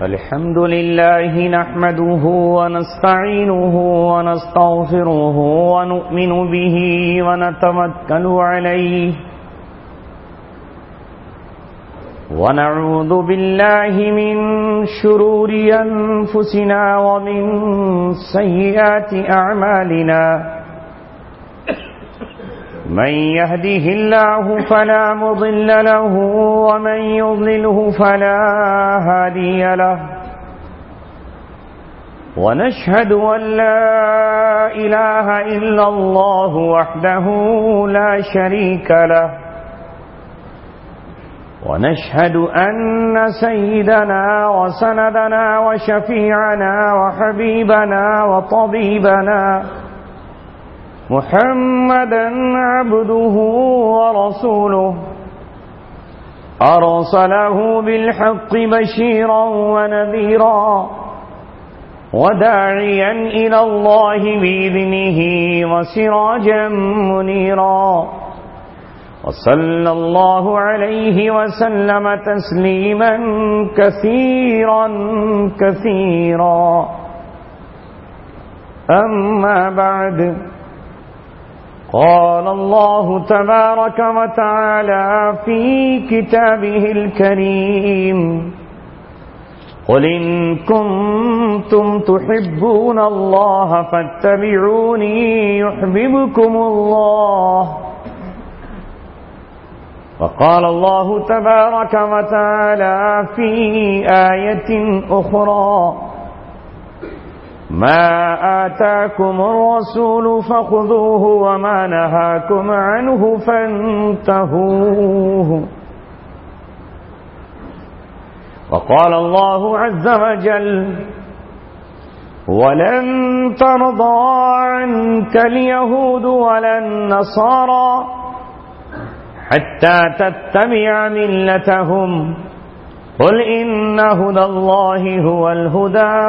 الحمد لله نحمده ونستعينه ونستغفره ونؤمن به ونتوكل عليه ونعوذ بالله من شرور أنفسنا ومن سيئات أعمالنا من يهده الله فلا مضل له ومن يضلله فلا هادي له ونشهد أن لا إله إلا الله وحده لا شريك له ونشهد أن سيدنا وسندنا وشفيعنا وحبيبنا وطبيبنا محمدا عبده ورسوله أرسله بالحق بشيرا ونذيرا وداعيا إلى الله بإذنه وسراجا منيرا وصلى الله عليه وسلم تسليما كثيرا كثيرا أما بعد قال الله تبارك وتعالى في كتابه الكريم قل إن كنتم تحبون الله فاتبعوني يحببكم الله وقال الله تبارك وتعالى في آية أخرى ما آتاكم الرسول فخذوه وما نهاكم عنه فانتهوه وقال الله عز وجل ولن ترضى عنك اليهود ولا النصارى حتى تتبع ملتهم قل إن هدى الله هو الهدى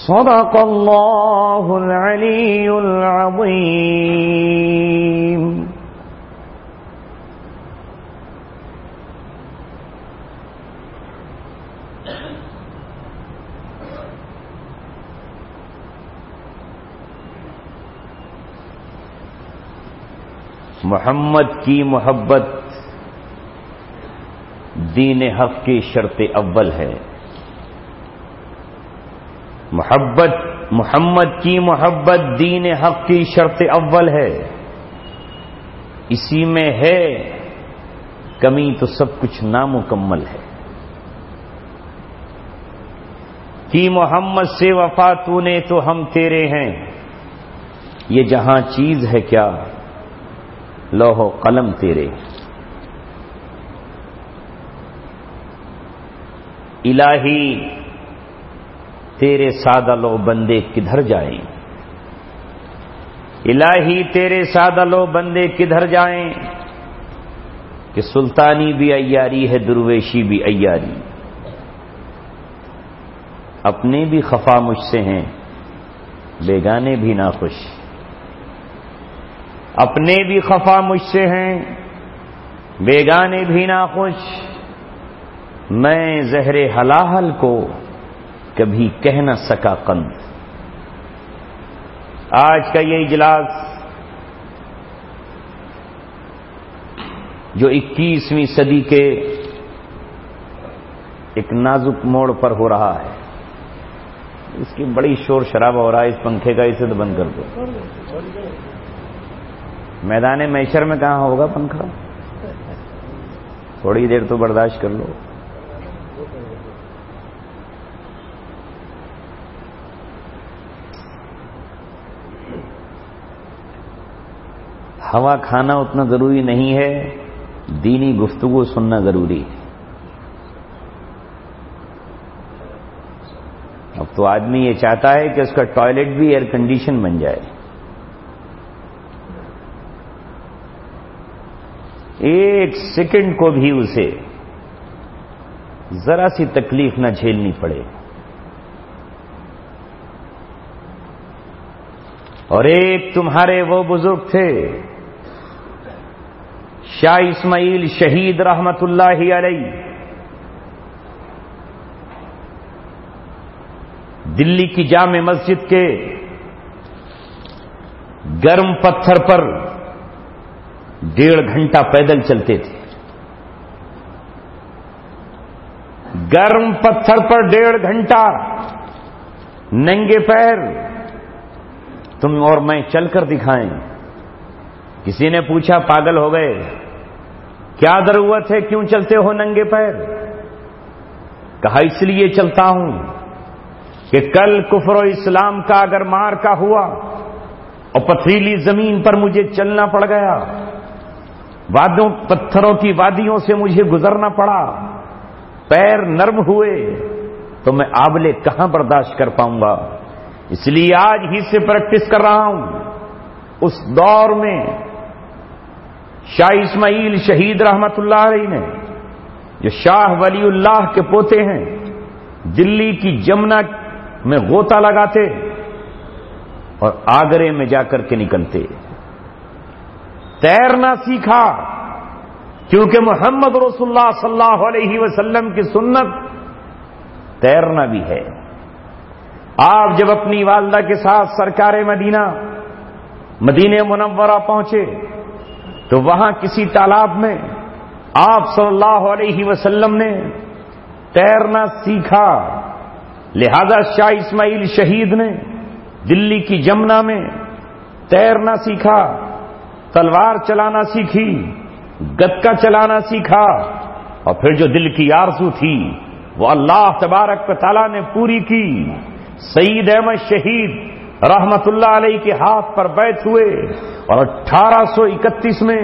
صدق الله العلي العظيم. محمد کی محبت دین حق کی شرط اول ہے. محمد کی محبت دین حق کی شرط اول ہے. اسی میں ہے کمی تو سب کچھ نامکمل ہے. کی محمد سے وفا تو نے تو ہم تیرے ہیں. یہ جہاں چیز ہے کیا لوح و قلم تیرے. الہی تیرے سادہ لو بندے کدھر جائیں. الہی تیرے سادہ لو بندے کدھر جائیں کہ سلطانی بھی عیاری ہے درویشی بھی عیاری. اپنے بھی خفا مجھ سے ہیں بیگانے بھی ناخوش. اپنے بھی خفا مجھ سے ہیں بیگانے بھی ناخوش. میں زہر حلاحل کو کبھی کہہ نہ سکا قند. آج کا یہ اجلاس جو 21ویں صدی کے ایک نازک موڑ پر ہو رہا ہے اس کی بڑی شور شرابہ ہو رہا ہے. اس پنکھے کا اسے تو بند کر دو. میدان محشر میں کہاں ہوگا پنکھا؟ تھوڑی دیر تو برداشت کر لو. ہوا کھانا اتنا ضروری نہیں ہے، دینی گفتگو سننا ضروری ہے. اب تو آدمی یہ چاہتا ہے کہ اس کا ٹوائلٹ بھی ایئر کنڈیشن بن جائے. ایک سیکنڈ کو بھی اسے ذرا سی تکلیف نہ جھیلنی پڑے. اور ایک تمہارے وہ بزرگ تھے شاہ اسماعیل شہید رحمت اللہ علیہ دلی کی جامع مسجد کے گرم پتھر پر 1.5 گھنٹہ پیدل چلتے تھے. گرم پتھر پر 1.5 گھنٹہ ننگے پیر تم اور میں چل کر دکھائیں. کسی نے پوچھا پاگل ہو گئے؟ کیا ضرورت ہے، کیوں چلتے ہو ننگے پیر؟ کہا اس لیے چلتا ہوں کہ کل کفر و اسلام کا اگر مار کا ہوا اور پتھریلی زمین پر مجھے چلنا پڑ گیا، وادیوں پتھروں کی وادیوں سے مجھے گزرنا پڑا، پیر نرم ہوئے تو میں آبلے کہاں برداشت کر پاؤں گا. اس لیے آج ہی سے پریکٹس کر رہا ہوں. اس دور میں شاہ اسماعیل شہید رحمت اللہ علیہ نے، جو شاہ ولی اللہ کے پوتے ہیں، دلی کی جمنا میں غوطہ لگاتے اور آگرے میں جا کر کے نکلتے. تیرنا سیکھا کیونکہ محمد رسول اللہ صلی اللہ علیہ وسلم کی سنت تیرنا بھی ہے. آپ جب اپنی والدہ کے ساتھ سرکار مدینہ منورہ پہنچے تو وہاں کسی تالاب میں آپ صلی اللہ علیہ وسلم نے تیرنا سیکھا. لہذا شاہ اسماعیل شہید نے دلی کی جمنا میں تیرنا سیکھا، تلوار چلانا سیکھی، گتکا چلانا سیکھا، اور پھر جو دل کی آرزو تھی وہ اللہ تبارک و تعالیٰ نے پوری کی. سعید احمد شہید رحمت اللہ علیہ کے ہاتھ پر بیعت ہوئے اور 1831 میں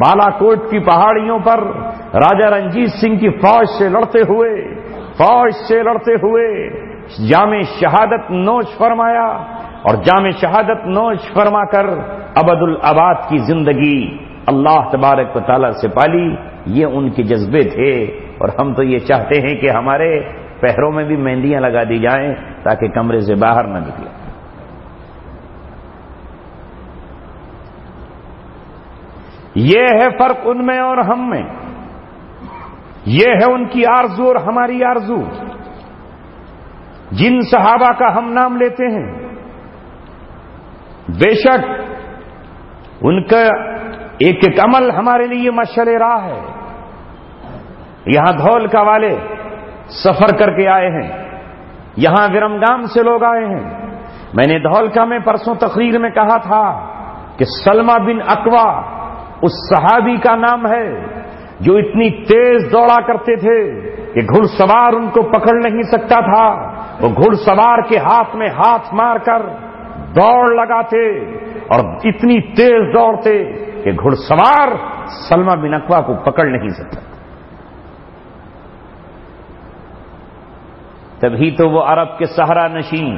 بالا کوٹ کی پہاڑیوں پر راجہ رنجیت سنگھ کی فوج سے لڑتے ہوئے جام شہادت نوش فرمایا، اور جام شہادت نوش فرما کر ابد الاباد کی زندگی اللہ تبارک و تعالیٰ سے پالی. یہ ان کے جذبے تھے، اور ہم تو یہ چاہتے ہیں کہ ہمارے پیروں میں بھی مہندیاں لگا دی جائیں تاکہ کمرے سے باہر نہ نکلیں. یہ ہے فرق ان میں اور ہم میں. یہ ہے ان کی آرزو اور ہماری آرزو. جن صحابہ کا ہم نام لیتے ہیں بے شک ان کا ایک ایک عمل ہمارے لیے مشعل راہ ہے. یہاں دھولکا والے سفر کر کے آئے ہیں، یہاں ورمگام سے لوگ آئے ہیں. میں نے دھولکا میں پرسوں تقریر میں کہا تھا کہ سلمہ بن اکوا اس صحابی کا نام ہے جو اتنی تیز دوڑا کرتے تھے کہ گھڑ سوار ان کو پکڑ نہیں سکتا تھا. وہ گھڑ سوار کے ہاتھ میں ہاتھ مار کر دوڑ لگاتے اور اتنی تیز دوڑتے کہ گھڑ سوار سلمہ بن اکوا کو پکڑ نہیں سکتا. تبھی تو وہ عرب کے صحرا نشین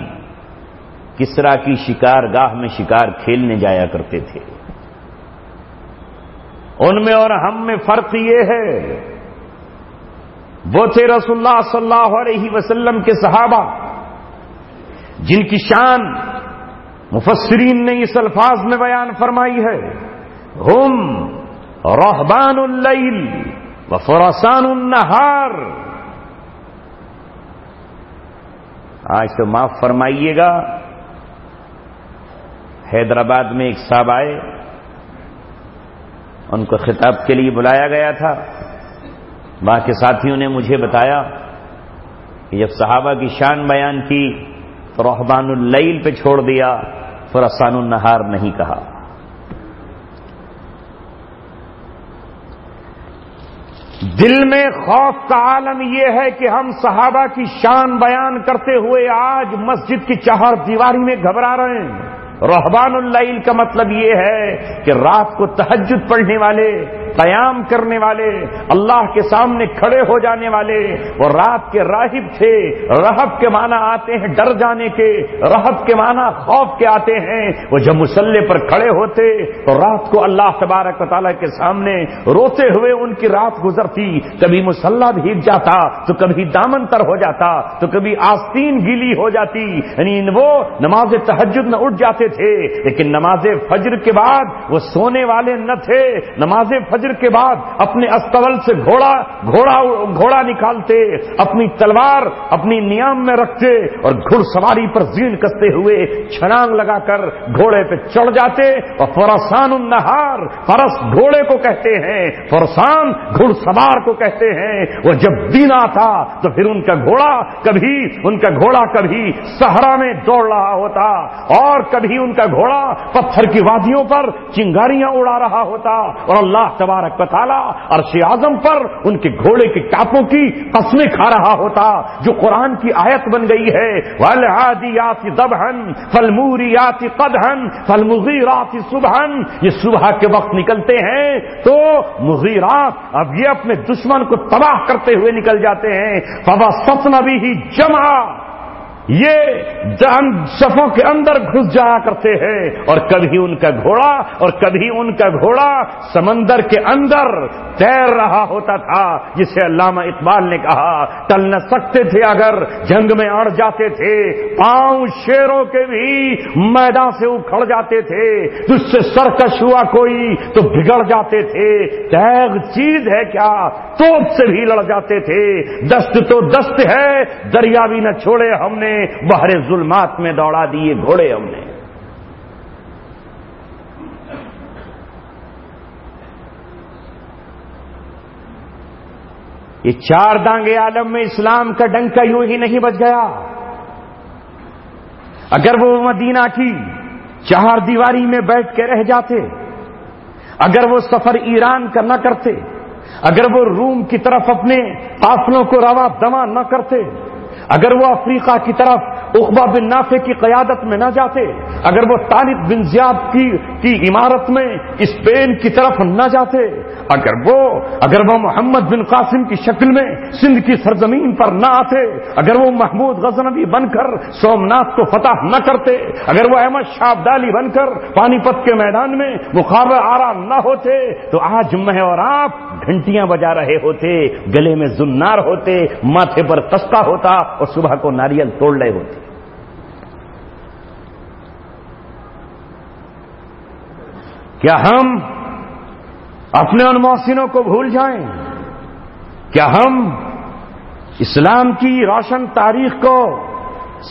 کسرا کی شکار گاہ میں شکار کھیلنے جایا کرتے تھے. ان میں اور ہم میں فرق یہ ہے، وہ تھے رسول اللہ صلی اللہ علیہ وسلم کے صحابہ جن کی شان مفسرین نے اس الفاظ میں بیان فرمائی ہے: ہم رہبان اللیل و فرسان النہار. آج تو معاف فرمائیے گا، حیدرآباد میں ایک صاحب آئے، ان کو خطاب کے لیے بلایا گیا تھا. وہاں کے ساتھیوں نے مجھے بتایا کہ جب صحابہ کی شان بیان کی تو رہبان اللیل پہ چھوڑ دیا، فرسان النہار نہیں کہا. دل میں خوف کا عالم یہ ہے کہ ہم صحابہ کی شان بیان کرتے ہوئے آج مسجد کی چہار دیواری میں گھبرا رہے ہیں. رہبان اللیل کا مطلب یہ ہے کہ رات کو تہجد پڑھنے والے، قیام کرنے والے، اللہ کے سامنے کھڑے ہو جانے والے، وہ رات کے راہب تھے. رہب کے معنی آتے ہیں ڈر جانے کے، رہب کے معنی خوف کے آتے ہیں. وہ جب مصلے پر کھڑے ہوتے تو رات کو اللہ تبارک و تعالیٰ کے سامنے روتے ہوئے ان کی رات گزرتی. کبھی مصلی بھیگ جاتا تو کبھی دامن تر ہو جاتا تو کبھی آستین گیلی ہو جاتی. یعنی وہ نماز تہجد میں اٹھ جاتے تھے، لیکن نماز فجر کے بعد وہ سونے والے نہ تھے. نماز فجر فجر کے بعد اپنے استول سے گھوڑا نکالتے، اپنی تلوار اپنی نیام میں رکھتے اور گھڑ سواری پر زین کستے ہوئے چھلانگ لگا کر گھوڑے پہ چڑھ جاتے. اور فرسان النہار، فرس گھوڑے کو کہتے ہیں، فرسان گھڑ سوار کو کہتے ہیں. وہ جب دن آتا تو پھر ان کا گھوڑا کبھی صحرا میں دوڑ رہا ہوتا اور کبھی ان کا گھوڑا پتھر کی وادیوں پر چنگاریاں اڑا رہا ہوتا. اور اللہ تبارک و تعالی عرش اعظم پر ان کے گھوڑے کی ٹاپوں کی قسمیں کھا رہا ہوتا، جو قرآن کی آیت بن گئی ہے، وَالْعَادِيَاتِ ضَبْحًا فَالْمُورِيَاتِ قَدْحًا فَالْمُغِيرَاتِ صُبْحًا. یہ صبح کے وقت نکلتے ہیں تو مغیرات، اب یہ اپنے دشمن کو تباہ کرتے ہوئے نکل جاتے ہیں. فَبَسَّطْنَ بِهِ جَمْعًا، یہ صفوں کے اندر گھس جایا کرتے ہیں. اور کبھی ان کا گھوڑا سمندر کے اندر تیر رہا ہوتا تھا، جسے علامہ اقبال نے کہا ٹل نہ سکتے تھے اگر جنگ میں اڑ جاتے تھے، پاؤں شیروں کے بھی میدان سے اکھڑ جاتے تھے، تجھ سے سرکش ہوا کوئی تو بگڑ جاتے تھے. تیغ چیز ہے کیا، توپ سے بھی لڑ جاتے تھے. دست تو دست ہے، دریا بھی نہ چھوڑے ہم نے، بحر ظلمات میں دوڑا دیے گھوڑے ہم نے. یہ چار دانگے عالم میں اسلام کا ڈنکا یوں ہی نہیں بج گیا. اگر وہ مدینہ کی چہار دیواری میں بیٹھ کے رہ جاتے، اگر وہ سفر ایران کا نہ کرتے، اگر وہ روم کی طرف اپنے قافلوں کو رواں دواں نہ کرتے، اگر وہ افریقہ کی طرف عقبہ بن نافع کی قیادت میں نہ جاتے، اگر وہ طالب بن زیاد کی عمارت میں اسپین کی طرف نہ جاتے، اگر وہ محمد بن قاسم کی شکل میں سندھ کی سرزمین پر نہ آتے، اگر وہ محمود غزنوی بن کر سومنات کو فتح نہ کرتے، اگر وہ احمد شاہ ابدالی بن کر پانی پت کے میدان میں مقابلہ آرا نہ ہوتے، تو آج میں اور آپ گھنٹیاں بجا رہے ہوتے، گلے میں زنار ہوتے، ماتھے پر تسکا ہوتا اور صبح کو ناریل توڑ رہے ہوتے. کیا ہم اپنے ان محسنوں کو بھول جائیں؟ کیا ہم اسلام کی روشن تاریخ کو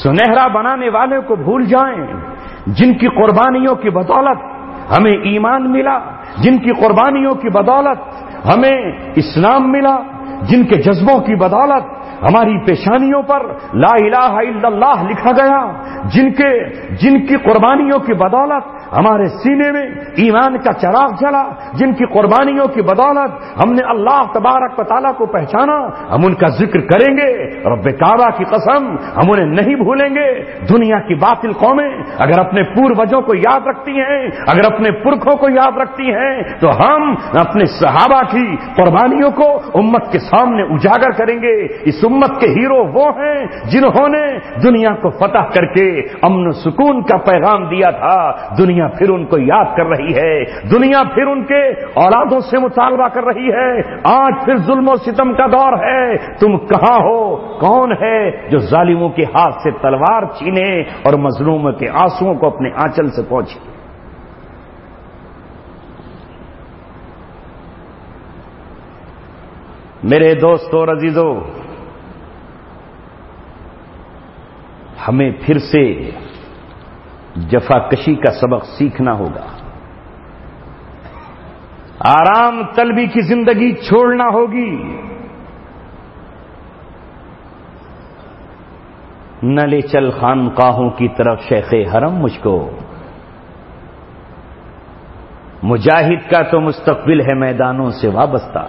سنہرا بنانے والے کو بھول جائیں، جن کی قربانیوں کی بدولت ہمیں ایمان ملا، جن کی قربانیوں کی بدولت ہمیں اسلام ملا، جن کے جذبوں کی بدولت ہماری پیشانیوں پر لا الہ الا اللہ لکھا گیا، جن کی قربانیوں کی بدولت ہمارے سینے میں ایمان کا چراغ جلا، جن کی قربانیوں کی بدولت ہم نے اللہ تبارک و تعالیٰ کو پہچانا، ہم ان کا ذکر کریں گے. رب کعبہ کی قسم ہم انہیں نہیں بھولیں گے. دنیا کی باطل قومیں اگر اپنے پوروجوں کو یاد رکھتی ہیں، اگر اپنے پرکھوں کو یاد رکھتی ہیں، تو ہم اپنے صحابہ کی قربانیوں کو امت کے سامنے اجاگر کریں گے. اس امت کے ہیرو وہ ہیں جنہوں نے دنیا کو فتح کر کے امن و سکون کا پیغام دیا تھا. دنیا پھر ان کو یاد کر رہی ہے، دنیا پھر ان کے اولادوں سے مطالبہ کر رہی ہے. آج پھر ظلم و ستم کا دور ہے. تم کہاں ہو؟ کون ہے جو ظالموں کے ہاتھ سے تلوار چھینے اور مظلوموں کے آنسوؤں کو اپنے آنچل سے پہنچے؟ میرے دوستو اور عزیزو، ہمیں پھر سے جفا کشی کا سبق سیکھنا ہوگا. آرام طلبی کی زندگی چھوڑنا ہوگی. نہ لے چل خانقاہوں کی طرف شیخ حرم مجھ کو، مجاہد کا تو مستقبل ہے میدانوں سے وابستہ.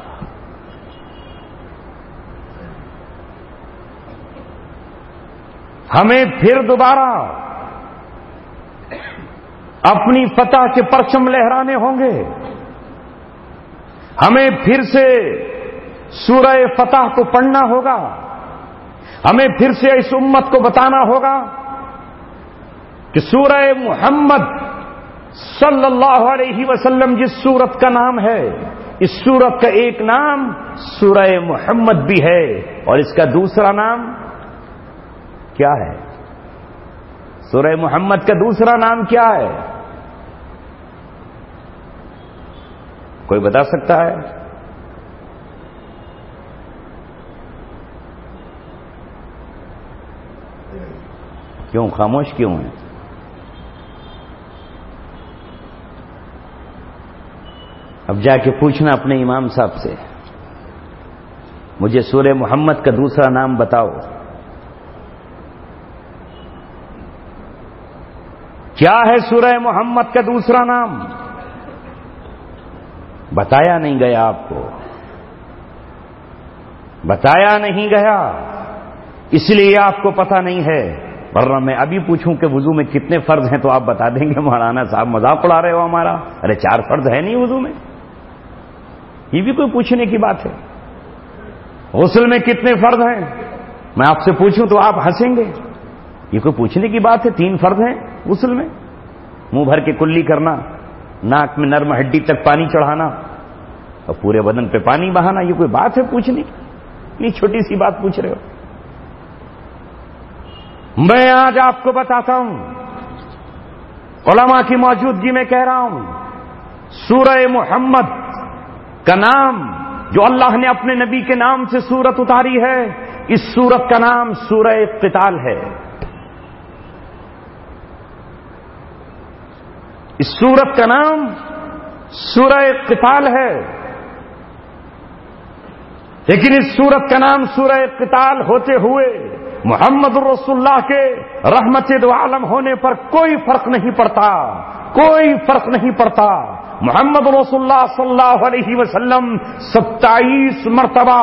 ہمیں پھر دوبارہ اپنی فتح کے پرچم لہرانے ہوں گے. ہمیں پھر سے سورہ فتح کو پڑھنا ہوگا. ہمیں پھر سے اس امت کو بتانا ہوگا کہ سورہ محمد صلی اللہ علیہ وسلم جس سورت کا نام ہے، اس سورت کا ایک نام سورہ محمد بھی ہے، اور اس کا دوسرا نام کیا ہے؟ سورہ محمد کا دوسرا نام کیا ہے؟ کوئی بتا سکتا ہے؟ کیوں خاموش کیوں ہیں؟ اب جا کے پوچھنا اپنے امام صاحب سے، مجھے سورہ محمد کا دوسرا نام بتاؤ۔ کیا ہے سورہ محمد کا دوسرا نام؟ بتایا نہیں گیا آپ کو، بتایا نہیں گیا، اس لیے آپ کو پتہ نہیں ہے۔ ورنہ میں ابھی پوچھوں کہ وضو میں کتنے فرض ہیں تو آپ بتا دیں گے مولانا صاحب مذاق اڑا رہے ہو ہمارا، ارے 4 فرض ہے نہیں وضو میں، یہ بھی کوئی پوچھنے کی بات ہے؟ غسل میں کتنے فرض ہیں میں آپ سے پوچھوں تو آپ ہنسیں گے، یہ کوئی پوچھنے کی بات ہے؟ 3 فرض ہیں غسل میں، منہ بھر کے کلی کرنا، ناک میں نرم ہڈی تک پانی چڑھانا اور پورے بدن پہ پانی بہانا، یہ کوئی بات ہے پوچھنے کی؟ یہ چھوٹی سی بات پوچھ رہے ہو۔ میں آج آپ کو بتاتا ہوں، علماء کی موجودگی میں کہہ رہا ہوں، سورہ محمد کا نام جو اللہ نے اپنے نبی کے نام سے سورت اتاری ہے، اس سورت کا نام سورہ قتال ہے۔ اس سورت کا نام سورہ قتال ہے، لیکن اس سورت کا نام سورہ قتال ہوتے ہوئے محمد رسول اللہ کے رحمت دو عالم ہونے پر کوئی فرق نہیں پڑتا، کوئی فرق نہیں پڑتا۔ محمد رسول اللہ صلی اللہ علیہ وسلم 27 مرتبہ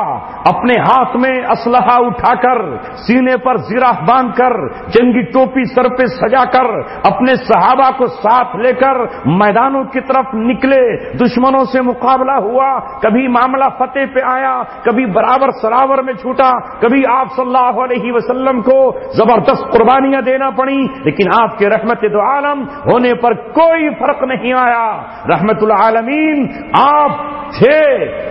اپنے ہاتھ میں اسلحہ اٹھا کر، سینے پر زرہ باندھ کر، جنگی ٹوپی سر پہ سجا کر، اپنے صحابہ کو ساتھ لے کر میدانوں کی طرف نکلے، دشمنوں سے مقابلہ ہوا، کبھی معاملہ فتح پہ آیا، کبھی برابر سراور میں چھوٹا، کبھی آپ صلی اللہ علیہ وسلم کو زبردست قربانیاں دینا پڑی، لیکن آپ کے رحمت دو عالم ہونے پر کوئی فرق نہیں آیا۔ رحمت العالمین آپ تھے،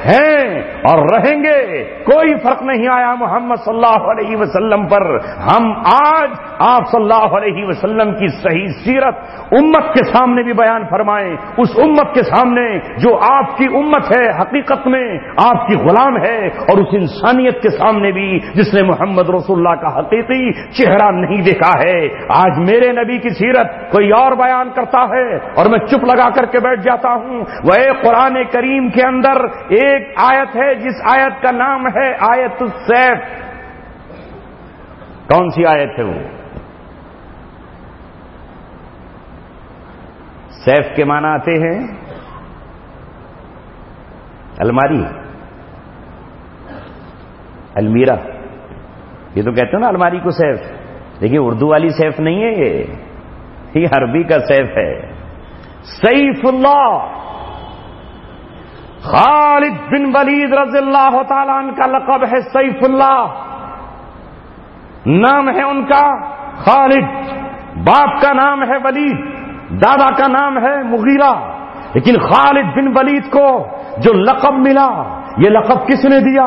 ہیں اور رہیں گے، کوئی فرق نہیں آیا محمد صلی اللہ علیہ وسلم پر۔ ہم آج آپ صلی اللہ علیہ وسلم کی صحیح سیرت امت کے سامنے بھی بیان فرمائیں، اس امت کے سامنے جو آپ کی امت ہے، حقیقت میں آپ کی غلام ہے، اور اس انسانیت کے سامنے بھی جس نے محمد رسول اللہ کا حقیقی چہرہ نہیں دیکھا ہے۔ آج میرے نبی کی سیرت کوئی اور بیان کرتا ہے اور میں چپ لگا کر کے بیٹھ جاتا ہوں۔ وہ قرآن کریم کے اندر ایک آیت ہے جس آیت کا نام ہے آیت السیف۔ کون سی آیت ہے وہ؟ سیف کے معنی آتے ہیں الماری، المیرہ، یہ تو کہتے ہیں نا الماری کو سیف، لیکن اردو والی سیف نہیں ہے، یہ عربی کا سیف ہے۔ سیف اللہ، خالد بن ولید رضی اللہ تعالیٰ عنہ کا لقب ہے سیف اللہ، نام ہے ان کا خالد، باپ کا نام ہے ولید، دادا کا نام ہے مغیرہ، لیکن خالد بن ولید کو جو لقب ملا، یہ لقب کس نے دیا؟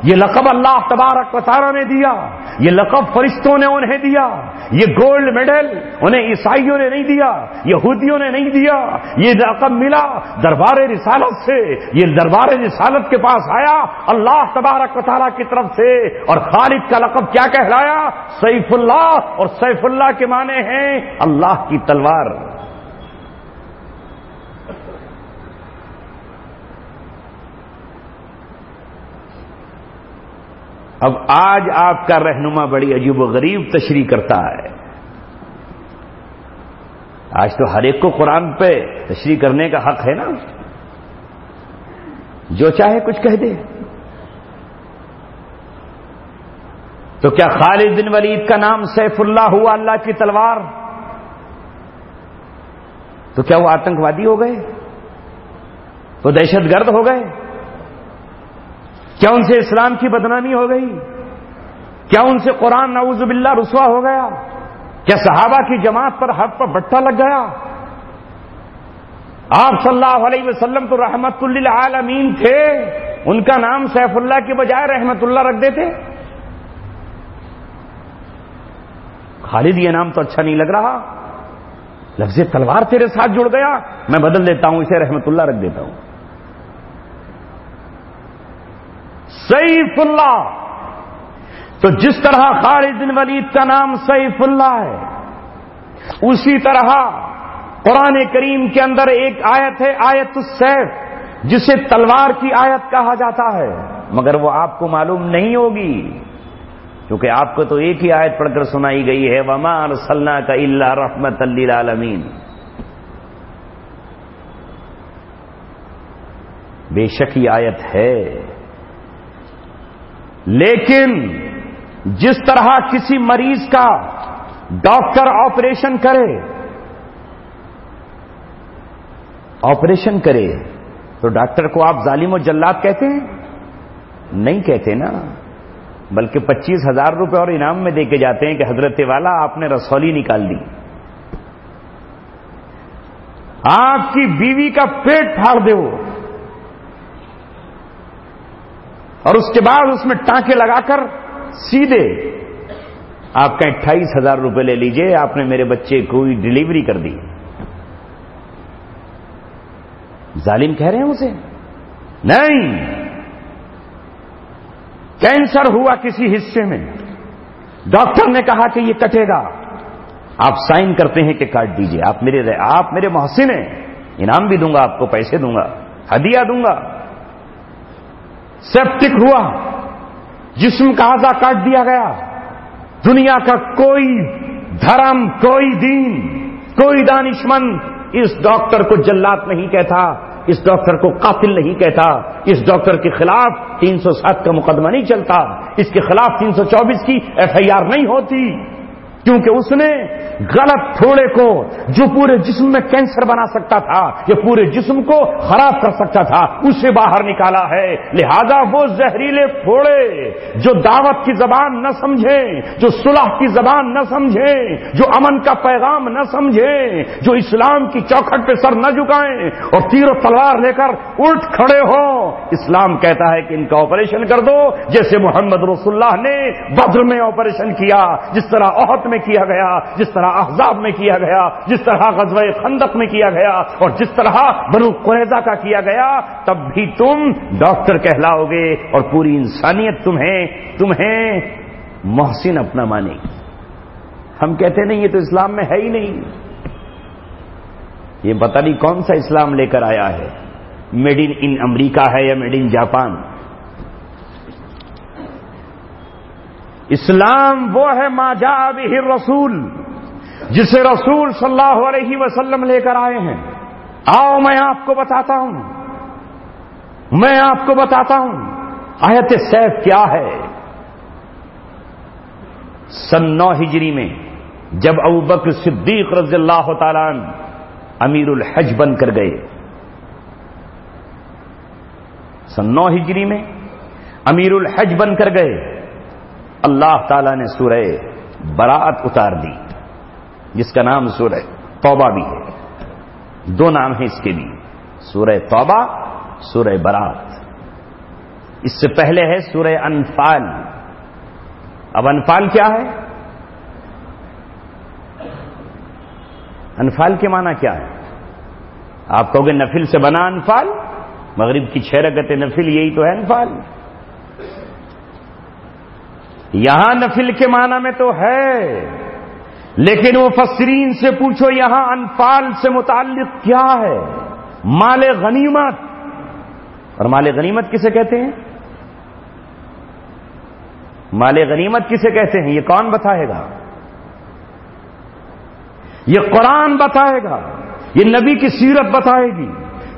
یہ لقب اللہ تبارک و تعالیٰ نے دیا، یہ لقب فرشتوں نے انہیں دیا، یہ گولڈ میڈل انہیں عیسائیوں نے نہیں دیا، یہودیوں نے نہیں دیا، یہ لقب ملا دربار رسالت سے، یہ دربار رسالت کے پاس آیا اللہ تبارک و تعالیٰ کی طرف سے، اور خالد کا لقب کیا کہلایا؟ سیف اللہ، اور سیف اللہ کے معنی ہیں اللہ کی تلوار۔ اب آج آپ کا رہنما بڑی عجیب و غریب تشریح کرتا ہے۔ آج تو ہر ایک کو قرآن پہ تشریح کرنے کا حق ہے نا، جو چاہے کچھ کہہ دے۔ تو کیا خالد بن ولید کا نام سیف اللہ ہوا، اللہ کی تلوار؟ تو کیا وہ آتنکوادی ہو گئے؟ وہ دہشت گرد ہو گئے؟ کیا ان سے اسلام کی بدنامی ہو گئی؟ کیا ان سے قرآن نعوذ باللہ رسوا ہو گیا؟ کیا صحابہ کی جماعت پر حق پر بٹا لگ گیا؟ آپ صلی اللہ علیہ وسلم تو رحمت للعالمین تھے، ان کا نام سیف اللہ کی بجائے رحمت اللہ رکھ دیتے۔ خالد یہ نام تو اچھا نہیں لگ رہا، لفظ تلوار تیرے ساتھ جڑ گیا، میں بدل دیتا ہوں، اسے رحمت اللہ رکھ دیتا ہوں۔ سیف اللہ. تو جس طرح خالد بن ولید کا نام سیف اللہ ہے، اسی طرح قرآن کریم کے اندر ایک آیت ہے آیت السیف، جسے تلوار کی آیت کہا جاتا ہے، مگر وہ آپ کو معلوم نہیں ہوگی، کیونکہ آپ کو تو ایک ہی آیت پڑھ کر سنائی گئی ہے، وَمَا أَرْسَلْنَاكَ إِلَّا رَحْمَةً لِّلْعَالَمِينَ. بے شک یہ آیت ہے، لیکن جس طرح کسی مریض کا ڈاکٹر آپریشن کرے تو ڈاکٹر کو آپ ظالم و جلاد کہتے ہیں؟ نہیں کہتے نا، بلکہ 25,000 روپے اور انعام میں دے کے جاتے ہیں کہ حضرت والا آپ نے رسولی نکال دی. آپ کی بیوی کا پیٹ پھاڑ دے وہ، اور اس کے بعد اس میں ٹانکے لگا کر سیدھے آپ کا 28,000 روپے لے لیجئے، آپ نے میرے بچے کو ڈلیوری کر دی. ظالم کہہ رہے ہیں اسے؟ نہیں. کینسر ہوا کسی حصے میں، ڈاکٹر نے کہا کہ یہ کٹے گا، آپ سائن کرتے ہیں کہ کاٹ دیجئے، آپ میرے محسن ہیں، انعام بھی دوں گا، آپ کو پیسے دوں گا، ہدیہ دوں گا. سیپٹک ہوا، جسم کا اعضا کاٹ دیا گیا. دنیا کا کوئی دھرم، کوئی دین، کوئی دانشمند اس ڈاکٹر کو جلاد نہیں کہتا، اس ڈاکٹر کو قاتل نہیں کہتا، اس ڈاکٹر کے خلاف 307 کا مقدمہ نہیں چلتا، اس کے خلاف 324 کی FIR نہیں ہوتی، کیونکہ اس نے غلط پھوڑے کو جو پورے جسم میں کینسر بنا سکتا تھا یا پورے جسم کو خراب کر سکتا تھا اسے باہر نکالا ہے. لہذا وہ زہریلے پھوڑے جو دعوت کی زبان نہ سمجھیں، جو صلح کی زبان نہ سمجھیں، جو امن کا پیغام نہ سمجھیں، جو اسلام کی چوکھٹ پہ سر نہ جھکائیں اور تیر و تلوار لے کر الٹ کھڑے ہوں، اسلام کہتا ہے کہ ان کا آپریشن کر دو، جیسے محمد رسول اللہ نے بدر میں آپریشن کیا، جس طرح احد میں کیا گیا، جس طرح احزاب میں کیا گیا، جس طرح غزوہ خندق میں کیا گیا، اور جس طرح بنو قریظہ کا کیا گیا. تب بھی تم ڈاکٹر کہلاؤ گے اور پوری انسانیت تمہیں محسن اپنا مانے گی. ہم کہتے نہیں، یہ تو اسلام میں ہے ہی نہیں، یہ پتہ نہیں کون سا اسلام لے کر آیا ہے، میڈ ان امریکہ ہے یا میڈ ان جاپان. اسلام وہ ہے ما جاء بہ الرسول، جسے رسول صلی اللہ علیہ وسلم لے کر آئے ہیں. آؤ میں آپ کو بتاتا ہوں آیت سیف کیا ہے. سن 9 ہجری میں جب ابوبکر صدیق رضی اللہ تعالیٰ عنہ امیر الحج بن کر گئے، سن 9 ہجری میں امیر الحج بن کر گئے، اللہ تعالیٰ نے سورہ براءت اتار دی، جس کا نام سورہ توبہ بھی ہے. 2 نام ہیں اس کے بھی، سورہ توبہ، سورہ براءت. اس سے پہلے ہے سورہ انفال. اب انفال کیا ہے؟ انفال کے معنی کیا ہے؟ آپ کہو گے نفل سے بنا انفال، مغرب کی 6 رکعتیں نفل، یہی تو ہے انفال. یہاں نفل کے معنی میں تو ہے، لیکن مفسرین سے پوچھو یہاں انفال سے متعلق کیا ہے؟ مال غنیمت. اور مال غنیمت کسے کہتے ہیں؟ مال غنیمت کسے کہتے ہیں؟ یہ کون بتائے گا؟ یہ قرآن بتائے گا، یہ نبی کی سیرت بتائے گی،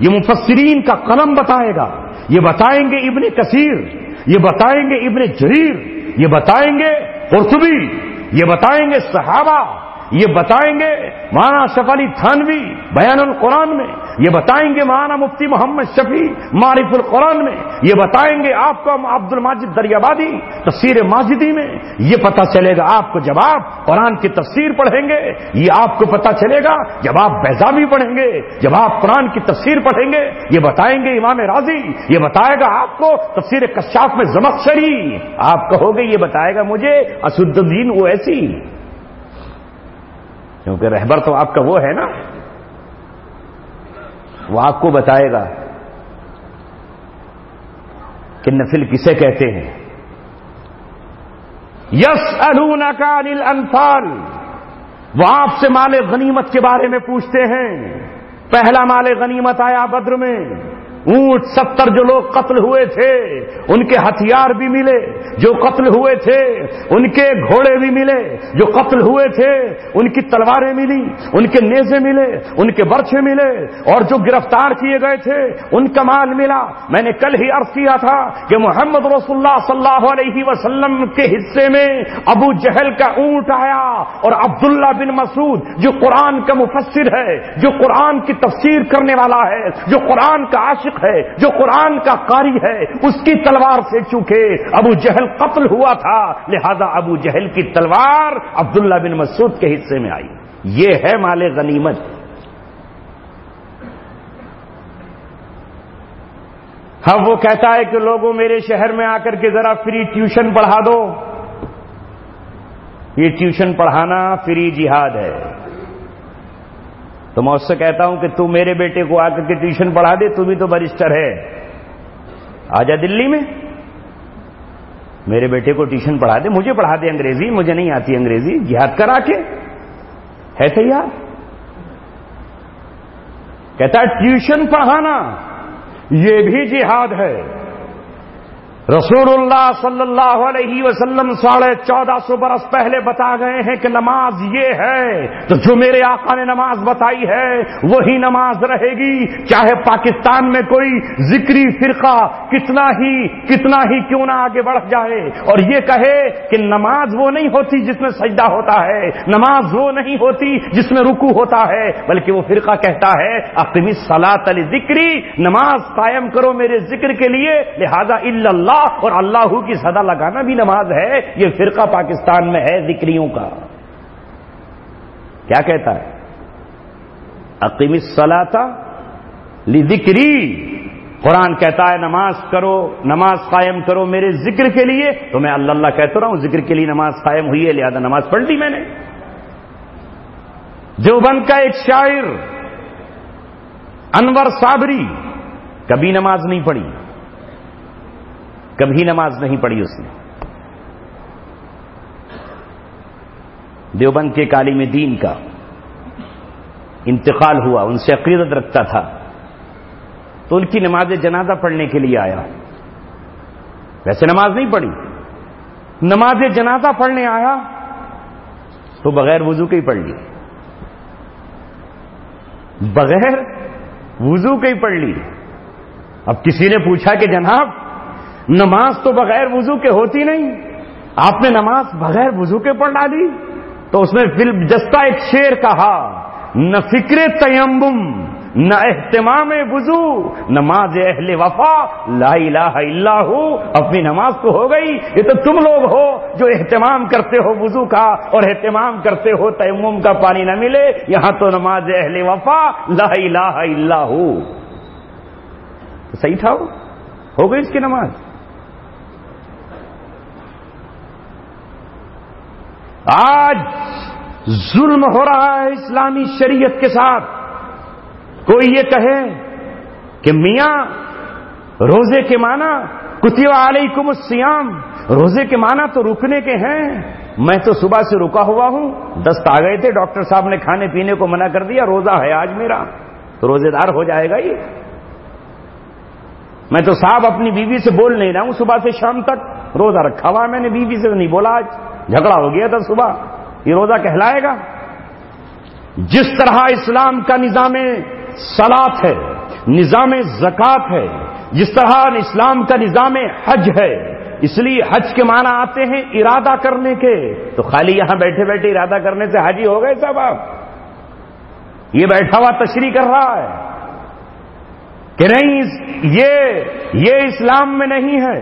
یہ مفسرین کا قلم بتائے گا. یہ بتائیں گے ابن کثیر، یہ بتائیں گے ابن جریر، یہ بتائیں گے قرطبی، یہ بتائیں گے صحابہ، یہ بتائیں گے مولانا اشرف علی تھانوی بیان القرآن میں، یہ بتائیں گے مولانا مفتی محمد شفیع معرف القرآن میں، یہ بتائیں گے آپ کو عبد الماجد دریابادی تفسیر ماجدی میں. یہ پتہ چلے گا آپ کو جب آپ قرآن کی تفسیر پڑھیں گے، یہ آپ کو پتہ چلے گا جب آپ بیضاوی پڑھیں گے، جب آپ قرآن کی تفسیر پڑھیں گے. یہ بتائیں گے امام رازی، یہ بتائے گا آپ کو تفسیر کشاف میں زمخشری. آپ کہو گے یہ بتائے گا مجھے اسد الدین اویسی، کیونکہ رہبر تو آپ کا وہ ہے نا، وہ آپ کو بتائے گا کہ نفل کسے کہتے ہیں. یسألونک عن الانفال، وہ آپ سے مال غنیمت کے بارے میں پوچھتے ہیں. پہلا مال غنیمت آیا بدر میں، اونٹ 70 جو لوگ قتل ہوئے تھے ان کے ہتھیار بھی ملے، جو قتل ہوئے تھے ان کے گھوڑے بھی ملے، جو قتل ہوئے تھے ان کی تلواریں ملی، ان کے نیزے ملے، ان کے برچھے ملے، اور جو گرفتار کیے گئے تھے ان کا مال ملا. میں نے کل ہی عرض کیا تھا کہ محمد رسول اللہ صلی اللہ علیہ وسلم کے حصے میں ابو جہل کا اونٹ آیا، اور عبداللہ بن مسعود جو قرآن کا مفسر ہے، جو قرآن کی تفسیر کرنے والا ہے، جو قرآن کا عاشق ہے، جو قرآن کا قاری ہے، اس کی تلوار سے چونکہ ابو جہل قتل ہوا تھا، لہذا ابو جہل کی تلوار عبداللہ بن مسعود کے حصے میں آئی. یہ ہے مال غنیمت. اب وہ کہتا ہے کہ لوگوں میرے شہر میں آ کر کے ذرا فری ٹیوشن پڑھا دو. یہ ٹیوشن پڑھانا فری جہاد ہے. تو میں اس سے کہتا ہوں کہ تو میرے بیٹے کو آ کر کے ٹیوشن پڑھا دے، تو بھی تو بریسٹر ہے، آ جا دلی میں میرے بیٹے کو ٹیوشن پڑھا دے، مجھے پڑھا دے انگریزی، مجھے نہیں آتی انگریزی، جہاد کرا کے ہے تیار. کہتا ہے ٹیوشن پڑھانا یہ بھی جہاد ہے. رسول اللہ صلی اللہ علیہ وسلم 1450 برس پہلے بتا گئے ہیں کہ نماز یہ ہے، تو جو میرے آقا نے نماز بتائی ہے وہی نماز رہے گی، چاہے پاکستان میں کوئی ذکری فرقہ کتنا ہی کیوں نہ آگے بڑھ جائے اور یہ کہے کہ نماز وہ نہیں ہوتی جس میں سجدہ ہوتا ہے، نماز وہ نہیں ہوتی جس میں رکوع ہوتا ہے، بلکہ وہ فرقہ کہتا ہے اقم الصلاۃ لذکری، نماز قائم کرو میرے ذکر کے لیے، لہذا الا اللہ اور اللہ کی صدا لگانا بھی نماز ہے. یہ فرقہ پاکستان میں ہے ذکریوں کا. کیا کہتا ہے؟ اقیم الصلاۃ لذکری، قرآن کہتا ہے نماز کرو، نماز قائم کرو میرے ذکر کے لیے، تو میں اللہ اللہ کہتا رہا ہوں، ذکر کے لیے نماز قائم ہوئی ہے لہذا نماز پڑھ لی میں نے. دیوبند کا ایک شاعر انور صابری کبھی نماز نہیں پڑھی، کبھی نماز نہیں پڑھی اس نے. دیوبند کے عالم دین کا انتقال ہوا، ان سے عقیدت رکھتا تھا، تو ان کی نماز جنازہ پڑھنے کے لیے آیا. ویسے نماز نہیں پڑھی، نماز جنازہ پڑھنے آیا تو بغیر وضو کے ہی پڑھ لی، بغیر وضو کے ہی پڑھ لی. اب کسی نے پوچھا کہ جناب نماز تو بغیر وضو کے ہوتی نہیں، آپ نے نماز بغیر وضو کے پڑھ ڈالی؟ تو اس نے جستا ایک شعر کہا، نہ فکر تیمم نہ اہتمام وضو، نماز اہل وفا لا الہ الا ہو. اپنی نماز تو ہو گئی، یہ تو تم لوگ ہو جو اہتمام کرتے ہو وضو کا اور اہتمام کرتے ہو تیمم کا، پانی نہ ملے، یہاں تو نماز اہل وفا لا الہ الا ہو. صحیح تھا، ہو گئی اس کی نماز. آج ظلم ہو رہا ہے اسلامی شریعت کے ساتھ. کوئی یہ کہے کہ میاں روزے کے معنی کتب علیکم الصیام، روزے کے معنی تو رکنے کے ہیں. میں تو صبح سے رکا ہوا ہوں، دست آ گئے تھے، ڈاکٹر صاحب نے کھانے پینے کو منع کر دیا، روزہ ہے آج میرا، تو روزے دار ہو جائے گا. یہ میں تو صاحب اپنی بیوی سے بول نہیں رہا ہوں، صبح سے شام تک روزہ رکھا ہوا، میں نے بیوی سے نہیں بولا، آج جھگڑا ہو گیا تھا صبح، یہ روزہ کہلائے گا؟ جس طرح اسلام کا نظام صلاۃ ہے، نظام زکوٰۃ ہے، جس طرح اسلام کا نظام حج ہے، اس لیے حج کے معنی آتے ہیں ارادہ کرنے کے. تو خالی یہاں بیٹھے بیٹھے ارادہ کرنے سے حاجی ہو گئے صاحب آپ؟ یہ بیٹھا ہوا تشریح کر رہا ہے کہ نہیں یہ اسلام میں نہیں ہے.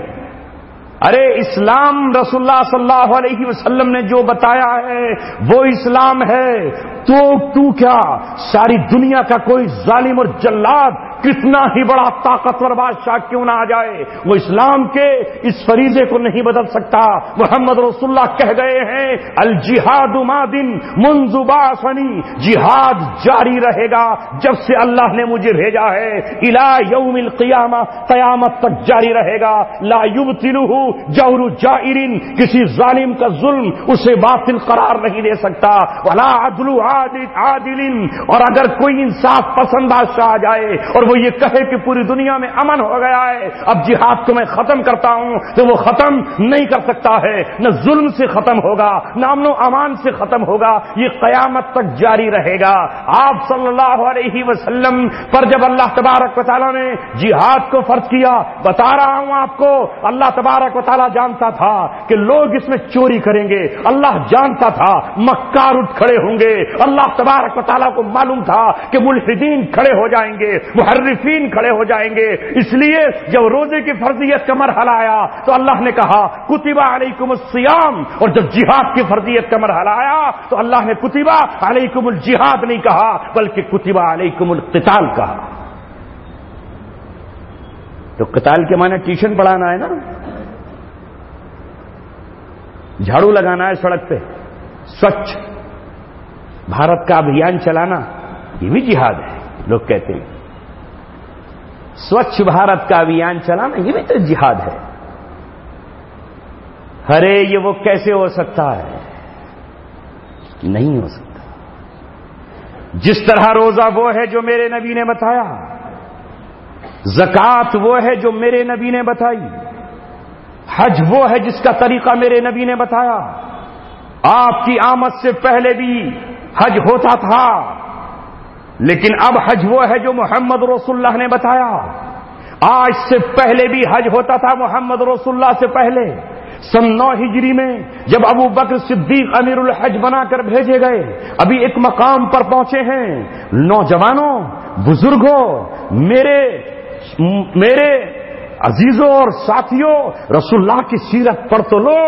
ارے اسلام رسول اللہ صلی اللہ علیہ وسلم نے جو بتایا ہے وہ اسلام ہے. تو کیا ساری دنیا کا کوئی ظالم اور جلاد کتنا ہی بڑا طاقتور بادشاہ کیوں نہ آ جائے، وہ اسلام کے اس فریضے کو نہیں بدل سکتا۔ محمد رسول اللہ کہہ گئے ہیں الجہاد مادن منذ بعثنی، جہاد جاری رہے گا جب سے اللہ نے مجھے بھیجا ہے، الی یوم القیامہ، قیامت تک جاری رہے گا۔ لا یبطلہ جور جائر، کسی ظالم کا ظلم اسے باطل قرار نہیں دے سکتا، ولا عدل عادل، اور اگر کوئی انصاف پسند بادشاہ آ جائے اور وہ یہ کہے کہ پوری دنیا میں امن ہو گیا ہے، اب جہاد کو میں ختم کرتا ہوں، تو وہ ختم نہیں کر سکتا ہے، نہ ظلم سے ختم ہوگا، نہ امن و امان سے ختم ہوگا، یہ قیامت تک جاری رہے گا۔ آپ صلی اللہ علیہ وسلم پر جب اللہ تبارک و تعالیٰ نے جہاد کو فرض کیا، بتا رہا ہوں آپ کو، اللہ تبارک و تعالیٰ جانتا تھا کہ لوگ اس میں چوری کریں گے، اللہ جانتا تھا مکار اٹھ کھڑے ہوں گے، اللہ تبارک و تعالیٰ کو معلوم تھا کہ ملحدین کھڑے ہو جائیں گے، محرفین کھڑے ہو جائیں گے، اس لیے جب روزے کی فرضیت کا مرحلہ آیا تو اللہ نے کہا کتب علیکم الصیام، اور جب جہاد کی فرضیت کا مرحلہ آیا تو اللہ نے کتب علیکم الجہاد نہیں کہا بلکہ کتب علیکم القتال کہا۔ تو قتال کے معنی ٹیوشن پڑھانا ہے نا، جھاڑو لگانا ہے سڑک پہ، سوچھ بھارت کا ابھیان چلانا، یہ بھی جہاد ہے۔ لوگ کہتے ہیں سوچھ بھارت کا ابھیان چلانا، یہ بھی تو جہاد ہے۔ ارے یہ وہ کیسے ہو سکتا ہے؟ نہیں ہو سکتا۔ جس طرح روزہ وہ ہے جو میرے نبی نے بتایا، زکوٰۃ وہ ہے جو میرے نبی نے بتائی، حج وہ ہے جس کا طریقہ میرے نبی نے بتایا۔ آپ کی آمد سے پہلے بھی حج ہوتا تھا، لیکن اب حج وہ ہے جو محمد رسول اللہ نے بتایا۔ آج سے پہلے بھی حج ہوتا تھا محمد رسول اللہ سے پہلے۔ سن 9 ہجری میں جب ابو بکر صدیق امیر الحج بنا کر بھیجے گئے، ابھی ایک مقام پر پہنچے ہیں۔ نوجوانوں، بزرگوں، میرے عزیزوں اور ساتھیوں، رسول اللہ کی سیرت پڑھ تو لو۔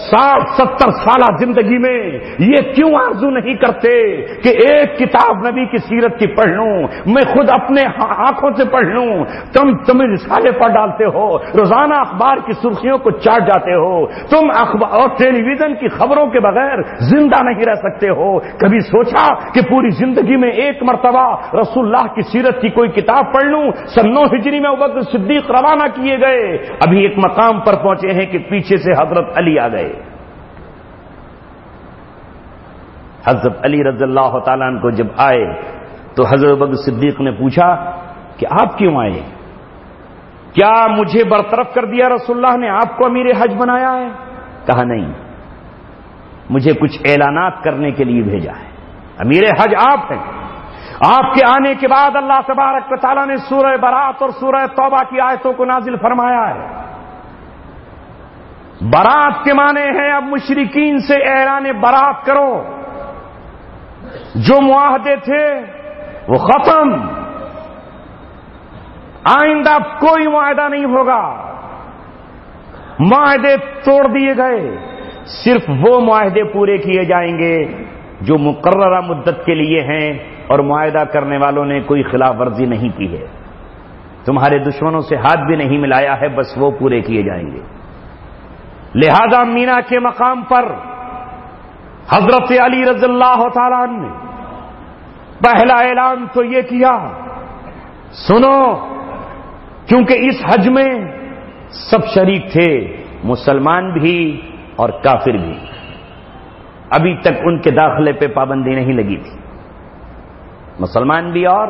60-70 سالہ زندگی میں یہ کیوں آرزو نہیں کرتے کہ ایک کتاب نبی کی سیرت کی پڑھ لوں، میں خود اپنے آنکھوں سے پڑھ لوں؟ تم رسالے پڑھ ڈالتے ہو، روزانہ اخبار کی سرخیوں کو چاٹ جاتے ہو، تم اخبار اور ٹیلی ویژن کی خبروں کے بغیر زندہ نہیں رہ سکتے ہو۔ کبھی سوچا کہ پوری زندگی میں ایک مرتبہ رسول اللہ کی سیرت کی کوئی کتاب پڑھ لوں؟ سن 9 ہجری میں ابوبکر صدیق روانہ کیے گئے، ابھی ایک مقام پر پہنچے ہیں کہ پیچھے سے حضرت علی آ گئے۔ حضرت علی رضی اللہ تعالیٰ عنہ کو جب آئے تو حضرت ابوبکر صدیق نے پوچھا کہ آپ کیوں آئے؟ کیا مجھے برطرف کر دیا رسول اللہ نے؟ آپ کو امیر حج بنایا ہے؟ کہا نہیں، مجھے کچھ اعلانات کرنے کے لیے بھیجا ہے۔ امیر حج آپ ہیں۔ آپ کے آنے کے بعد اللہ تبارک و تعالیٰ نے سورہ برات اور سورہ توبہ کی آیتوں کو نازل فرمایا ہے۔ برات کے معنی ہے اب مشرکین سے اعلان برات کرو، جو معاہدے تھے وہ ختم، آئندہ کوئی معاہدہ نہیں ہوگا، معاہدے توڑ دیے گئے، صرف وہ معاہدے پورے کیے جائیں گے جو مقررہ مدت کے لیے ہیں اور معاہدہ کرنے والوں نے کوئی خلاف ورزی نہیں کی ہے، تمہارے دشمنوں سے ہاتھ بھی نہیں ملایا ہے، بس وہ پورے کیے جائیں گے۔ لہذا مینا کے مقام پر حضرت علی رضی اللہ تعالیٰ عنہ نے پہلا اعلان تو یہ کیا، سنو، کیونکہ اس حج میں سب شریک تھے، مسلمان بھی اور کافر بھی۔ ابھی تک ان کے داخلے پہ پابندی نہیں لگی تھی، مسلمان بھی اور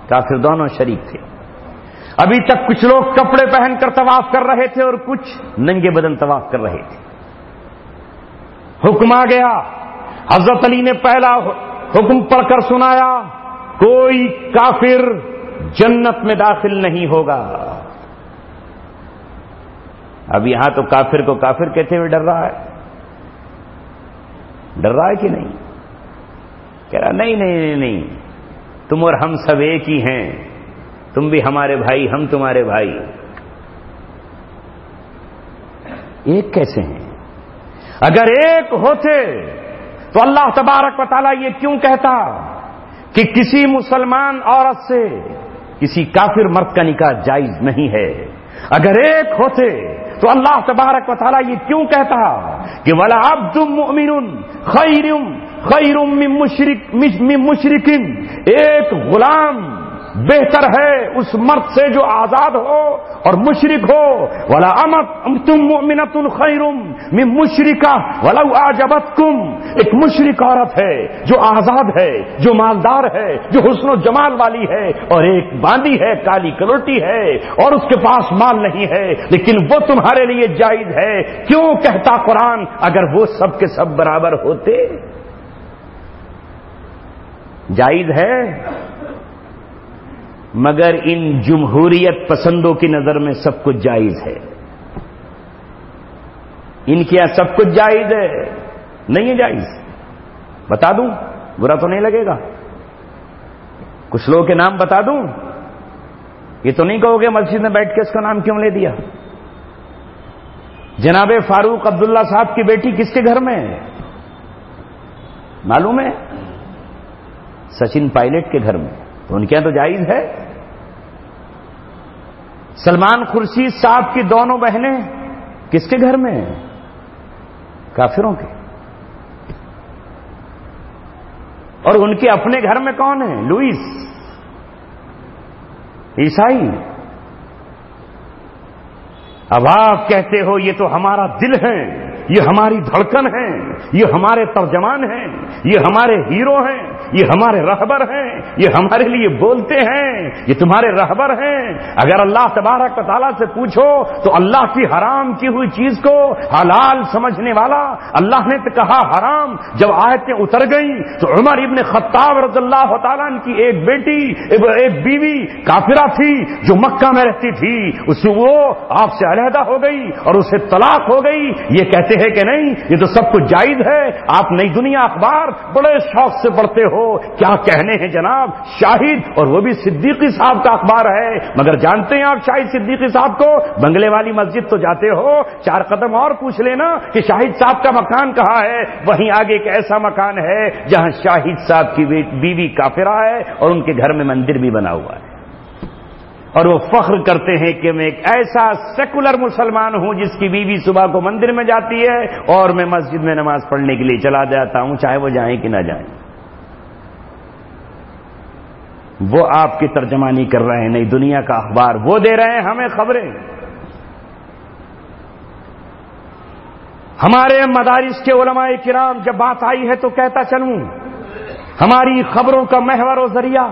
کافر دونوں شریک تھے۔ ابھی تک کچھ لوگ کپڑے پہن کر طواف کر رہے تھے اور کچھ ننگے بدن طواف کر رہے تھے۔ حکم آ گیا، حضرت علی نے پہلا حکم پڑھ کر سنایا، کوئی کافر جنت میں داخل نہیں ہوگا۔ اب یہاں تو کافر کو کافر کہتے ہوئے ڈر رہا ہے، ڈر رہا ہے کہ نہیں؟ کہہ رہا نہیں نہیں نہیں نہیں، تم اور ہم سب ایک ہی ہیں، تم بھی ہمارے بھائی، ہم تمہارے بھائی۔ ایک کیسے ہیں؟ اگر ایک ہوتے تو اللہ تبارک و تعالیٰ یہ کیوں کہتا کہ کسی مسلمان عورت سے کسی کافر مرد کا نکاح جائز نہیں ہے. اگر ایک ہوتے تو اللہ تبارک و تعالیٰ یہ کیوں کہتا کہ وَلَا عَبْدٌ مُؤْمِنٌ خَيْرٌ مِّن مُشْرِكٍ، ایک غلام بہتر ہے اس مرد سے جو آزاد ہو اور مشرک ہو. وَلَا أَمَةٌ مُؤْمِنَةٌ خَيْرٌ مِّن مُشْرِكَةٍ وَلَوْ أَعْجَبَتْكُمْ، ایک مشرک عورت ہے جو آزاد ہے، جو مالدار ہے، جو حسن و جمال والی ہے، اور ایک باندی ہے، کالی کلوٹی ہے اور اس کے پاس مال نہیں ہے، لیکن وہ تمہارے لیے جائز ہے. کیوں کہتا قرآن اگر وہ سب کے سب برابر ہوتے؟ جائز ہے، مگر ان جمہوریت پسندوں کی نظر میں سب کچھ جائز ہے. ان کیا سب کچھ جائز ہے؟ نہیں ہے جائز. بتا دوں، برا تو نہیں لگے گا. کچھ لوگوں کے نام بتا دوں. یہ تو نہیں کہو گے مسجد میں بیٹھ کے اس کا نام کیوں لے دیا. جناب فاروق عبداللہ صاحب کی بیٹی کس کے گھر میں ہے معلوم ہے؟ سچن پائلٹ کے گھر میں. تو ان کے یہاں تو جائز ہے. سلمان خورشید صاحب کی دونوں بہنیں کس کے گھر میں ہیں؟ کافروں کے. اور ان کے اپنے گھر میں کون ہیں؟ لوئس، عیسائی. اب آپ کہتے ہو یہ تو ہمارا دل ہے، یہ ہماری دھڑکن ہے، یہ ہمارے ترجمان ہیں، یہ ہمارے ہیرو ہیں، یہ ہمارے رہبر ہیں، یہ ہمارے لیے بولتے ہیں، یہ تمہارے رہبر ہیں. اگر اللہ تبارک و تعالیٰ سے پوچھو تو اللہ کی حرام کی ہوئی چیز کو حلال سمجھنے والا، اللہ نے تو کہا حرام. جب آیتیں اتر گئیں تو عمر ابن خطاب رضی اللہ تعالیٰ عنہ کی ایک بیٹی، ایک بیوی کافرہ تھی جو مکہ میں رہتی تھی، اس وہ آپ سے علیحدہ ہو گئی اور اسے طلاق ہو گئی. یہ کہتے ہیں کہ نہیں یہ تو سب کچھ جائز ہے. آپ نئی دنیا اخبار بڑے شوق سے پڑھتے ہو. کیا کہنے ہیں جناب. شاہد، اور وہ بھی صدیقی صاحب کا اخبار ہے. مگر جانتے ہیں آپ شاہد صدیقی صاحب کو؟ بنگلے والی مسجد تو جاتے ہو، 4 قدم اور پوچھ لینا کہ شاہد صاحب کا مکان کہاں ہے. وہیں آگے ایک ایسا مکان ہے جہاں شاہد صاحب کی بیوی کافرہ ہے اور ان کے گھر میں مندر بھی بنا ہوا ہے. اور وہ فخر کرتے ہیں کہ میں ایک ایسا سیکولر مسلمان ہوں جس کی بیوی صبح کو مندر میں جاتی ہے اور میں مسجد میں نماز پڑھنے کے لیے چلا جاتا ہوں، چاہے وہ جائیں کہ نہ جائیں. وہ آپ کی ترجمانی کر رہے ہیں. نئی دنیا کا اخبار وہ دے رہے ہیں ہمیں خبریں. ہمارے مدارس کے علماء کرام جب بات آئی ہے تو کہتا چلوں، ہماری خبروں کا محور و ذریعہ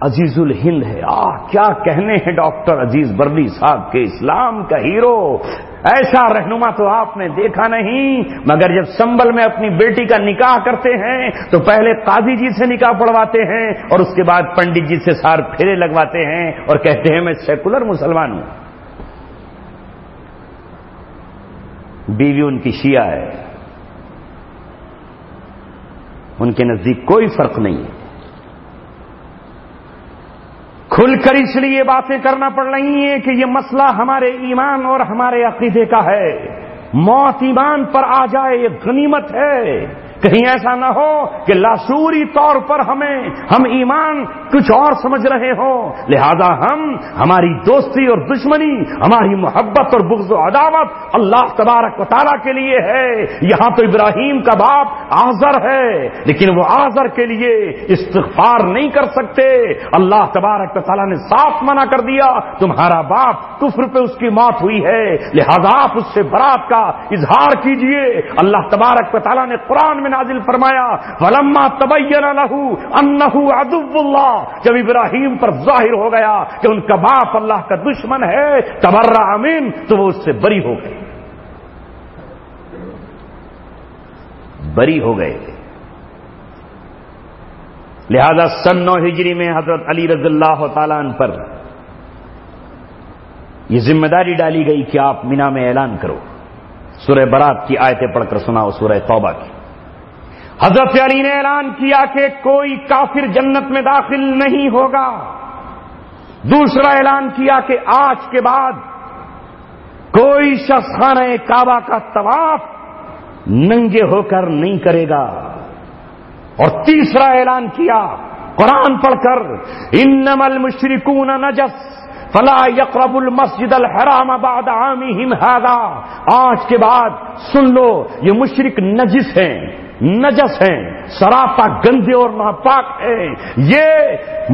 عزیز الہند ہے. کیا کہنے ہیں ڈاکٹر عزیز بردی صاحب کے، اسلام کا ہیرو. ایسا رہنما تو آپ نے دیکھا نہیں. مگر جب سنبل میں اپنی بیٹی کا نکاح کرتے ہیں تو پہلے قاضی جی سے نکاح پڑھواتے ہیں اور اس کے بعد پنڈت جی سے سار پھیرے لگواتے ہیں اور کہتے ہیں میں سیکولر مسلمان ہوں. بیوی ان کی شیعہ ہے. ان کے نزدیک کوئی فرق نہیں ہے. کھل کر اس لیے باتیں کرنا پڑ رہی ہیں کہ یہ مسئلہ ہمارے ایمان اور ہمارے عقیدے کا ہے. موت ایمان پر آ جائے یہ غنیمت ہے. کہیں ایسا نہ ہو کہ لاشعوری طور پر ہم ایمان کچھ اور سمجھ رہے ہوں. لہذا ہماری دوستی اور دشمنی، ہماری محبت اور بغض و عداوت اللہ تبارک و تعالیٰ کے لیے ہے. یہاں تو ابراہیم کا باپ آزر ہے، لیکن وہ آزر کے لیے استغفار نہیں کر سکتے. اللہ تبارک و تعالیٰ نے صاف منع کر دیا تمہارا باپ کفر پہ اس کی موت ہوئی ہے، لہذا آپ اس سے برات کا اظہار کیجئے. اللہ تبارک و تعالیٰ نے قرآن میں نازل فرمایا فلما تبین له انه عدو اللہ، جب ابراہیم پر ظاہر ہو گیا کہ ان کا باپ اللہ کا دشمن ہے، تبرأ منہ، تو وہ اس سے بری ہو گئے. بری ہو گئے. لہذا سن 9 ہجری میں حضرت علی رضی اللہ تعالیٰ عنہ پر یہ ذمہ داری ڈالی گئی کہ آپ مینا میں اعلان کرو. سورہ برات کی آیتیں پڑھ کر سناؤ، سورہ توبہ کی. حضرت علی نے اعلان کیا کہ کوئی کافر جنت میں داخل نہیں ہوگا. دوسرا اعلان کیا کہ آج کے بعد کوئی شخص خانہ کعبہ کا طواف ننگے ہو کر نہیں کرے گا. اور تیسرا اعلان کیا قرآن پڑھ کر انما المشرکون نجس فلا یقربوا المسجد الحرام بعد عامهم هذا، آج کے بعد سن لو یہ مشرک نجس ہیں، سراپا گندے اور ناپاک ہیں، یہ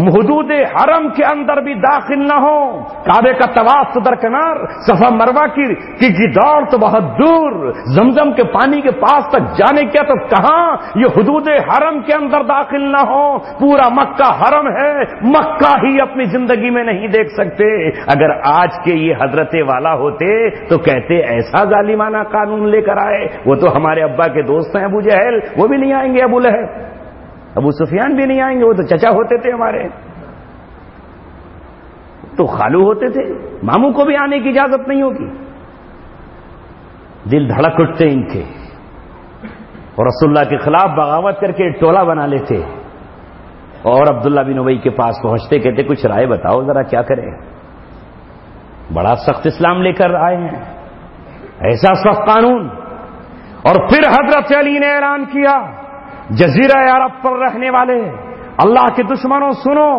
حدود حرم کے اندر بھی داخل نہ ہو۔ کعبے کا طواف تو درکنار، صفا مروہ کی دوڑ تو بہت دور، زمزم کے پانی کے پاس تک جانے کیا تو کہاں، یہ حدود حرم کے اندر داخل نہ ہو۔ پورا مکہ حرم ہے، مکہ ہی اپنی زندگی میں نہیں دیکھ سکتے۔ اگر آج کے یہ حضرت والا ہوتے تو کہتے ایسا ظالمانہ قانون لے کر آئے، وہ تو ہمارے ابا کے دوست ہیں ابو جہل، وہ بھی نہیں آئیں گے، ابو لہب ابو سفیان بھی نہیں آئیں گے، وہ تو چچا ہوتے تھے ہمارے، تو خالو ہوتے تھے، ماموں کو بھی آنے کی اجازت نہیں ہوگی۔ دل دھڑک اٹھتے ان کے، اور رسول اللہ کے خلاف بغاوت کر کے ٹولہ بنا لیتے، اور عبداللہ بن ابی کے پاس پہنچتے، کہتے کچھ رائے بتاؤ ذرا کیا کریں، بڑا سخت اسلام لے کر آئے ہیں، ایسا سخت قانون۔ اور پھر حضرت علی نے اعلان کیا، جزیرہ عرب پر رہنے والے اللہ کے دشمنوں سنو،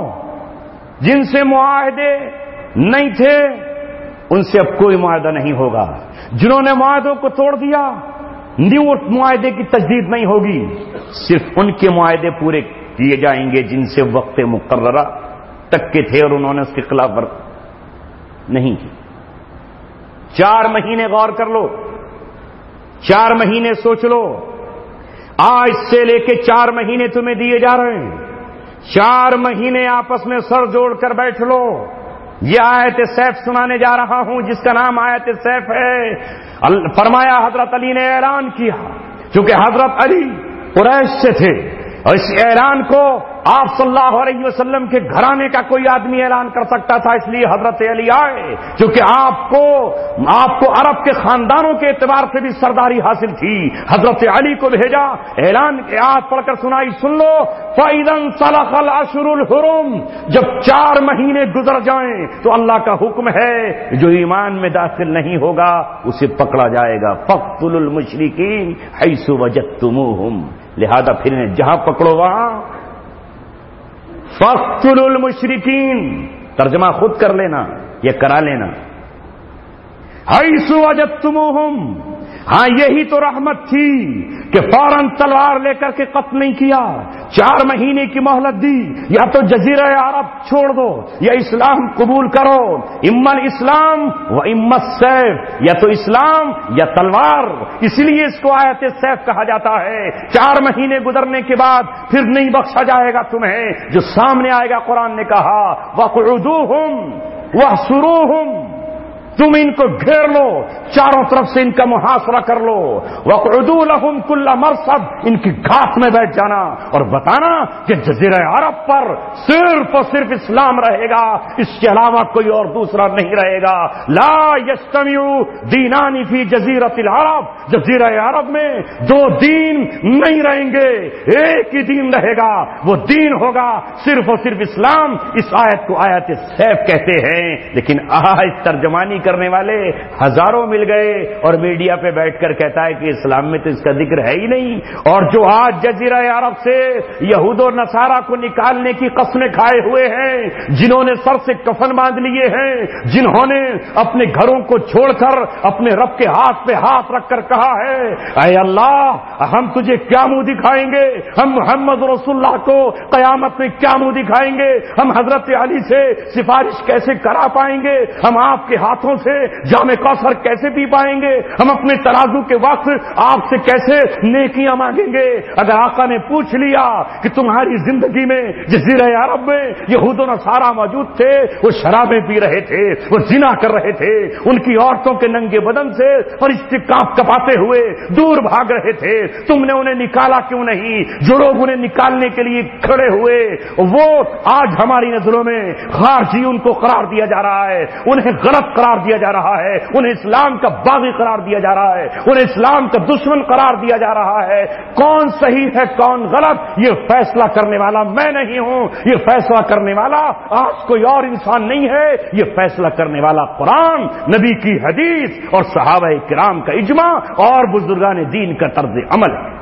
جن سے معاہدے نہیں تھے ان سے اب کوئی معاہدہ نہیں ہوگا، جنہوں نے معاہدوں کو توڑ دیا نیو معاہدے کی تجدید نہیں ہوگی، صرف ان کے معاہدے پورے کیے جائیں گے جن سے وقت مقررہ تک کے تھے اور انہوں نے اس کے خلاف نہیں کی۔ 4 مہینے غور کر لو، 4 مہینے سوچ لو، آج سے لے کے 4 مہینے تمہیں دیے جا رہے ہیں، 4 مہینے آپس میں سر جوڑ کر بیٹھ لو۔ یہ آیت سیف سنانے جا رہا ہوں جس کا نام آیت سیف ہے۔ فرمایا حضرت علی نے اعلان کیا، چونکہ حضرت علی قریش سے تھے اور اس اعلان کو آپ صلی اللہ علیہ وسلم کے گھرانے کا کوئی آدمی اعلان کر سکتا تھا، اس لیے حضرت علی آئے، کیونکہ آپ کو عرب کے خاندانوں کے اعتبار سے بھی سرداری حاصل تھی۔ حضرت علی کو بھیجا، اعلان کی آیت پڑھ کر سنائی، سن لو، فَإِذَا انْسَلَخَ الْأَشْهُرُ الْحُرُمُ، جب 4 مہینے گزر جائیں تو اللہ کا حکم ہے جو ایمان میں داخل نہیں ہوگا اسے پکڑا جائے گا۔ فَاقْتُلُوا الْمُشْرِكِينَ حَيْثُ وَجَدتُّمُوهُمْ، لہذا پھر جہاں پکڑو وہاں فَاقْتُلُوا الْمُشْرِكِينَ، ترجمہ خود کر لینا یا کرا لینا، حَيْثُ وَجَدتُّمُوهُمْ، ہاں یہی تو رحمت تھی کہ فوراً تلوار لے کر کے قتل نہیں کیا، 4 مہینے کی مہلت دی، یا تو جزیرہ عرب چھوڑ دو یا اسلام قبول کرو، اما الاسلام و اما السیف، یا تو اسلام یا تلوار، اس لیے اس کو آیت سیف کہا جاتا ہے۔ 4 مہینے گزرنے کے بعد پھر نہیں بخشا جائے گا تمہیں، جو سامنے آئے گا قرآن نے کہا وَقْعُدُوهُمْ وَاحْصُرُوهُمْ، تم ان کو گھیر لو، چاروں طرف سے ان کا محاصرہ کر لو، وَاقْعُدُوا لَهُمْ كُلَّ مَرْصَدٍ، ان کی گھات میں بیٹھ جانا اور بتانا کہ جزیرہ عرب پر صرف اور صرف اسلام رہے گا، اس کے علاوہ کوئی اور دوسرا نہیں رہے گا۔ لا يجتمع دینان فی جزیرۃ العرب، جزیرہ عرب میں 2 دین نہیں رہیں گے، ایک ہی دین رہے گا، وہ دین ہوگا صرف اور صرف اسلام۔ اس آیت کو آیت سیف کہتے ہیں، لیکن آج ترجمانی کرنے والے ہزاروں مل گئے اور میڈیا پہ بیٹھ کر کہتا ہے کہ اسلام میں تو اس کا ذکر ہے ہی نہیں۔ اور جو آج جزیرہ عرب سے یہود و نصارہ کو نکالنے کی قسمیں کھائے ہوئے ہیں، جنہوں نے سر سے کفن باندھ لیے ہیں، جنہوں نے اپنے گھروں کو چھوڑ کر اپنے رب کے ہاتھ پہ ہاتھ رکھ کر کہا ہے اے اللہ ہم تجھے کیا منہ دکھائیں گے، ہم محمد رسول اللہ کو قیامت میں کیا منہ دکھائیں گے، ہم حضرت علی سے سفارش کیسے کرا پائیں گے، ہم آپ کے ہاتھوں سے جام کوثر کیسے پی پائیں گے، ہم اپنے ترازو کے وقت آپ سے کیسے نیکیاں مانگیں گے۔ اگر آقا نے پوچھ لیا کہ تمہاری زندگی میں جزیرہ عرب میں یہود و نصارہ موجود تھے، وہ شرابیں پی رہے تھے، وہ زنا کر رہے تھے، ان کی عورتوں کے ننگے بدن سے فرشتے کانپ کپاتے ہوئے دور بھاگ رہے تھے، تم نے انہیں نکالا کیوں نہیں؟ جو لوگ انہیں نکالنے کے لیے کھڑے ہوئے وہ آج ہماری نظروں میں خارجی ان کو قرار دیا جا رہا ہے، انہیں غلط قرار دیا جا رہا ہے، انہیں اسلام کا باغی قرار دیا جا رہا ہے، انہیں اسلام کا دشمن قرار دیا جا رہا ہے۔ کون صحیح ہے کون غلط یہ فیصلہ کرنے والا میں نہیں ہوں، یہ فیصلہ کرنے والا آج کوئی اور انسان نہیں ہے، یہ فیصلہ کرنے والا قرآن، نبی کی حدیث اور صحابہ کرام کا اجماع اور بزرگان دین کا طرز عمل ہے۔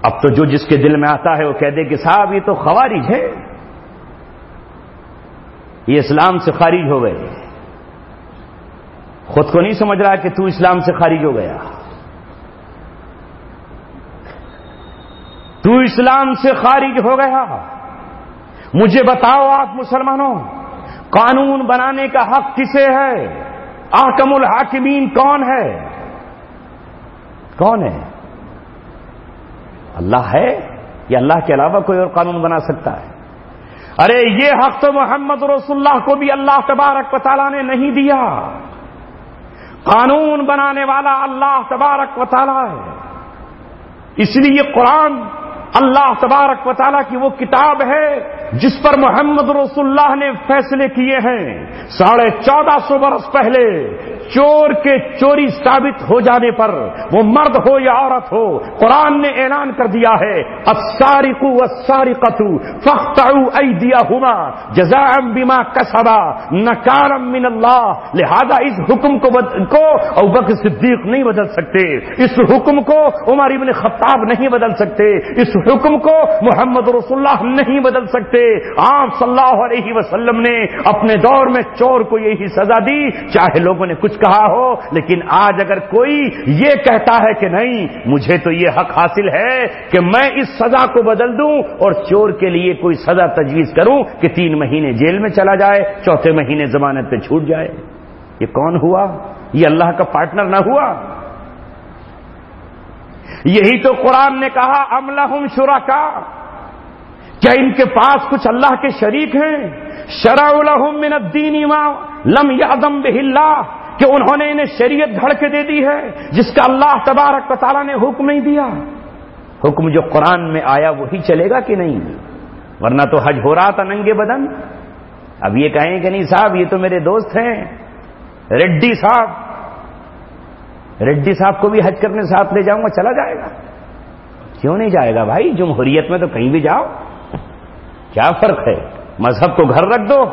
اب تو جو جس کے دل میں آتا ہے وہ کہہ دے کہ صاحب یہ تو خوارج ہے، یہ اسلام سے خارج ہو گئے، خود کو نہیں سمجھ رہا کہ تو اسلام سے خارج ہو گیا، تو اسلام سے خارج ہو گیا۔ مجھے بتاؤ آپ مسلمانوں، قانون بنانے کا حق کسے ہے؟ احکم الحاکمین کون ہے؟ کون ہے؟ اللہ ہے یا اللہ کے علاوہ کوئی اور قانون بنا سکتا ہے؟ ارے یہ حق تو محمد رسول اللہ کو بھی اللہ تبارک و تعالیٰ نے نہیں دیا۔ قانون بنانے والا اللہ تبارک و تعالیٰ ہے، اس لیے قرآن اللہ تبارک و تعالیٰ کی وہ کتاب ہے جس پر محمد رسول اللہ نے فیصلے کیے ہیں 1450 برس پہلے۔ چور کے چوری ثابت ہو جانے پر، وہ مرد ہو یا عورت ہو، قرآن نے اعلان کر دیا ہے السارق والسارقۃ فاقطعوا ایدیہما جزاء بما کسبا نکالا من اللہ۔ لہذا اس حکم کو ابوبکر صدیق نہیں بدل سکتے، اس حکم کو عمر ابن خطاب نہیں بدل سکتے، اس حکم کو محمد رسول اللہ نہیں بدل سکتے۔ آپ صلی اللہ علیہ وسلم نے اپنے دور میں چور کو یہی سزا دی، چاہے لوگوں نے کچھ کہا ہو۔ لیکن آج اگر کوئی یہ کہتا ہے کہ نہیں مجھے تو یہ حق حاصل ہے کہ میں اس سزا کو بدل دوں اور چور کے لیے کوئی سزا تجویز کروں کہ 3 مہینے جیل میں چلا جائے، 4تھے مہینے ضمانت پہ چھوٹ جائے، یہ کون ہوا؟ یہ اللہ کا پارٹنر نہ ہوا؟ یہی تو قرآن نے کہا ام لہم شرکاء، کیا ان کے پاس کچھ اللہ کے شریک ہیں؟ شرع لہم من الدین ما لم یأذن بہ اللہ، کہ انہوں نے انہیں شریعت گھڑ کے دے دی ہے جس کا اللہ تبارک و تعالیٰ نے حکم نہیں دیا۔ حکم جو قرآن میں آیا وہی چلے گا کہ نہیں؟ ورنہ تو حج ہو رہا تھا ننگے بدن، اب یہ کہیں کہ نہیں صاحب یہ تو میرے دوست ہیں ریڈی صاحب، ریڈی صاحب کو بھی حج کرنے ساتھ لے جاؤں گا، چلا جائے گا؟ کیوں نہیں جائے گا بھائی؟ جمہوریت میں تو کہیں بھی جاؤ، کیا فرق ہے؟ مذہب کو گھر رکھ دو،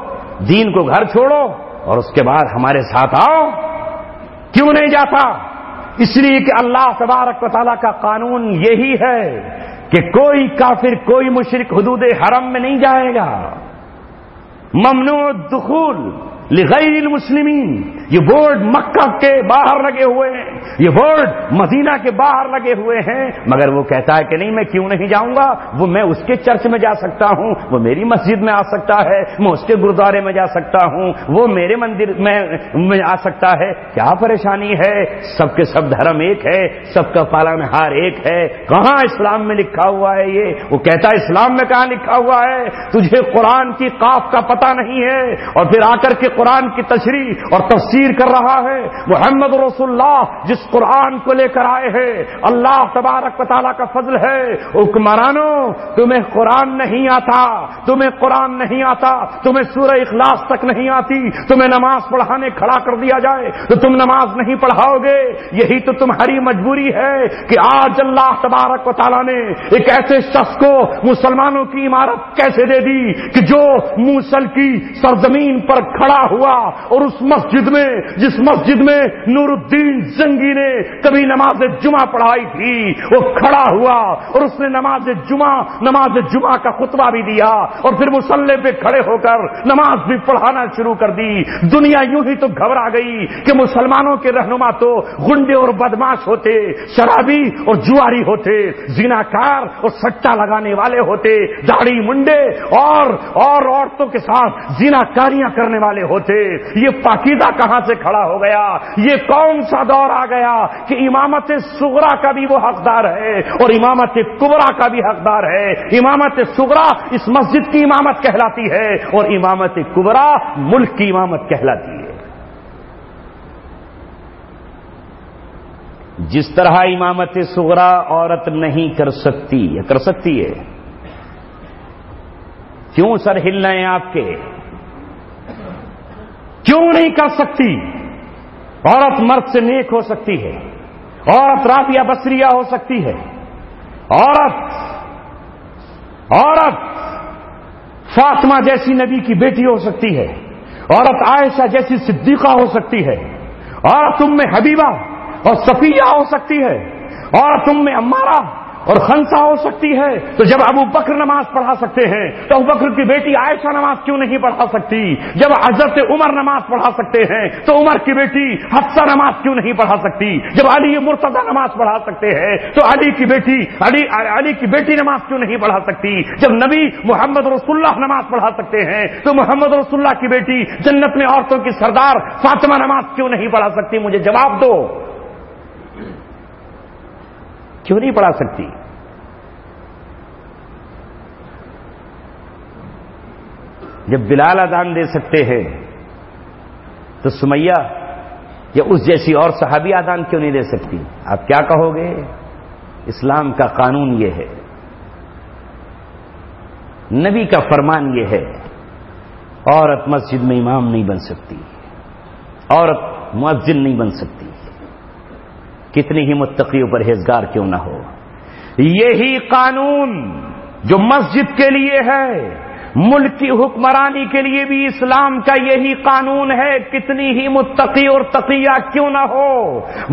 دین کو گھر چھوڑو اور اس کے بعد ہمارے ساتھ آؤ۔ کیوں نہیں جاتا؟ اس لیے کہ اللہ تبارک و تعالیٰ کا قانون یہی ہے کہ کوئی کافر، کوئی مشرک حدود حرم میں نہیں جائے گا۔ ممنوع الدخول لغیر المسلمین، یہ بورڈ مکہ کے باہر لگے ہوئے ہیں، یہ بورڈ مدینہ کے باہر لگے ہوئے ہیں، مگر وہ کہتا ہے کہ نہیں میں کیوں نہیں جاؤں گا، وہ میں اس کے چرچ میں جا سکتا ہوں، وہ میری مسجد میں آ سکتا ہے، میں اس کے گرودوارے میں جا سکتا ہوں، وہ میرے مندر میں آ سکتا ہے۔ کیا پریشانی ہے؟ سب کے سب دھرم ایک ہے، سب کا پالنہار ایک ہے۔ کہاں اسلام میں لکھا ہوا ہے یہ؟ وہ کہتا ہے اسلام میں کہاں لکھا ہوا ہے؟ تجھے قرآن کی قاف کا پتہ نہیں ہے، اور پھر آ کر کے قرآن کی تشریح اور تفسیر کر رہا ہے۔ محمد رسول اللہ جس قرآن کو لے کر آئے ہیں، اللہ تبارک و تعالیٰ کا فضل ہے۔ حکمرانوں تمہیں قرآن نہیں آتا، تمہیں قرآن نہیں آتا، تمہیں سورہ اخلاص تک نہیں آتی، تمہیں نماز پڑھانے کھڑا کر دیا جائے تو تم نماز نہیں پڑھاؤ گے۔ یہی تو تمہاری مجبوری ہے کہ آج اللہ تبارک و تعالیٰ نے ایک ایسے شخص کو مسلمانوں کی عمارت کیسے دے دی کہ جو موصل کی سرزمین پر کھڑا ہوا اور اس مسجد میں، جس مسجد میں نور الدین زنگی نے کبھی نماز جمعہ پڑھائی تھی، وہ کھڑا ہوا اور اس نے نماز جمعہ کا خطبہ بھی دیا اور پھر مصلی پہ کھڑے ہو کر نماز بھی پڑھانا شروع کر دی۔ دنیا یوں ہی تو گھبرا گئی کہ مسلمانوں کے رہنما تو گنڈے اور بدماش ہوتے، شرابی اور جواری ہوتے، زناکار اور سٹا لگانے والے ہوتے، داڑھی منڈے اور عورتوں کے ساتھ زناکاریاں کرنے والے ہوتے۔ یہ پاکیزہ کہاں سے کھڑا ہو گیا؟ یہ کون سا دور آ گیا کہ امامت صغرا کا بھی وہ حقدار ہے اور امامت کبرا کا بھی حقدار ہے۔ امامت صغرا اس مسجد کی امامت کہلاتی ہے اور امامت کبرا ملک کی امامت کہلاتی ہے۔ جس طرح امامت صغرا عورت نہیں کر سکتی، یا کر سکتی ہے؟ کیوں سر ہل رہے ہیں آپ کے؟ کیوں نہیں کر سکتی؟ عورت مرد سے نیک ہو سکتی ہے، عورت رابعہ بصریہ ہو سکتی ہے، عورت فاطمہ جیسی نبی کی بیٹی ہو سکتی ہے، عورت عائشہ جیسی صدیقہ ہو سکتی ہے، عورت ام حبیبہ اور صفیہ ہو سکتی ہے، عورت ام عمارہ اور خنسا ہو سکتی ہے تو جب ابو بکر نماز پڑھا سکتے ہیں تو ابو بکر کی بیٹی عائشہ نماز کیوں نہیں پڑھا سکتی؟ جب حضرت عمر نماز پڑھا سکتے ہیں تو عمر کی بیٹی حفصہ نماز کیوں نہیں پڑھا سکتی؟ جب علی مرتضی نماز پڑھا سکتے ہیں تو علی کی بیٹی نماز کیوں نہیں پڑھا سکتی؟ جب نبی محمد رسول اللہ نماز پڑھا سکتے ہیں تو محمد رسول اللہ کی بیٹی جنت میں عورتوں کی سردار فاطمہ نماز کیوں نہیں پڑھا سکتی؟ مجھے جواب دو، کیوں نہیں پڑھا سکتی؟ جب بلال اذان دے سکتے ہیں تو سمیہ یا اس جیسی اور صحابی اذان کیوں نہیں دے سکتی؟ آپ کیا کہو گے؟ اسلام کا قانون یہ ہے، نبی کا فرمان یہ ہے، عورت مسجد میں امام نہیں بن سکتی، عورت مؤذن نہیں بن سکتی، کتنی ہی متقی و پرہیزگار کیوں نہ ہو۔ یہی قانون جو مسجد کے لیے ہے، ملک کی حکمرانی کے لیے بھی اسلام کا یہی قانون ہے، کتنی ہی متقی اور تقیہ کیوں نہ ہو،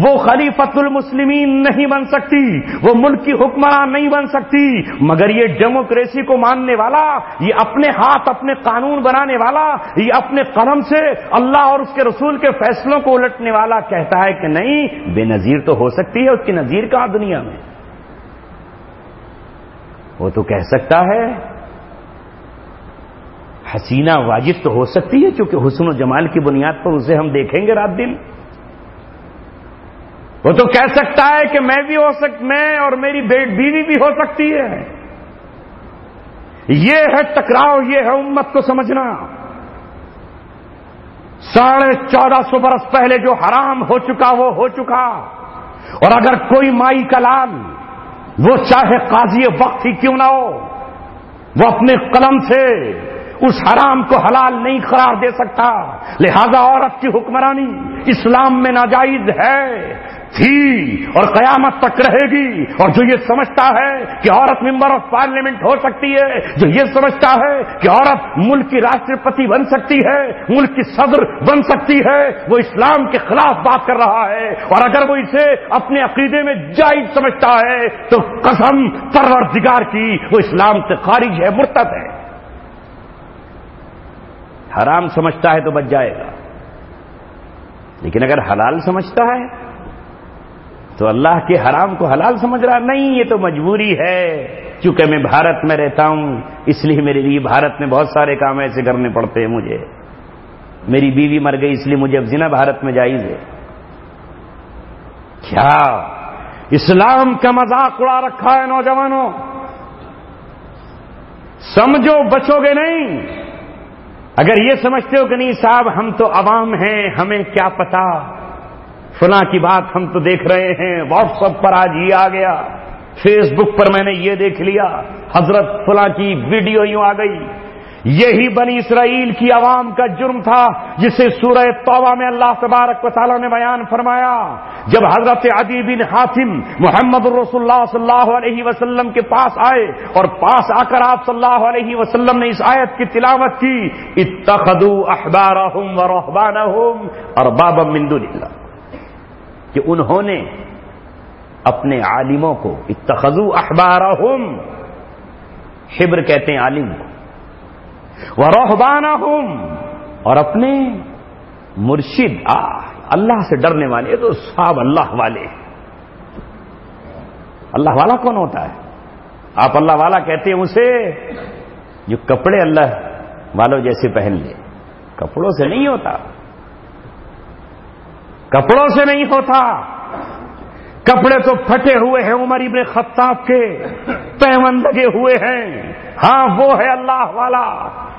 وہ خلیفۃ المسلمین نہیں بن سکتی، وہ ملک کی حکمران نہیں بن سکتی، مگر یہ ڈیموکریسی کو ماننے والا، یہ اپنے ہاتھ اپنے قانون بنانے والا، یہ اپنے قلم سے اللہ اور اس کے رسول کے فیصلوں کو الٹنے والا کہتا ہے کہ نہیں، بے نظیر تو ہو سکتی ہے، اس کی نظیر کہاں دنیا میں؟ وہ تو کہہ سکتا ہے حسینہ واجب تو ہو سکتی ہے، چونکہ حسن و جمال کی بنیاد پر اسے ہم دیکھیں گے رات دن۔ وہ تو کہہ سکتا ہے کہ میں اور میری بیوی بھی ہو سکتی ہے۔ یہ ہے ٹکراؤ، یہ ہے امت کو سمجھنا۔ 1450 برس پہلے جو حرام ہو چکا وہ ہو چکا، اور اگر کوئی مائی کا لال، وہ چاہے قاضی وقت ہی کیوں نہ ہو، وہ اپنے قلم سے اس حرام کو حلال نہیں قرار دے سکتا۔ لہذا عورت کی حکمرانی اسلام میں ناجائز ہے، تھی اور قیامت تک رہے گی۔ اور جو یہ سمجھتا ہے کہ عورت ممبر آف پارلیمنٹ ہو سکتی ہے، جو یہ سمجھتا ہے کہ عورت ملک کی راشٹرپتی بن سکتی ہے، ملک کی صدر بن سکتی ہے، وہ اسلام کے خلاف بات کر رہا ہے۔ اور اگر وہ اسے اپنے عقیدے میں جائز سمجھتا ہے تو قسم پروردگار کی وہ اسلام سے خارج ہے، مرتد ہے۔ حرام سمجھتا ہے تو بچ جائے گا، لیکن اگر حلال سمجھتا ہے تو اللہ کے حرام کو حلال سمجھ رہا نہیں، یہ تو مجبوری ہے، چونکہ میں بھارت میں رہتا ہوں اس لیے میرے لیے بھارت میں بہت سارے کام ایسے کرنے پڑتے ہیں مجھے، میری بیوی مر گئی اس لیے مجھے اب زنا بھارت میں جائز ہے۔ کیا اسلام کا مذاق اڑا رکھا ہے نوجوانوں؟ سمجھو، بچو گے نہیں۔ اگر یہ سمجھتے ہو کہ نہیں صاحب ہم تو عوام ہیں، ہمیں کیا پتا، فلاں کی بات ہم تو دیکھ رہے ہیں، واٹس ایپ پر آج یہ آ گیا، فیس بک پر میں نے یہ دیکھ لیا، حضرت فلاں کی ویڈیو یوں آ گئی۔ یہی بنی اسرائیل کی عوام کا جرم تھا جسے سورہ توبہ میں اللہ تبارک و تعالیٰ نے بیان فرمایا۔ جب حضرت عدی بن حاتم محمد رسول اللہ صلی اللہ علیہ وسلم کے پاس آئے اور پاس آ کر آپ صلی اللہ علیہ وسلم نے اس آیت کی تلاوت کی، اتخذوا احبارهم ورهبانهم اربابا من دون اللہ، کہ انہوں نے اپنے عالموں کو، اتخذوا احبارهم، حبر کہتے ہیں عالم کو، ورهبانهم، اور اپنے مرشد، اللہ سے ڈرنے والے، تو صاحب اللہ والے۔ اللہ والا کون ہوتا ہے؟ آپ اللہ والا کہتے ہیں اسے جو کپڑے اللہ والوں جیسے پہن لے، کپڑوں سے نہیں ہوتا، کپڑوں سے نہیں ہوتا۔ کپڑے تو پھٹے ہوئے ہیں عمر ابن خطاب کے، پیوند لگے ہوئے ہیں، ہاں وہ ہے اللہ والا۔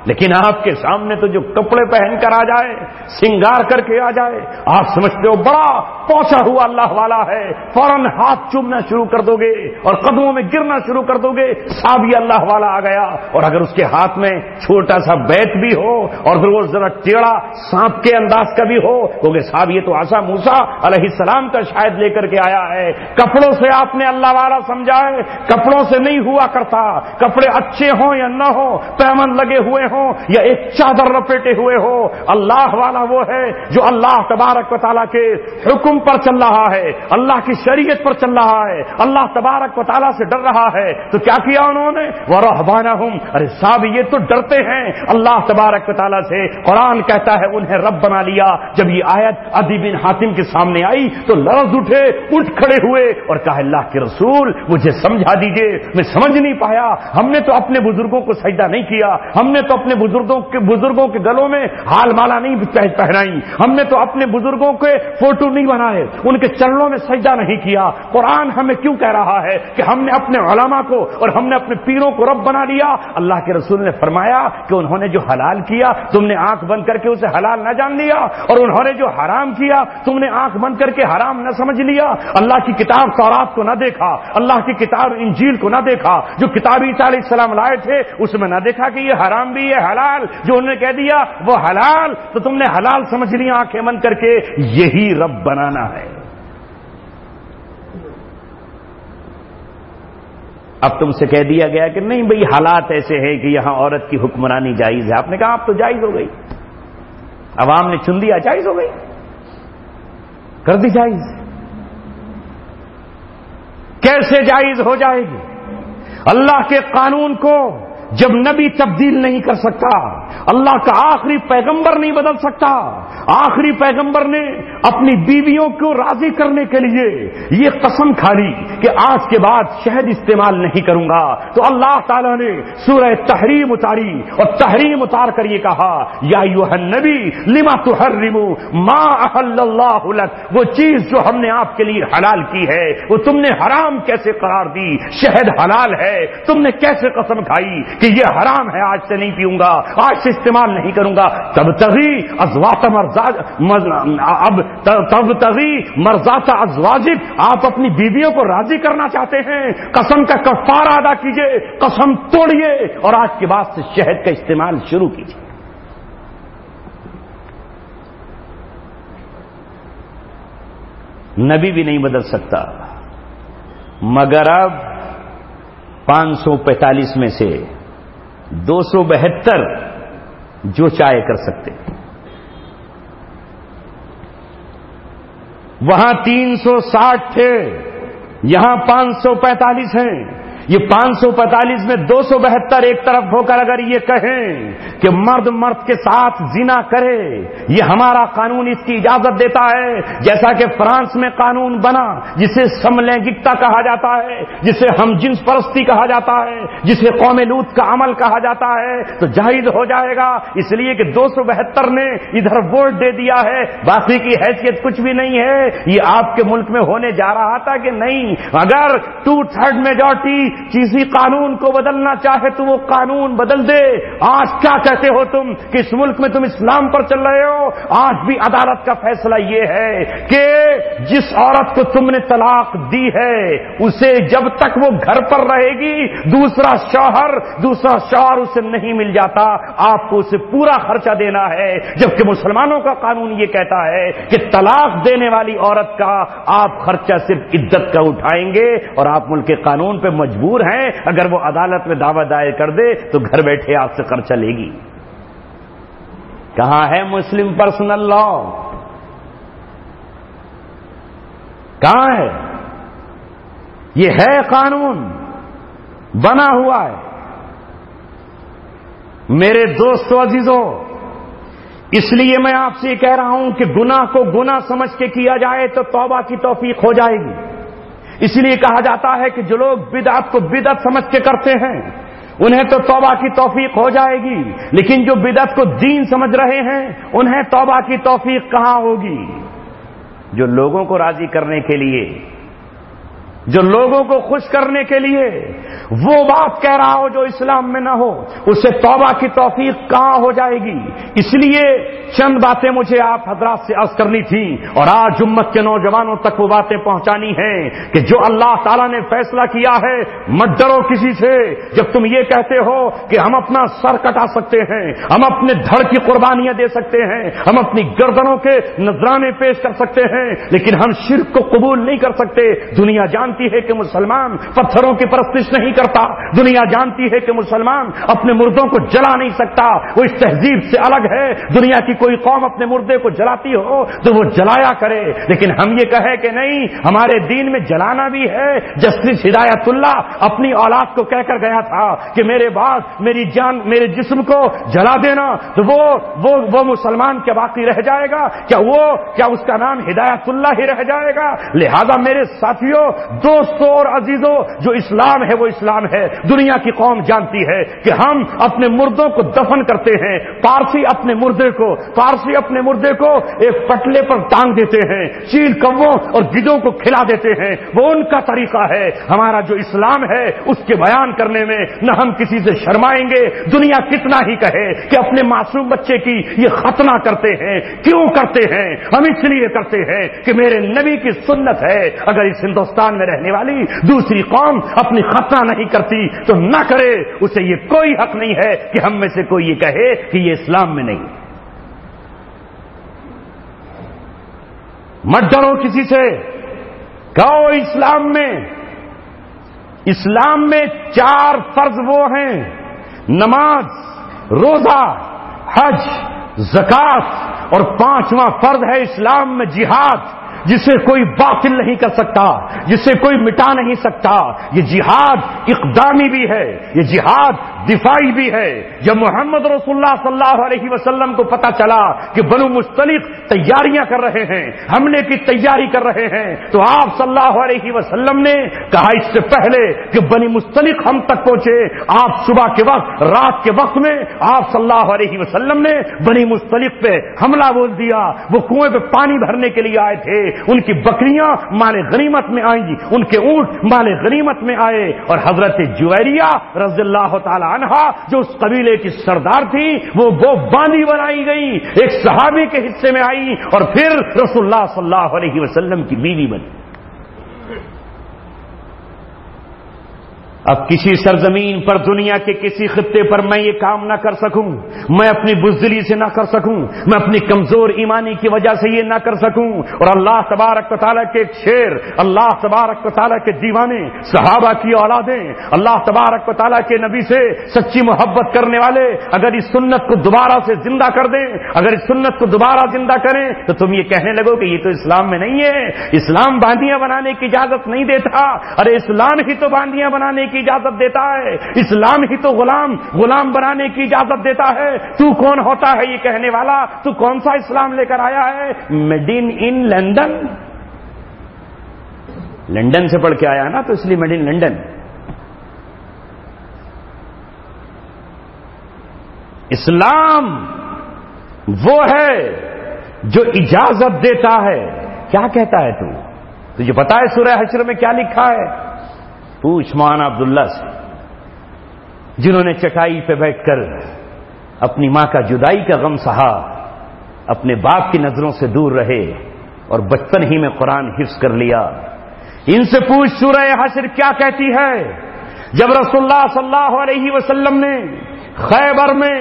لیکن آپ کے سامنے تو جو کپڑے پہن کر آ جائے، سنگار کر کے آ جائے، آپ سمجھتے ہو بڑا پہنچا ہوا اللہ والا ہے، فوراً ہاتھ چومنا شروع کر دو گے اور قدموں میں گرنا شروع کر دو گے، صاحب یہ اللہ والا آ گیا۔ اور اگر اس کے ہاتھ میں چھوٹا سا بیت بھی ہو اور پھر وہ ذرا ٹیڑھا سانپ کے انداز کا بھی ہو، تو کہ صاحب یہ تو عصا موسیٰ علیہ السلام کا شاید لے کر کے آیا ہے۔ کپڑوں سے آپ نے اللہ والا سمجھا ہے، کپڑوں سے نہیں ہوا کرتا۔ کپڑے اچھے ہوں یا نہ ہو، پیمن لگے ہوئے ہوں یا ایک چادر لپیٹے ہوئے ہو، اللہ والا وہ ہے جو اللہ تبارک و تعالیٰ کے حکم پر چل رہا ہے، اللہ کی شریعت پر چل رہا ہے، اللہ تبارک و تعالیٰ سے ڈر رہا ہے۔ تو کیا کیا انہوں نے؟ وَرَهْبَانَهُمْ، ارے صاحب یہ تو ڈرتے ہیں اللہ تبارک و تعالیٰ سے۔ قرآن کہتا ہے انہیں رب بنا لیا۔ جب یہ آیت عدی بن حاتم کے سامنے آئی تو لرز اٹھے، اٹھ کھڑے ہوئے اور کہا اللہ کے رسول مجھے سمجھا دیجئے، میں سمجھ نہیں پایا، ہم نے تو اپنے بزرگوں کو سجدہ نہیں کیا، ہم نے تو اپنے بزرگوں کے گلوں میں ہال مالا نہیں پہنائی، ہم نے تو اپنے بزرگوں کے فوٹو نہیں بنائے، ان کے چرنوں میں سجدہ نہیں کیا۔ قرآن ہمیں کیوں کہہ رہا ہے کہ ہم نے اپنے علماء کو اور ہم نے اپنے پیروں کو رب بنا لیا؟ اللہ کے رسول نے فرمایا کہ انہوں نے جو حلال کیا تم نے آنکھ بند کر کے اسے حلال نہ جان لیا، اور انہوں نے جو حرام کیا تم نے آنکھ بند کر کے حرام نہ سمجھ لیا۔ اللہ کی کتاب تورات کو نہ دیکھا، اللہ کی کتاب انجیل کو نہ دیکھا، جو کتاب عیسیٰ علیہ السلام لائے تھے اس میں نہ دیکھا کہ یہ حرام بھی ہے حلال، جو انہوں نے کہہ دیا وہ حلال تو تم نے حلال سمجھ لیا آنکھیں بند کر کے۔ یہی رب بنانا ہے۔ اب تم سے کہہ دیا گیا کہ نہیں بھئی حالات ایسے ہیں کہ یہاں عورت کی حکمرانی جائز ہے، آپ نے کہا اب تو جائز ہو گئی، عوام نے چن دیا جائز ہو گئی، کر دی جائز۔ کیسے جائز ہو جائے گی؟ اللہ کے قانون کو جب نبی تبدیل نہیں کر سکتا، اللہ کا آخری پیغمبر نہیں بدل سکتا، آخری پیغمبر نے اپنی بیویوں کو راضی کرنے کے لیے یہ قسم کھا لی کہ آج کے بعد شہد استعمال نہیں کروں گا، تو اللہ تعالیٰ نے سورہ تحریم اتاری اور تحریم اتار کر یہ کہا یا ایھا النبی لما تحرم ما احل اللہ لک، وہ چیز جو ہم نے آپ کے لیے حلال کی ہے وہ تم نے حرام کیسے قرار دی؟ شہد حلال ہے، تم نے کیسے قسم کھائی کہ یہ حرام ہے، آج سے نہیں پیوں گا، آج سے استعمال نہیں کروں گا؟ تبتغی مرضات ازواجک، آپ اپنی بیویوں کو راضی کرنا چاہتے ہیں، قسم کا کفارہ ادا کیجئے، قسم توڑیے اور آج کے بعد سے شہد کا استعمال شروع کیجئے۔ نبی بھی نہیں بدل سکتا، مگر اب 545 میں سے 272 جو چاہے کر سکتے، وہاں 360 تھے، یہاں 545 ہیں۔ یہ 545 میں 272 ایک طرف ہو کر اگر یہ کہیں کہ مرد مرد کے ساتھ زنا کرے، یہ ہمارا قانون اس کی اجازت دیتا ہے، جیسا کہ فرانس میں قانون بنا جسے سملینگکتا کہا جاتا ہے، جسے ہم جنس پرستی کہا جاتا ہے، جسے قوم لوط کا عمل کہا جاتا ہے، تو جائز ہو جائے گا، اس لیے کہ 272 نے ادھر ووٹ دے دیا ہے، باقی کی حیثیت کچھ بھی نہیں ہے۔ یہ آپ کے ملک میں ہونے جا رہا تھا کہ نہیں؟ اگر 2/3 میجورٹی کسی قانون کو بدلنا چاہے تو وہ قانون بدل دے۔ آج کیا کہتے ہو تم کہ اس ملک میں تم اسلام پر چل رہے ہو؟ آج بھی عدالت کا فیصلہ یہ ہے کہ جس عورت کو تم نے طلاق دی ہے اسے جب تک وہ گھر پر رہے گی دوسرا شوہر اسے نہیں مل جاتا، آپ کو اسے پورا خرچہ دینا ہے، جبکہ مسلمانوں کا قانون یہ کہتا ہے کہ طلاق دینے والی عورت کا آپ خرچہ صرف عدت کا اٹھائیں گے، اور آپ ملک کے قانون پہ مجبور ہیں، اگر وہ عدالت میں دعویٰ دائر کر دے تو گھر بیٹھے آپ سے خرچہ لے گی۔ کہاں ہے مسلم پرسنل لا؟ کہاں ہے؟ یہ ہے قانون بنا ہوا ہے۔ میرے دوستو عزیزوں، اس لیے میں آپ سے یہ کہہ رہا ہوں کہ گناہ کو گناہ سمجھ کے کیا جائے تو توبہ کی توفیق ہو جائے گی۔ اس لیے کہا جاتا ہے کہ جو لوگ بدعت کو بدعت سمجھ کے کرتے ہیں انہیں تو توبہ کی توفیق ہو جائے گی، لیکن جو بدعت کو دین سمجھ رہے ہیں انہیں توبہ کی توفیق کہاں ہوگی؟ جو لوگوں کو راضی کرنے کے لیے، جو لوگوں کو خوش کرنے کے لیے وہ بات کہہ رہا ہو جو اسلام میں نہ ہو، اسے توبہ کی توفیق کہاں ہو جائے گی؟ اس لیے چند باتیں مجھے آپ حضرات سے عرض کرنی تھی، اور آج امت کے نوجوانوں تک وہ باتیں پہنچانی ہیں کہ جو اللہ تعالیٰ نے فیصلہ کیا ہے مت ڈرو کسی سے۔ جب تم یہ کہتے ہو کہ ہم اپنا سر کٹا سکتے ہیں، ہم اپنے دھڑ کی قربانیاں دے سکتے ہیں، ہم اپنی گردنوں کے نذرانے پیش کر سکتے ہیں، لیکن ہم شرک کو قبول نہیں کر سکتے، دنیا جان جانتی ہے کہ مسلمان پتھروں کی پرستش نہیں کرتا، دنیا جانتی ہے کہ مسلمان اپنے مردوں کو جلا نہیں سکتا، وہ اس تہذیب سے الگ ہے۔ دنیا کی کوئی قوم اپنے مردے کو جلاتی ہو تو وہ جلایا کرے، لیکن ہم یہ کہے کہ نہیں، ہمارے دین میں جلانا بھی ہے۔ جسٹس ہدایت اللہ اپنی اولاد کو کہہ کر گیا تھا کہ میرے بعد میری جان میرے جسم کو جلا دینا، تو وہ مسلمان کیا باقی رہ جائے گا؟ کیا اس کا نام ہدایت اللہ ہی رہ جائے گا؟ لہذا میرے ساتھیوں، دوستوں اور عزیزوں، جو اسلام ہے وہ اسلام ہے۔ دنیا کی قوم جانتی ہے کہ ہم اپنے مردوں کو دفن کرتے ہیں، پارسی اپنے مردے کو ایک پٹلے پر ٹانگ دیتے ہیں، چیل کووں اور گدوں کو کھلا دیتے ہیں، وہ ان کا طریقہ ہے۔ ہمارا جو اسلام ہے اس کے بیان کرنے میں نہ ہم کسی سے شرمائیں گے، دنیا کتنا ہی کہے کہ اپنے معصوم بچے کی یہ ختنہ کرتے ہیں۔ کیوں کرتے ہیں؟ ہم اس لیے کرتے ہیں کہ میرے نبی کی سنت ہے۔ اگر اس ہندوستان میں رہنے والی دوسری قوم اپنی ختنہ نہیں کرتی تو نہ کرے، اسے یہ کوئی حق نہیں ہے کہ ہم میں سے کوئی یہ کہے کہ یہ اسلام میں نہیں۔ مت ڈرو کسی سے، کہو اسلام میں 4 فرض وہ ہیں: نماز، روزہ، حج، زکات، اور 5واں فرض ہے اسلام میں جہاد، جسے کوئی باطل نہیں کر سکتا، جسے کوئی مٹا نہیں سکتا۔ یہ جہاد اقدامی بھی ہے، یہ جہاد دفاعی بھی ہے۔ جب محمد رسول اللہ صلی اللہ علیہ وسلم کو پتا چلا کہ بنو مستلق تیاریاں کر رہے ہیں، حملے کی تیاری کر رہے ہیں، تو آپ صلی اللہ علیہ وسلم نے کہا اس سے پہلے کہ بنی مستلق ہم تک پہنچے، آپ صبح کے وقت، رات کے وقت میں آپ صلی اللہ علیہ وسلم نے بنی مستلق پہ حملہ بول دیا۔ وہ کنویں پہ پانی بھرنے کے لیے آئے تھے، ان کی بکریاں مال غنیمت میں آئیں، ان کے اونٹ مال غنیمت میں آئے، اور حضرت جویریہ رضی اللہ تعالی عنہا جو اس قبیلے کی سردار تھی وہ باندی بنائی گئی، ایک صحابی کے حصے میں آئی اور پھر رسول اللہ صلی اللہ علیہ وسلم کی بیوی بنی۔ اب کسی سرزمین پر، دنیا کے کسی خطے پر میں یہ کام نہ کر سکوں، میں اپنی بزدلی سے نہ کر سکوں، میں اپنی کمزور ایمانی کی وجہ سے یہ نہ کر سکوں۔ اور اللہ تبارک و تعالیٰ کے ایک شیر، اللہ تبارک و تعالیٰ کے دیوانے، صحابہ کی اولادیں، اللہ تبارک و تعالیٰ کے نبی سے سچی محبت کرنے والے اگر اس سنت کو دوبارہ سے زندہ کر دیں، اگر اس سنت کو دوبارہ زندہ کریں، تو تم یہ کہنے لگو کہ یہ تو اسلام میں نہیں ہے، اسلام باندیاں بنانے کی اجازت نہیں دیتا۔ ارے اسلام ہی تو باندیاں بنانے کی اجازت دیتا ہے، اسلام ہی تو غلام بنانے کی اجازت دیتا ہے۔ تو کون ہوتا ہے یہ کہنے والا؟ تو کون سا اسلام لے کر آیا ہے؟ میڈ ان لندن، لندن سے پڑھ کے آیا نا، تو اس لیے میڈ ان لندن۔ اسلام وہ ہے جو اجازت دیتا ہے۔ کیا کہتا ہے تجھے پتا ہے سورہ حشر میں کیا لکھا ہے؟ پوچھ مولانا عبداللہ سے، جنہوں نے چٹائی پہ بیٹھ کر اپنی ماں کا جدائی کا غم سہا، اپنے باپ کی نظروں سے دور رہے اور بچپن ہی میں قرآن حفظ کر لیا۔ ان سے پوچھ سورہ حشر کیا کہتی ہے؟ جب رسول اللہ صلی اللہ علیہ وسلم نے خیبر میں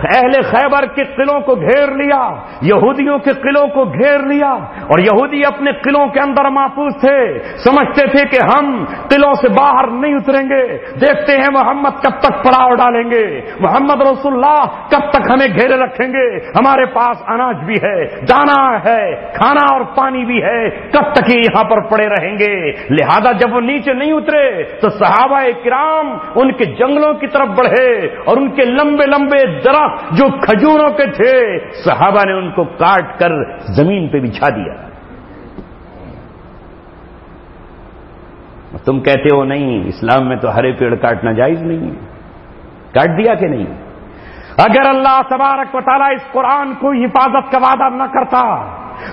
اہل خیبر کے قلعوں کو گھیر لیا، یہودیوں کے قلعوں کو گھیر لیا، اور یہودی اپنے قلعوں کے اندر محفوظ تھے، سمجھتے تھے کہ ہم قلعوں سے باہر نہیں اتریں گے، دیکھتے ہیں محمد کب تک پڑاؤ ڈالیں گے، محمد رسول اللہ کب تک ہمیں گھیرے رکھیں گے، ہمارے پاس اناج بھی ہے، دانا ہے، کھانا اور پانی بھی ہے، کب تک یہ یہاں پر پڑے رہیں گے۔ لہذا جب وہ نیچے نہیں اترے تو صحابہ کرام ان کے جنگلوں کی طرف بڑھے، اور ان کے لمبے لمبے درخت جو کھجوروں کے تھے، صحابہ نے ان کو کاٹ کر زمین پہ بچھا دیا۔ تم کہتے ہو نہیں، اسلام میں تو ہرے پیڑ کاٹنا جائز نہیں ہے، کاٹ دیا کہ نہیں؟ اگر اللہ تبارک و تعالیٰ اس قرآن کو حفاظت کا وعدہ نہ کرتا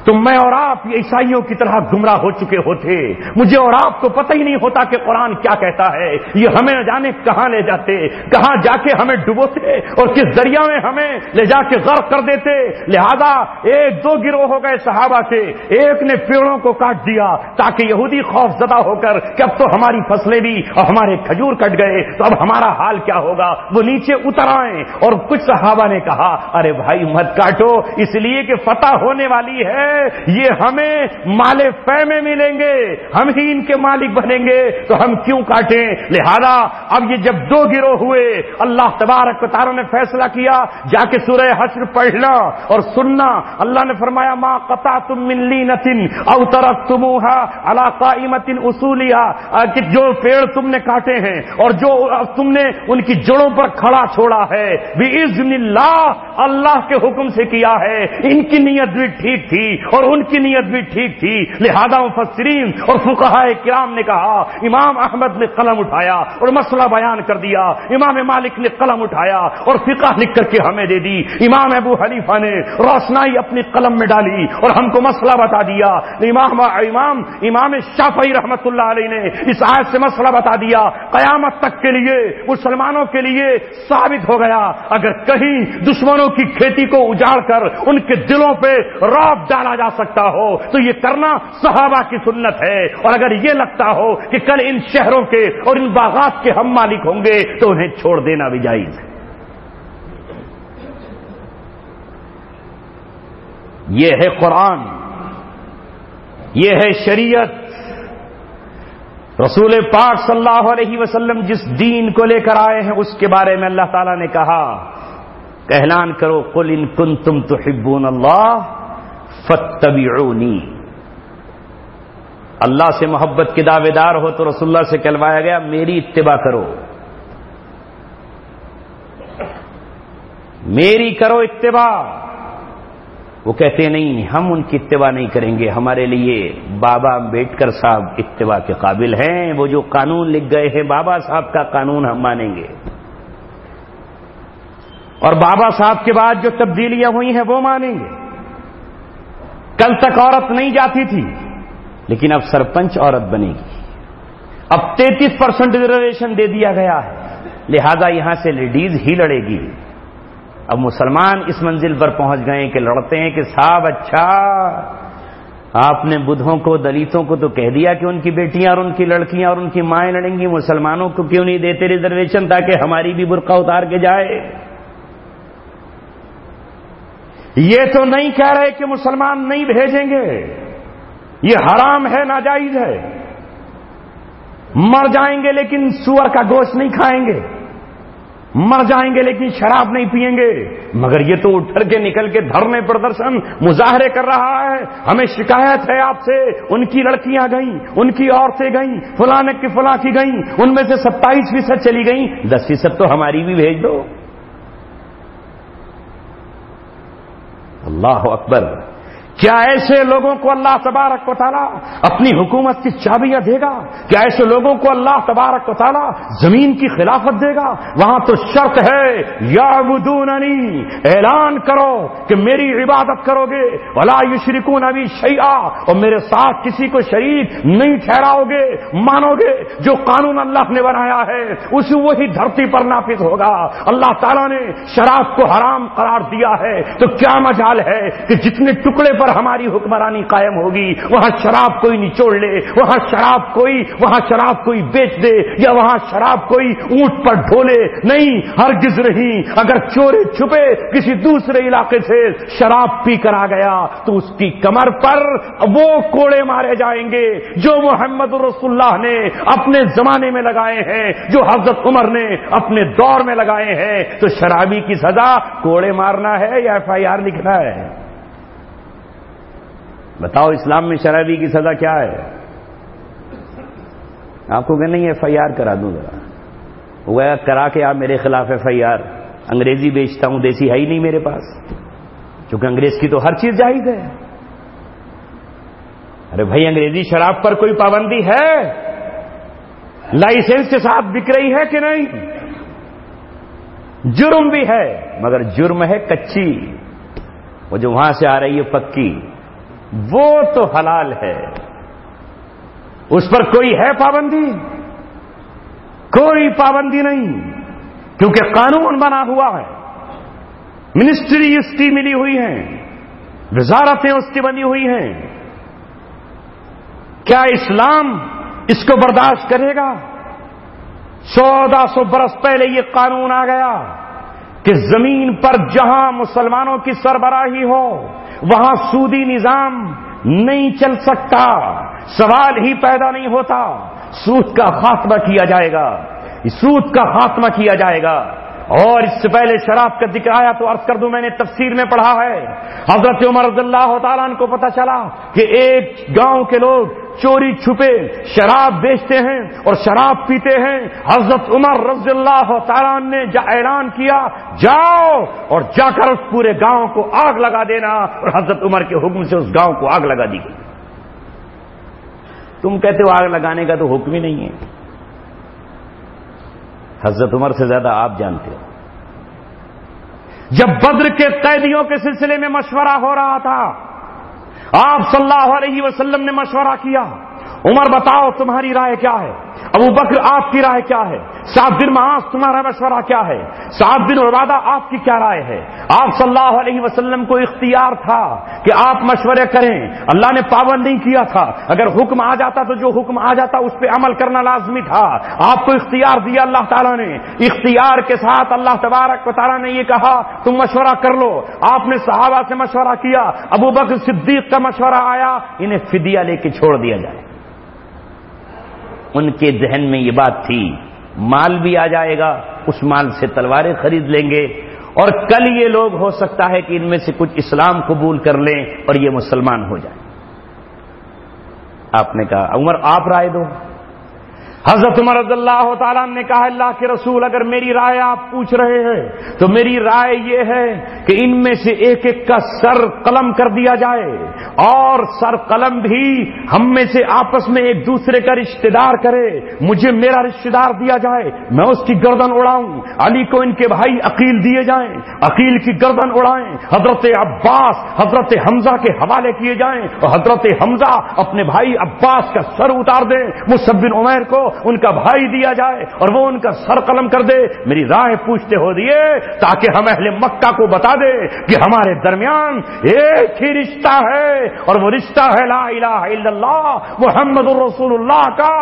تو میں اور آپ یہ عیسائیوں کی طرح گمراہ ہو چکے ہوتے، مجھے اور آپ کو پتہ ہی نہیں ہوتا کہ قرآن کیا کہتا ہے۔ یہ ہمیں نہ جانے کہاں لے جاتے، کہاں جا کے ہمیں ڈبوتے اور کس دریا میں ہمیں لے جا کے غرق کر دیتے۔ لہذا 1-2 گروہ ہو گئے صحابہ کے، ایک نے پیڑوں کو کاٹ دیا تاکہ یہودی خوف زدہ ہو کر کہ اب تو ہماری فصلیں بھی اور ہمارے کھجور کٹ گئے تو اب ہمارا حال کیا ہوگا، وہ نیچے اتر آئے۔ اور کچھ صحابہ نے کہا ارے بھائی مت کاٹو، اس لیے کہ فتح ہونے والی ہے، ہے یہ ہمیں مال فے میں ملیں گے، ہم ہی ان کے مالک بنیں گے، تو ہم کیوں کاٹیں؟ لہذا اب یہ جب دو گروہ ہوئے، اللہ تبارک و تعالی نے فیصلہ کیا جا کے سورہ حشر پڑھنا اور سننا۔ اللہ نے فرمایا ما قطعتم من لینۃ او ترکتموها علی قائمۃ اصولها، کہ جو پیڑ تم نے کاٹے ہیں اور جو تم نے ان کی جڑوں پر کھڑا چھوڑا ہے باذن اللہ، اللہ کے حکم سے کیا ہے۔ ان کی نیت بھی ٹھیک تھی اور ان کی نیت بھی ٹھیک تھی، لہذا مفسرین اور فقہاء کرام نے کہا، امام احمد نے قلم اٹھایا اور مسئلہ بیان کر دیا، امام مالک نے قلم اٹھایا اور فقہ لکھ کر کے ہمیں دے دی، امام ابو حنیفہ نے روشنائی اپنی قلم میں ڈالی اور ہم کو مسئلہ بتا دیا، امام شافعی رحمت اللہ علیہ نے اس آیت سے مسئلہ بتا دیا۔ قیامت تک کے لیے مسلمانوں کے لیے ثابت ہو گیا، اگر کہیں دشمنوں کی کھیتی کو اجاڑ کر ان کے دلوں پہ رعب ڈالا جا سکتا ہو تو یہ کرنا صحابہ کی سنت ہے، اور اگر یہ لگتا ہو کہ کل ان شہروں کے اور ان باغات کے ہم مالک ہوں گے تو انہیں چھوڑ دینا بھی جائز ہے۔ یہ ہے قرآن، یہ ہے شریعت۔ رسول پاک صلی اللہ علیہ وسلم جس دین کو لے کر آئے ہیں اس کے بارے میں اللہ تعالیٰ نے کہا کہ اعلان کرو قل ان کنتم تحبون اللہ فاتبعونی۔ اللہ سے محبت کے دعوے دار ہو تو رسول اللہ سے کہلوایا گیا میری اتباع کرو، میری کرو اتباع۔ وہ کہتے ہیں نہیں ہم ان کی اتباع نہیں کریں گے، ہمارے لیے بابا امبیڈکر صاحب اتباع کے قابل ہیں، وہ جو قانون لکھ گئے ہیں بابا صاحب کا قانون ہم مانیں گے، اور بابا صاحب کے بعد جو تبدیلیاں ہوئی ہیں وہ مانیں گے۔ کل تک عورت نہیں جاتی تھی لیکن اب سرپنچ عورت بنے گی، اب 33% ریزرویشن دے دیا گیا ہے، لہذا یہاں سے لیڈیز ہی لڑے گی۔ اب مسلمان اس منزل پر پہنچ گئے کہ لڑتے ہیں کہ صاحب اچھا آپ نے بدھوں کو دلتوں کو تو کہہ دیا کہ ان کی بیٹیاں اور ان کی لڑکیاں اور ان کی مائیں لڑیں گی، مسلمانوں کو کیوں نہیں دیتے ریزرویشن تاکہ ہماری بھی برقع اتار کے جائے؟ یہ تو نہیں کہہ رہے کہ مسلمان نہیں بھیجیں گے، یہ حرام ہے، ناجائز ہے، مر جائیں گے لیکن سور کا گوشت نہیں کھائیں گے، مر جائیں گے لیکن شراب نہیں پیئیں گے، مگر یہ تو اٹھ کے نکل کے دھرنے پردرشن مظاہرے کر رہا ہے، ہمیں شکایت ہے آپ سے، ان کی لڑکیاں گئیں، ان کی عورتیں گئیں، فلاں کی فلاں کی گئیں، ان میں سے 27% چلی گئیں، 10% تو ہماری بھی بھیج دو۔ اللہ اکبر! کیا ایسے لوگوں کو اللہ تبارک و تعالیٰ اپنی حکومت کی چابیاں دے گا؟ کیا ایسے لوگوں کو اللہ تبارک و تعالیٰ زمین کی خلافت دے گا؟ وہاں تو شرط ہے یعبدوننی، اعلان کرو کہ میری عبادت کرو گے، ولا یشرکون بی شیئا، اور میرے ساتھ کسی کو شریک نہیں ٹھہراؤ گے، مانو گے جو قانون اللہ نے بنایا ہے اسی وہی دھرتی پر نافذ ہوگا۔ اللہ تعالیٰ نے شراب کو حرام قرار دیا ہے تو کیا مجال ہے کہ جتنے ٹکڑے پر ہماری حکمرانی قائم ہوگی وہاں شراب کوئی نچوڑ لے، وہاں شراب کوئی بیچ دے، یا وہاں شراب کوئی اونٹ پر ڈھولے؟ نہیں، ہرگز نہیں۔ اگر چورے چھپے کسی دوسرے علاقے سے شراب پی کر آ گیا تو اس کی کمر پر وہ کوڑے مارے جائیں گے جو محمد رسول اللہ نے اپنے زمانے میں لگائے ہیں، جو حضرت عمر نے اپنے دور میں لگائے ہیں۔ تو شرابی کی سزا کوڑے مارنا ہے یا FIR لکھنا ہے؟ بتاؤ اسلام میں شرابی کی سزا کیا ہے؟ آپ کو کہ نہیں FIR کرا دوں ذرا، وہ کرا کے آپ میرے خلاف FIR، انگریزی بیچتا ہوں، دیسی ہے ہی نہیں میرے پاس، کیونکہ انگریز کی تو ہر چیز جائز ہے۔ ارے بھائی انگریزی شراب پر کوئی پابندی ہے؟ لائسنس کے ساتھ بک رہی ہے کہ نہیں؟ جرم بھی ہے، مگر جرم ہے کچی، وہ جو وہاں سے آ رہی ہے پکی، وہ تو حلال ہے، اس پر کوئی ہے پابندی؟ کوئی پابندی نہیں، کیونکہ قانون بنا ہوا ہے، منسٹری اس کی ملی ہوئی ہیں، وزارتیں اس کی بنی ہوئی ہیں۔ کیا اسلام اس کو برداشت کرے گا؟ 1400 برس پہلے یہ قانون آ گیا کہ زمین پر جہاں مسلمانوں کی سربراہی ہو وہاں سودی نظام نہیں چل سکتا، سوال ہی پیدا نہیں ہوتا۔ سود کا خاتمہ کیا جائے گا، سود کا خاتمہ کیا جائے گا۔ اور اس سے پہلے شراب کا ذکر آیا تو عرض کر دوں، میں نے تفسیر میں پڑھا ہے، حضرت عمر رضی اللہ تعالیٰ عنہ کو پتہ چلا کہ ایک گاؤں کے لوگ چوری چھپے شراب بیچتے ہیں اور شراب پیتے ہیں۔ حضرت عمر رضی اللہ تعالیٰ عنہ نے اعلان کیا، جاؤ اور جا کر اس پورے گاؤں کو آگ لگا دینا، اور حضرت عمر کے حکم سے اس گاؤں کو آگ لگا دی گئی۔ تم کہتے ہو آگ لگانے کا تو حکم ہی نہیں ہے، حضرت عمر سے زیادہ آپ جانتے ہو۔ جب بدر کے قیدیوں کے سلسلے میں مشورہ ہو رہا تھا، آپ صلی اللہ علیہ وسلم نے مشورہ کیا، عمر بتاؤ تمہاری رائے کیا ہے، ابو بکر آپ کی رائے کیا ہے، سعد بن معاذ تمہارا مشورہ کیا ہے، سعد بن عبادہ آپ کی کیا رائے ہے۔ آپ صلی اللہ علیہ وسلم کو اختیار تھا کہ آپ مشورے کریں، اللہ نے پابند نہیں کیا تھا، اگر حکم آ جاتا تو جو حکم آ جاتا اس پہ عمل کرنا لازمی تھا۔ آپ کو اختیار دیا اللہ تعالیٰ نے، اختیار کے ساتھ اللہ تبارک و تعالیٰ نے یہ کہا تم مشورہ کر لو۔ آپ نے صحابہ سے مشورہ کیا، ابو بکر صدیق کا مشورہ آیا انہیں فدیہ لے کے چھوڑ دیا جائے۔ ان کے ذہن میں یہ بات تھی مال بھی آ جائے گا، اس مال سے تلواریں خرید لیں گے، اور کل یہ لوگ ہو سکتا ہے کہ ان میں سے کچھ اسلام قبول کر لیں اور یہ مسلمان ہو جائیں۔ آپ نے کہا عمر آپ رائے دو۔ حضرت عمر رضی اللہ تعالیٰ نے کہا اللہ کے رسول اگر میری رائے آپ پوچھ رہے ہیں تو میری رائے یہ ہے کہ ان میں سے ایک ایک کا سر قلم کر دیا جائے، اور سر قلم بھی ہم میں سے آپس میں ایک دوسرے کا رشتہ دار کرے، مجھے میرا رشتہ دار دیا جائے، میں اس کی گردن اڑاؤں، علی کو ان کے بھائی عقیل دیے جائیں، عقیل کی گردن اڑائیں، حضرت عباس حضرت حمزہ کے حوالے کیے جائیں اور حضرت حمزہ اپنے بھائی عباس کا سر اتار دیں، مصعب بن عمیر کو ان کا بھائی دیا جائے اور وہ ان کا سر قلم کر دے۔ میری رائے پوچھتے ہو دیے تاکہ ہم اہل مکہ کو بتا دے کہ ہمارے درمیان ایک ہی رشتہ ہے، اور وہ رشتہ ہے لا الہ الا اللہ محمد الرسول اللہ کا۔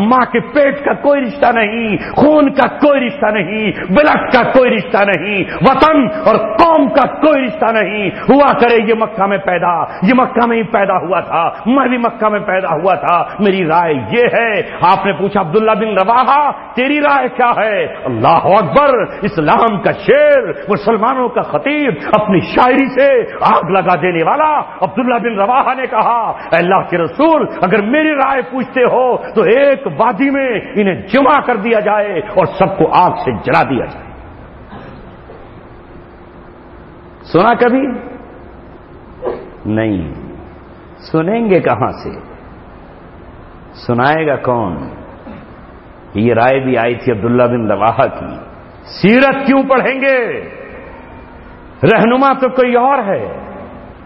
ماں کے پیٹ کا کوئی رشتہ نہیں، خون کا کوئی رشتہ نہیں، بلڈ کا کوئی رشتہ نہیں، وطن اور قوم کا کوئی رشتہ نہیں۔ ہوا کرے یہ مکہ میں پیدا، یہ مکہ میں ہی پیدا ہوا تھا، میں بھی مکہ میں پیدا ہوا تھا۔ میری رائے یہ ہے۔ آپ نے پوچھا عبداللہ بن رواحہ تیری رائے کیا ہے؟ اللہ اکبر، اسلام کا شیر، مسلمانوں کا خطیب، اپنی شاعری سے آگ لگا دینے والا عبداللہ بن رواحہ نے کہا اے اللہ کے رسول اگر میری رائے پوچھتے ہو تو ایک وادی میں انہیں جمع کر دیا جائے اور سب کو آگ سے جلا دیا جائے۔ سنا کبھی نہیں، سنیں گے کہاں سے، سنائے گا کون؟ یہ رائے بھی آئی تھی عبداللہ بن رواحہ کی۔ سیرت کیوں پڑھیں گے؟ رہنما تو کوئی اور ہے۔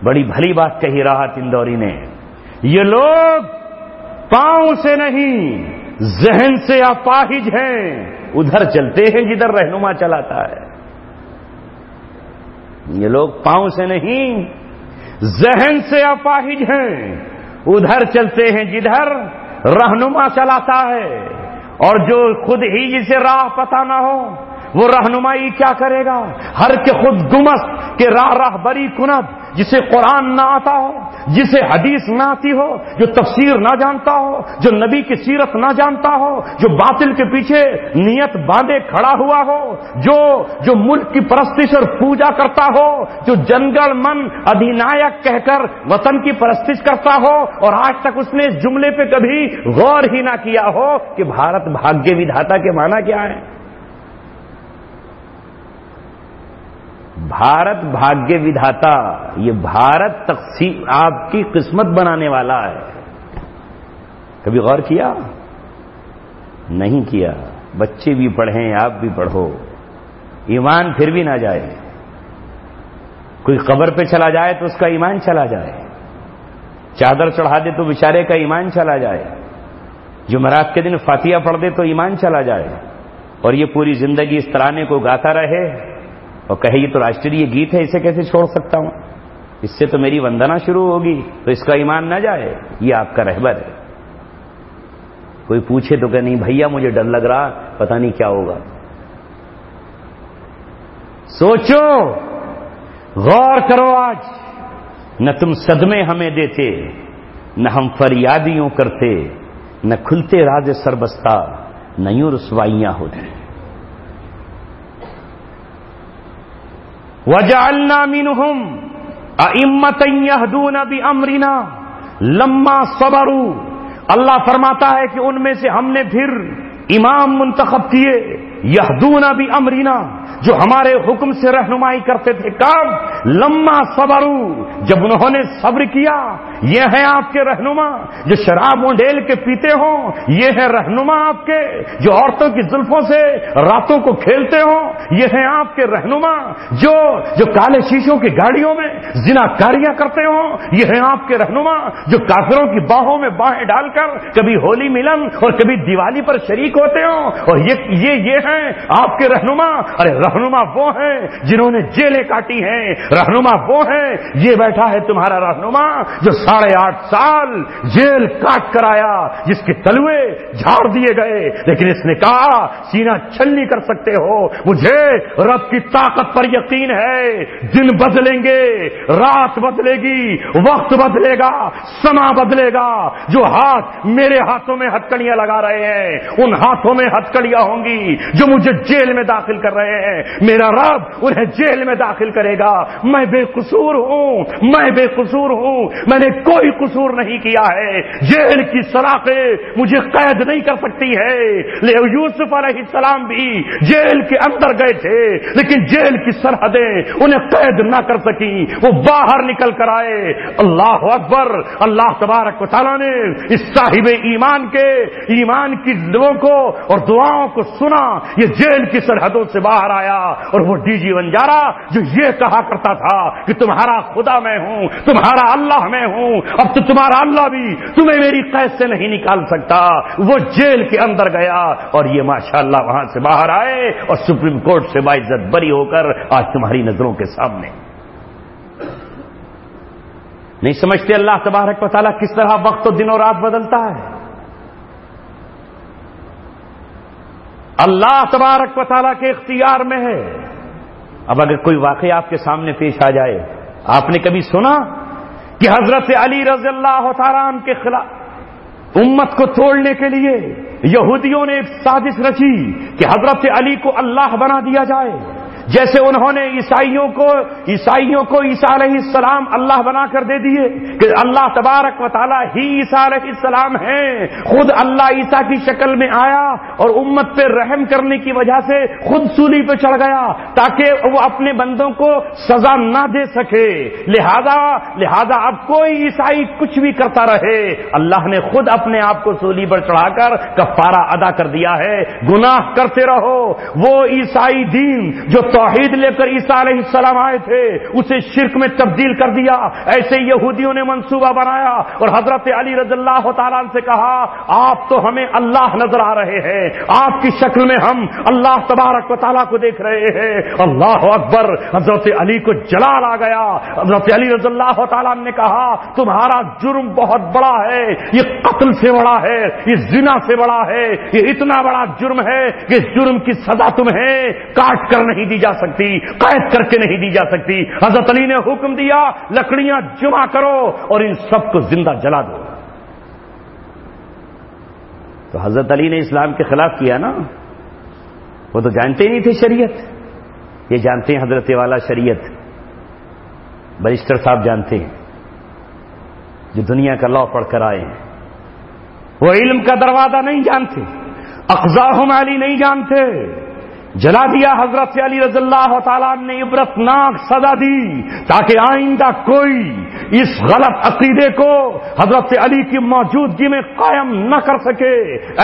بڑی بھلی بات کہی راحت اندوری نے، یہ لوگ پاؤں سے نہیں ذہن سے اپاہج ہیں، ادھر چلتے ہیں جدھر رہنما چلاتا ہے۔ یہ لوگ پاؤں سے نہیں ذہن سے اپاہج ہیں، ادھر چلتے ہیں جدھر رہنما چلاتا ہے۔ اور جو خود ہی جسے راہ پتہ نہ ہو وہ رہنمائی کیا کرے گا؟ ہر کے خود گمست کے راہ بری کند، جسے قرآن نہ آتا ہو، جسے حدیث نہ آتی ہو، جو تفسیر نہ جانتا ہو، جو نبی کی سیرت نہ جانتا ہو، جو باطل کے پیچھے نیت باندھے کھڑا ہوا ہو، جو ملک کی پرستش اور پوجا کرتا ہو، جو جنگل من ادھینائک کہہ کر وطن کی پرستش کرتا ہو، اور آج تک اس نے اس جملے پہ کبھی غور ہی نہ کیا ہو کہ بھارت بھاگیہ ودھاتا کے معنی کیا ہے۔ بھارت بھاگیہ ودھاتا، یہ بھارت تقسیم آپ کی قسمت بنانے والا ہے۔ کبھی غور کیا؟ نہیں کیا۔ بچے بھی پڑھیں آپ بھی پڑھو، ایمان پھر بھی نہ جائے۔ کوئی قبر پہ چلا جائے تو اس کا ایمان چلا جائے، چادر چڑھا دے تو بیچارے کا ایمان چلا جائے، جمعرات کے دن فاتحہ پڑھ دے تو ایمان چلا جائے، اور یہ پوری زندگی اس ترانے کو گاتا رہے اور کہے یہ تو راشٹریہ گیت ہے، اسے کیسے چھوڑ سکتا ہوں، اس سے تو میری وندنا شروع ہوگی، تو اس کا ایمان نہ جائے۔ یہ آپ کا رہبر ہے۔ کوئی پوچھے تو کہ نہیں بھیا مجھے ڈر لگ رہا، پتہ نہیں کیا ہوگا۔ سوچو، غور کرو، آج نہ تم صدمے ہمیں دیتے، نہ ہم فریادیوں کرتے، نہ کھلتے راز سربستہ، نہ یوں رسوائیاں ہوتی۔ وَجَعَلْنَا مِنْهُمْ أَئِمَّةً يَهْدُونَ بِأَمْرِنَا لَمَّا صَبَرُوا، اللہ فرماتا ہے کہ ان میں سے ہم نے پھر امام منتخب کیے، یہدون بامرنا، جو ہمارے حکم سے رہنمائی کرتے تھے۔ کب؟ لما صبروا، جب انہوں نے صبر کیا۔ یہ ہیں آپ کے رہنما جو شراب ڈیل کے پیتے ہوں، یہ ہے رہنما آپ کے جو عورتوں کی زلفوں سے راتوں کو کھیلتے ہوں، یہ ہیں آپ کے رہنما جو کالے شیشوں کی گاڑیوں میں زناکاریاں کرتے ہوں، یہ ہیں آپ کے رہنما جو کافروں کی باہوں میں باہیں ڈال کر کبھی ہولی ملن اور کبھی دیوالی پر شریک ہوتے ہوں، اور یہ ہیں آپ کے رہنما۔ ارے رہنما وہ ہیں جنہوں نے جیلیں کاٹی ہیں، رہنما وہ ہیں، یہ بیٹھا ہے تمہارا رہنما جو 8.5 سال جیل کاٹ کر آیا، جس کے تلوے جھاڑ دیے گئے، لیکن اس نے کہا سینہ چھلنی کر سکتے ہو، مجھے رب کی طاقت پر یقین ہے، دن بدلیں گے، رات بدلے گی، وقت بدلے گا، سما بدلے گا۔ جو ہاتھ میرے ہاتھوں میں ہتکڑیاں لگا رہے ہیں، ان ہاتھوں میں ہتکڑیاں ہوں گی جو مجھے جیل میں داخل کر رہے ہیں، میرا رب انہیں جیل میں داخل کرے گا۔ میں بے قصور ہوں، میں بے قصور ہوں، میں نے کوئی قصور نہیں کیا ہے، جیل کی سلاخیں مجھے قید نہیں کر سکتی ہے۔ یوسف علیہ السلام بھی جیل کے اندر گئے تھے، لیکن جیل کی سرحدیں انہیں قید نہ کر سکی، وہ باہر نکل کر آئے۔ اللہ اکبر، اللہ تبارک و تعالیٰ نے اس صاحب ایمان کی دعاؤں کو اور دعاؤں کو سنا، یہ جیل کی سرحدوں سے باہر آیا، اور وہ ڈی جی ونجارا جو یہ کہا کرتا تھا کہ تمہارا خدا میں ہوں، تمہارا اللہ میں ہوں، اب تو تمہارا اللہ بھی تمہیں میری قید سے نہیں نکال سکتا، وہ جیل کے اندر گیا، اور یہ ماشاءاللہ وہاں سے باہر آئے اور سپریم کورٹ سے باعزت بری ہو کر آج تمہاری نظروں کے سامنے۔ نہیں سمجھتے اللہ تبارک و تعالیٰ کس طرح وقت و دن و رات بدلتا ہے؟ اللہ تبارک و تعالیٰ کے اختیار میں ہے۔ اب اگر کوئی واقعہ آپ کے سامنے پیش آ جائے، آپ نے کبھی سنا کہ حضرت علی رضی اللہ تعالیٰ عنہ کے خلاف امت کو توڑنے کے لیے یہودیوں نے ایک سازش رچی کہ حضرت علی کو اللہ بنا دیا جائے، جیسے انہوں نے عیسائیوں کو عیسیٰ علیہ السلام اللہ بنا کر دے دیے کہ اللہ تبارک و تعالیٰ ہی عیسیٰ علیہ السلام ہیں، خود اللہ عیسیٰ کی شکل میں آیا اور امت پہ رحم کرنے کی وجہ سے خود سولی پہ چڑھ گیا تاکہ وہ اپنے بندوں کو سزا نہ دے سکے، لہذا اب کوئی عیسائی کچھ بھی کرتا رہے، اللہ نے خود اپنے آپ کو سولی پر چڑھا کر کفارہ ادا کر دیا ہے، گناہ کرتے رہو۔ وہ عیسائی دین جو توحید لے کر عیسیٰ علیہ السلام آئے تھے اسے شرک میں تبدیل کر دیا، ایسے یہودیوں نے منصوبہ بنایا اور حضرت علی رضی اللہ تعالیٰ عنہ سے کہا آپ تو ہمیں اللہ نظر آ رہے ہیں، آپ کی شکل میں ہم اللہ تبارک و تعالیٰ کو دیکھ رہے ہیں۔ اللہ اکبر، حضرت علی کو جلال آ گیا۔ حضرت علی رضی اللہ تعالیٰ عنہ نے کہا تمہارا جرم بہت بڑا ہے، یہ قتل سے بڑا ہے، یہ زنا سے بڑا ہے، یہ اتنا بڑا جرم ہے کہ اس جرم کی سزا تمہیں کاٹ کر نہیں دی جا سکتی، قید کر کے نہیں دی جا سکتی۔ حضرت علی نے حکم دیا لکڑیاں جمع کرو اور ان سب کو زندہ جلا دو۔ تو حضرت علی نے اسلام کے خلاف کیا نا، وہ تو جانتے ہی نہیں تھے شریعت، یہ جانتے ہیں حضرت والا شریعت، بریسٹر صاحب جانتے ہیں جو دنیا کا لا پڑھ کر آئے ہیں، وہ علم کا دروازہ نہیں جانتے، اقضاہم علی نہیں جانتے، جلا دیا حضرت علی رضی اللہ تعالیٰ نے عبرتناک سزا دی تاکہ آئندہ کوئی اس غلط عقیدے کو حضرت علی کی موجودگی میں قائم نہ کر سکے،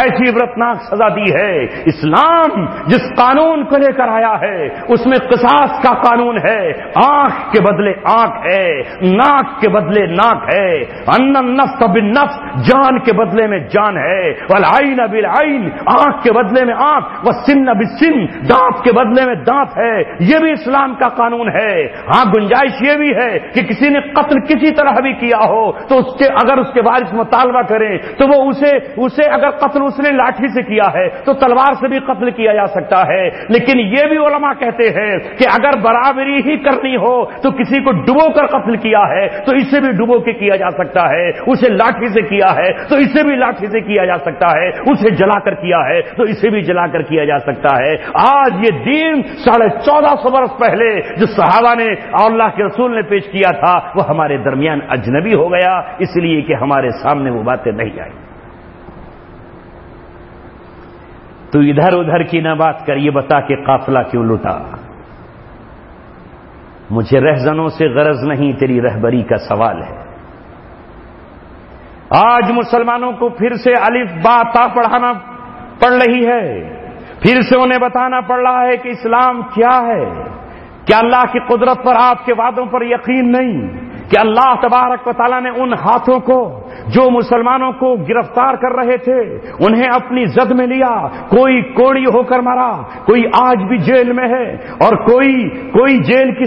ایسی عبرتناک سزا دی ہے۔ اسلام جس قانون کو لے کر آیا ہے اس میں قصاص کا قانون ہے، آنکھ کے بدلے آنکھ ہے، ناک کے بدلے ناک ہے، ان النفس بالنفس، جان کے بدلے میں جان ہے، والعین بالعین، آنکھ کے بدلے میں آنکھ، والسن بالسن، دانت کے بدلے میں دانت ہے، یہ بھی اسلام کا قانون ہے۔ ہاں گنجائش یہ بھی ہے کہ کسی نے قتل کسی طرح بھی کیا ہو تو اگر اس کے وارث مطالبہ کریں تو وہ اسے اگر قتل اس نے لاٹھی سے کیا ہے تو تلوار سے بھی قتل کیا جا سکتا ہے. لیکن یہ بھی علماء کہتے ہیں کہ اگر برابری ہی کرنی ہو تو کسی کو ڈبو کر قتل کیا ہے تو اسے بھی ڈبو کے کیا جا سکتا ہے, اسے لاٹھی سے کیا ہے تو اسے بھی لاٹھی سے کیا جا سکتا ہے, اسے جلا کر کیا ہے تو اسے بھی جلا کر کیا جا سکتا ہے. آج یہ دین 1450 برس پہلے جو صحابہ نے اور اللہ کے رسول نے پیش کیا تھا وہ ہمارے درمیان اجنبی ہو گیا, اس لیے کہ ہمارے سامنے وہ باتیں نہیں آئی. تو ادھر ادھر کی نہ بات کر, یہ بتا کہ قافلہ کیوں لٹا. مجھے رہزنوں سے غرض نہیں, تیری رہبری کا سوال ہے. آج مسلمانوں کو پھر سے الف با تا پڑھانا پڑ رہی ہے, پھر سے انہیں بتانا پڑ رہا ہے کہ اسلام کیا ہے. کیا اللہ کی قدرت پر, آپ کے وعدوں پر یقین نہیں؟ کہ اللہ تبارک و تعالیٰ نے ان ہاتھوں کو جو مسلمانوں کو گرفتار کر رہے تھے انہیں اپنی زد میں لیا, کوئی کوڑی ہو کر مرا, کوئی آج بھی جیل میں ہے اور کوئی جیل کی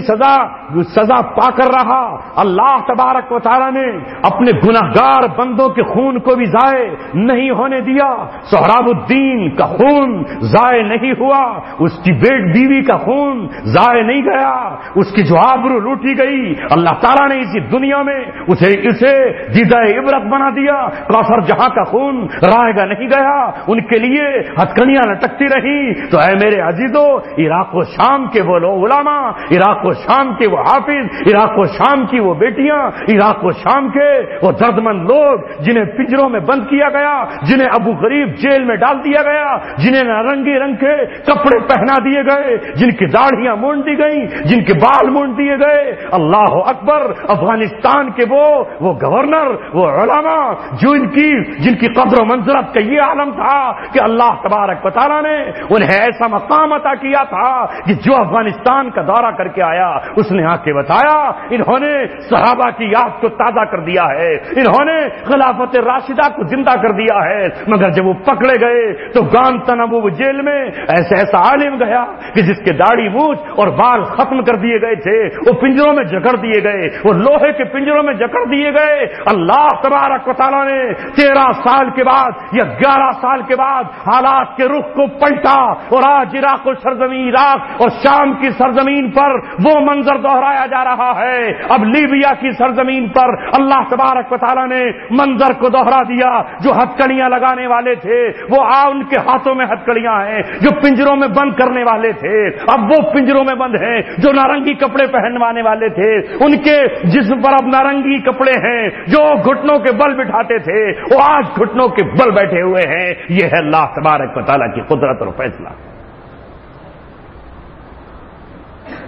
سزا پا کر رہا. اللہ تبارک و تعالیٰ نے اپنے گناہگار بندوں کے خون کو بھی ضائع نہیں ہونے دیا. سہراب الدین کا خون ضائع نہیں ہوا, اس کی بیوی کا خون ضائع نہیں گیا, اس کی جو آبرو لوٹی گئی اللہ تعالیٰ نے اسی دنیا میں اسے دیدہ عبرت بنا دیا. کافر جہاں کا خون رائے گا نہیں گیا, ان کے لیے ہتھکڑیاں لٹکتی رہی. تو اے میرے عزیزو, عراق و شام کے وہ لوگ علماء, عراق و شام کے وہ حافظ, عراق و شام کی وہ بیٹیاں, عراق و شام کے وہ دردمند لوگ جنہیں پنجروں میں بند کیا گیا, جنہیں ابو غریب جیل میں ڈال دیا گیا, جنہیں نارنگی رنگ کے کپڑے پہنا دیے گئے, جن کی داڑھیاں مونڈ دی گئیں, جن کے بال مونڈ دیے گئے. اللہ اکبر, افغانستان کے وہ گورنر, وہ علماء جن کی قدر و منزلت کا یہ عالم تھا کہ اللہ تبارک و تعالیٰ نے انہیں ایسا مقام عطا کیا تھا کہ جو افغانستان کا دورہ کر کے آیا اس نے آ کے بتایا انہوں نے صحابہ کی یاد کو تازہ کر دیا ہے, انہوں نے خلافت راشدہ کو زندہ کر دیا ہے. مگر جب وہ پکڑے گئے تو گانتنبو جیل میں ایسا عالم گیا کہ جس کے داڑھی مونچھ اور بال ختم کر دیے گئے تھے, وہ پنجروں میں جکڑ دیے گئے, وہ لوہے کے پنجروں میں جکڑ دیے گئے. اللہ تبارک و تعالیٰ نے 13 سال کے بعد یا 11 سال کے بعد حالات کے رخ کو پلٹا اور آج عراق اور شام کی سرزمین پر وہ منظر دہرایا جا رہا ہے. اب لیبیا کی سرزمین پر اللہ تبارک و تعالیٰ نے منظر کو دوہرا دیا. جو ہتھکڑیاں لگانے والے تھے وہ ان کے ہاتھوں میں ہتھکڑیاں ہیں, جو پنجروں میں بند کرنے والے تھے اب وہ پنجروں میں بند ہیں, جو نارنگی کپڑے پہنوانے والے تھے ان کے جسم پر اب نارنگی کپڑے ہیں, جو گھٹنوں کے بل بٹھاتے تھے وہ آج گھٹنوں کے بل بیٹھے ہوئے ہیں. یہ ہے اللہ تبارک و تعالیٰ کی قدرت اور فیصلہ.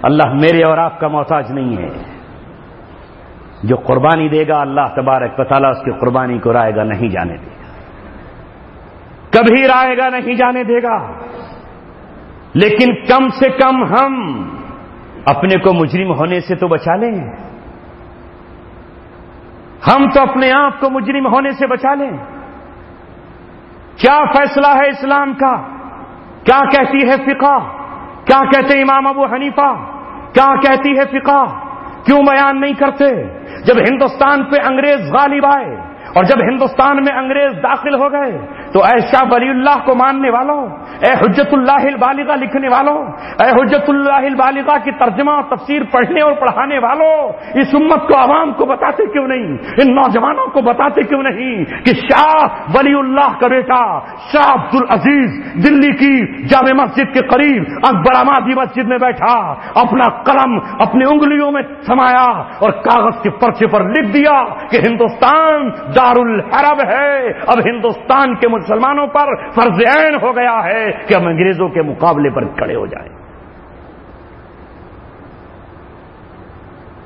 اللہ میرے اور آپ کا محتاج نہیں ہے. جو قربانی دے گا اللہ تبارک و تعالیٰ اس کی قربانی کو رائے گا نہیں جانے دے گا, کبھی رائے گا نہیں جانے دے گا. لیکن کم سے کم ہم اپنے کو مجرم ہونے سے تو بچا لیں. ہم تو اپنے آپ کو مجرم ہونے سے بچا لیں. کیا فیصلہ ہے اسلام کا, کیا کہتی ہے فقہ, کیا کہتے امام ابو حنیفہ, کیا کہتی ہے فقہ, کیوں بیان نہیں کرتے؟ جب ہندوستان پہ انگریز غالب آئے اور جب ہندوستان میں انگریز داخل ہو گئے تو اے شاہ ولی اللہ کو ماننے والوں, اے حجت اللہ البالغہ لکھنے والوں, اے حجت اللہ البالغہ کی ترجمہ اور تفسیر پڑھنے اور پڑھانے والوں, اس امت کو عوام کو بتاتے کیوں نہیں, ان نوجوانوں کو بتاتے کیوں نہیں کہ شاہ ولی اللہ کا بیٹا شاہ عبد العزیز دلی کی جامع مسجد کے قریب اکبر آبادی مسجد میں بیٹھا, اپنا قلم اپنی انگلیوں میں تھمایا اور کاغذ کے پرچے پر لکھ دیا کہ ہندوستان دار الحرب ہے. اب ہندوستان کے مسلمانوں پر فرض عین ہو گیا ہے کہ ہم انگریزوں کے مقابلے پر کھڑے ہو جائیں.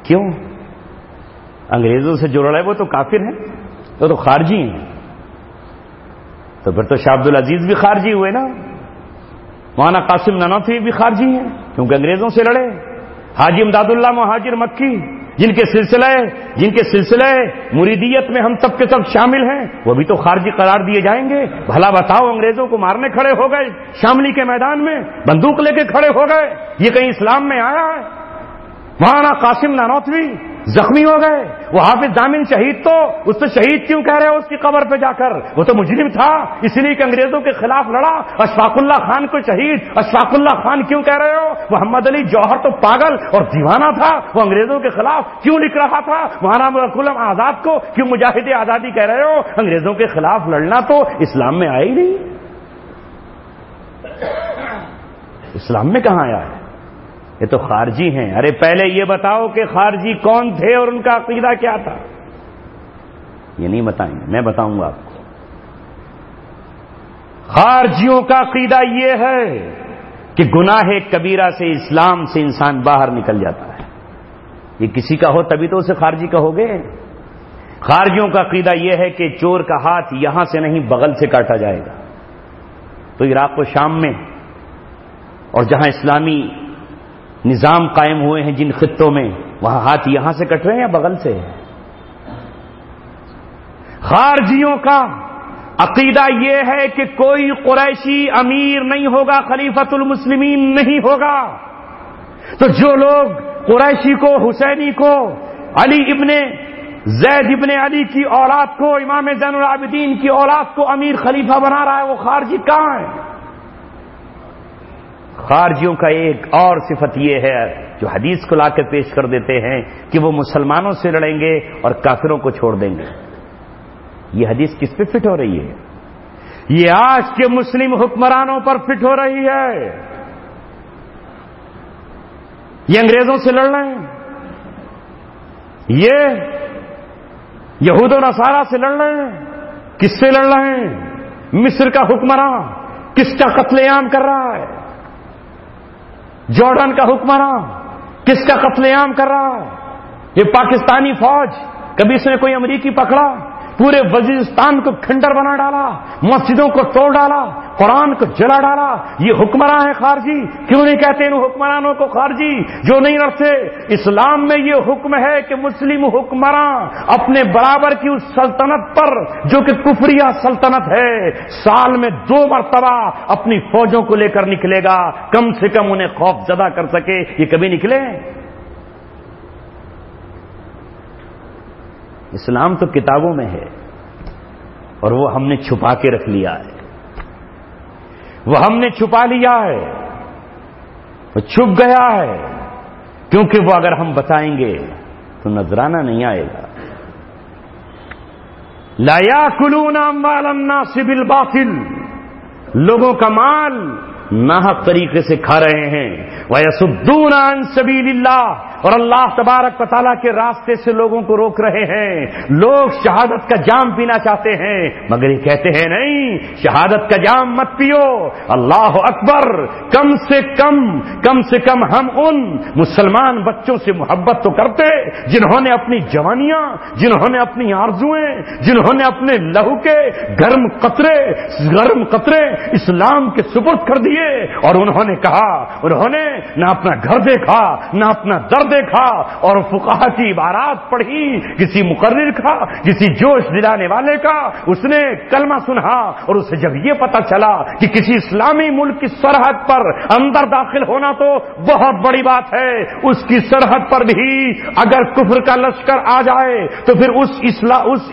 کیوں؟ انگریزوں سے جو لڑے وہ تو کافر ہیں, وہ تو خارجی ہیں. تو پھر تو شاہ عبد العزیز بھی خارجی ہوئے نا, مولانا قاسم نانوتوی بھی خارجی ہیں کیونکہ انگریزوں سے لڑے. حاجی امداد اللہ مہاجر مکی جن کے سلسلے مریدیت میں ہم سب کے سب شامل ہیں وہ بھی تو خارجی قرار دیے جائیں گے. بھلا بتاؤ, انگریزوں کو مارنے کھڑے ہو گئے شاملی کے میدان میں, بندوق لے کے کھڑے ہو گئے, یہ کہیں اسلام میں آیا ہے؟ مولانا قاسم نانوتوی زخمی ہو گئے. وہ حافظ ضامن شہید تو اس سے شہید کیوں کہہ رہے ہو اس کی قبر پہ جا کر؟ وہ تو مجرم تھا، اس لیے کہ انگریزوں کے خلاف لڑا. اشفاق اللہ خان کو شہید اشفاق اللہ خان کیوں کہہ رہے ہو؟ محمد علی جوہر تو پاگل اور دیوانہ تھا، وہ انگریزوں کے خلاف کیوں لکھ رہا تھا؟ مولانا غلام آزاد کو کیوں مجاہد آزادی کہہ رہے ہو؟ انگریزوں کے خلاف لڑنا تو اسلام میں آیا ہی نہیں. اسلام میں کہاں آیا ہے؟ یہ تو خارجی ہیں. ارے پہلے یہ بتاؤ کہ خارجی کون تھے اور ان کا عقیدہ کیا تھا؟ یہ نہیں بتائیں گے، میں بتاؤں گا آپ کو. خارجیوں کا عقیدہ یہ ہے کہ گناہ کبیرہ سے اسلام سے انسان باہر نکل جاتا ہے. یہ کسی کا ہو تبھی تو اسے خارجی کہو گے. خارجیوں کا عقیدہ یہ ہے کہ چور کا ہاتھ یہاں سے نہیں بغل سے کاٹا جائے گا. تو عراق و شام میں اور جہاں اسلامی نظام قائم ہوئے ہیں جن خطوں میں، وہاں ہاتھ یہاں سے کٹ رہے ہیں یا بغل سے؟ خارجیوں کا عقیدہ یہ ہے کہ کوئی قریشی امیر نہیں ہوگا، خلیفۃ المسلمین نہیں ہوگا. تو جو لوگ قریشی کو، حسینی کو، علی ابن زید ابن علی کی اولاد کو، امام زین العابدین کی اولاد کو امیر خلیفہ بنا رہا ہے، وہ خارجی کہاں ہے؟ خارجیوں کا ایک اور صفت یہ ہے جو حدیث کو لا کے پیش کر دیتے ہیں کہ وہ مسلمانوں سے لڑیں گے اور کافروں کو چھوڑ دیں گے. یہ حدیث کس پہ فٹ ہو رہی ہے؟ یہ آج کے مسلم حکمرانوں پر فٹ ہو رہی ہے. یہ انگریزوں سے لڑ رہے ہیں، یہ یہود و نصارہ سے لڑ رہے ہیں. کس سے لڑ رہے ہیں؟ مصر کا حکمراں کس کا قتل عام کر رہا ہے؟ جارڈن کا حکمراں کس کا قتل عام کر رہا ہے؟ یہ پاکستانی فوج، کبھی اس نے کوئی امریکی پکڑا؟ پورے وزیرستان کو کھنڈر بنا ڈالا، مسجدوں کو توڑ ڈالا، قرآن کو جلا ڈالا. یہ حکمراں ہیں خارجی. کیوں نہیں کہتے ان حکمرانوں کو خارجی جو نہیں لڑتے؟ اسلام میں یہ حکم ہے کہ مسلم حکمراں اپنے برابر کی اس سلطنت پر جو کہ کفریہ سلطنت ہے، سال میں 2 مرتبہ اپنی فوجوں کو لے کر نکلے گا، کم سے کم انہیں خوف زدہ کر سکے. یہ کبھی نکلے؟ اسلام تو کتابوں میں ہے اور وہ ہم نے چھپا کے رکھ لیا ہے، وہ ہم نے چھپا لیا ہے، وہ چھپ گیا ہے. کیونکہ وہ اگر ہم بتائیں گے تو نذرانہ نہیں آئے گا. لا یاکلون اموال الناس بالباطل، لوگوں کا مال ناحق طریقے سے کھا رہے ہیں. وَيَصُدُّونَ عَن سَبِيلِ اللَّهِ، اور اللہ تبارک و تعالیٰ کے راستے سے لوگوں کو روک رہے ہیں. لوگ شہادت کا جام پینا چاہتے ہیں مگر یہ کہتے ہیں نہیں، شہادت کا جام مت پیو. اللہ اکبر. کم سے کم ہم ان مسلمان بچوں سے محبت تو کرتے جنہوں نے اپنی جوانیاں، جنہوں نے اپنی آرزویں، جنہوں نے اپنے لہو کے گرم قطرے اسلام کے سپرد کر دیے. اور انہوں نے کہا، انہوں نے نہ اپنا گھر دیکھا نہ اپنا در دیکھا، اور فقہا کی عبارات پڑھی کسی مقرر کا، کسی جوش دلانے والے کا. اس نے کلمہ سنا اور اسے جب یہ پتا چلا کہ کسی اسلامی ملک کی سرحد پر اندر داخل ہونا تو بہت بڑی بات ہے، اس کی سرحد پر بھی اگر کفر کا لشکر آ جائے تو پھر اس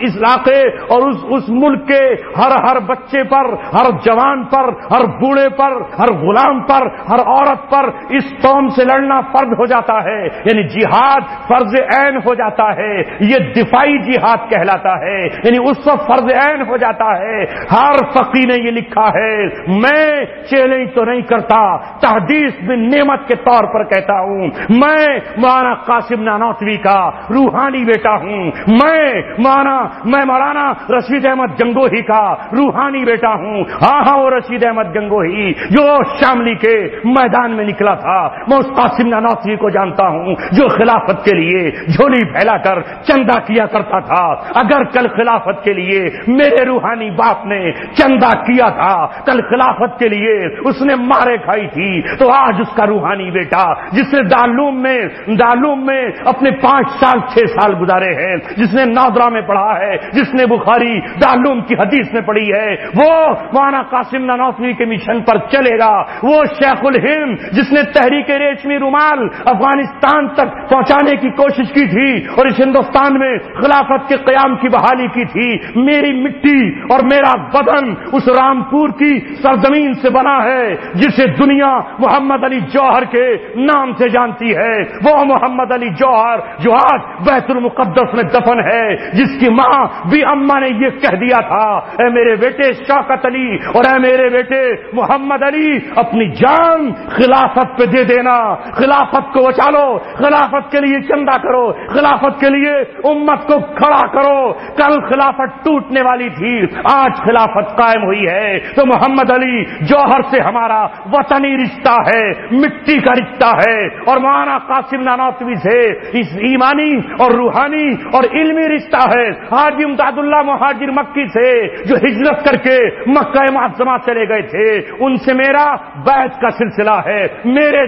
علاقے اور اس ملک کے ہر بچے پر، ہر جوان پر، ہر بوڑھے پر، ہر غلام پر، ہر عورت پر اس قوم سے لڑنا فرض ہو جاتا ہے. یعنی جہاد فرض عین ہو جاتا ہے. یہ دفاعی جہاد کہلاتا ہے، یعنی اس وقت فرض عین ہو جاتا ہے. ہر فقی نے یہ لکھا ہے، میں چیلنج تو نہیں کرتا، تحدیث بن نعمت کے طور پر کہتا ہوں، میں مولانا قاسم نانوتوی کا روحانی بیٹا ہوں، میں مولانا رشید احمد گنگوہی کا روحانی بیٹا ہوں. ہاں وہ رشید احمد گنگوہی جو شاملی کے میدان میں نکلا تھا، میں اس قاسم نانوتوی کو جانتا ہوں جو خلافت کے لیے جھولی پھیلا کر چندہ کیا کرتا تھا. اگر کل خلافت کے لیے میرے روحانی باپ نے چندہ کیا تھا، کل خلافت کے لیے اس نے مارے کھائی تھی، تو آج اس کا روحانی بیٹا جس نے دارالعلوم میں اپنے 5 سال 6 سال گزارے ہیں، جس نے نادرا میں پڑھا ہے، جس نے بخاری دارالعلوم کی حدیث میں پڑھی ہے، وہ مولانا قاسم نانوتوی کے مشن پر چلے گا. وہ شیخ الہند جس نے تحریک ریشمی رومال افغانستان چاند تک پہنچانے کی کوشش کی تھی اور اس ہندوستان میں خلافت کے قیام کی بحالی کی تھی. میری مٹی اور میرا بدن اس رامپور کی سرزمین سے بنا ہے جسے دنیا محمد علی جوہر کے نام سے جانتی ہے. وہ محمد علی جوہر جو آج بیت المقدس میں دفن ہے، جس کی ماں بھی اماں نے یہ کہہ دیا تھا، اے میرے بیٹے شوکت علی اور اے میرے بیٹے محمد علی، اپنی جان خلافت پہ دے دینا، خلافت کو بچا لو، خلافت کے لیے چندہ کرو، خلافت کے لیے امت کو کھڑا کرو. کل خلافت ٹوٹنے والی تھی، آج خلافت قائم ہوئی ہے. تو محمد علی جوہر سے ہمارا وطنی رشتہ ہے، مٹی کا رشتہ ہے، اور مولانا قاسم نانوتوی سے اس ایمانی اور روحانی اور علمی رشتہ ہے. حاجی امداد اللہ مہاجر مکی سے جو ہجرت کر کے مکہ معظمہ چلے گئے تھے، ان سے میرا بیعت کا سلسلہ ہے. میرے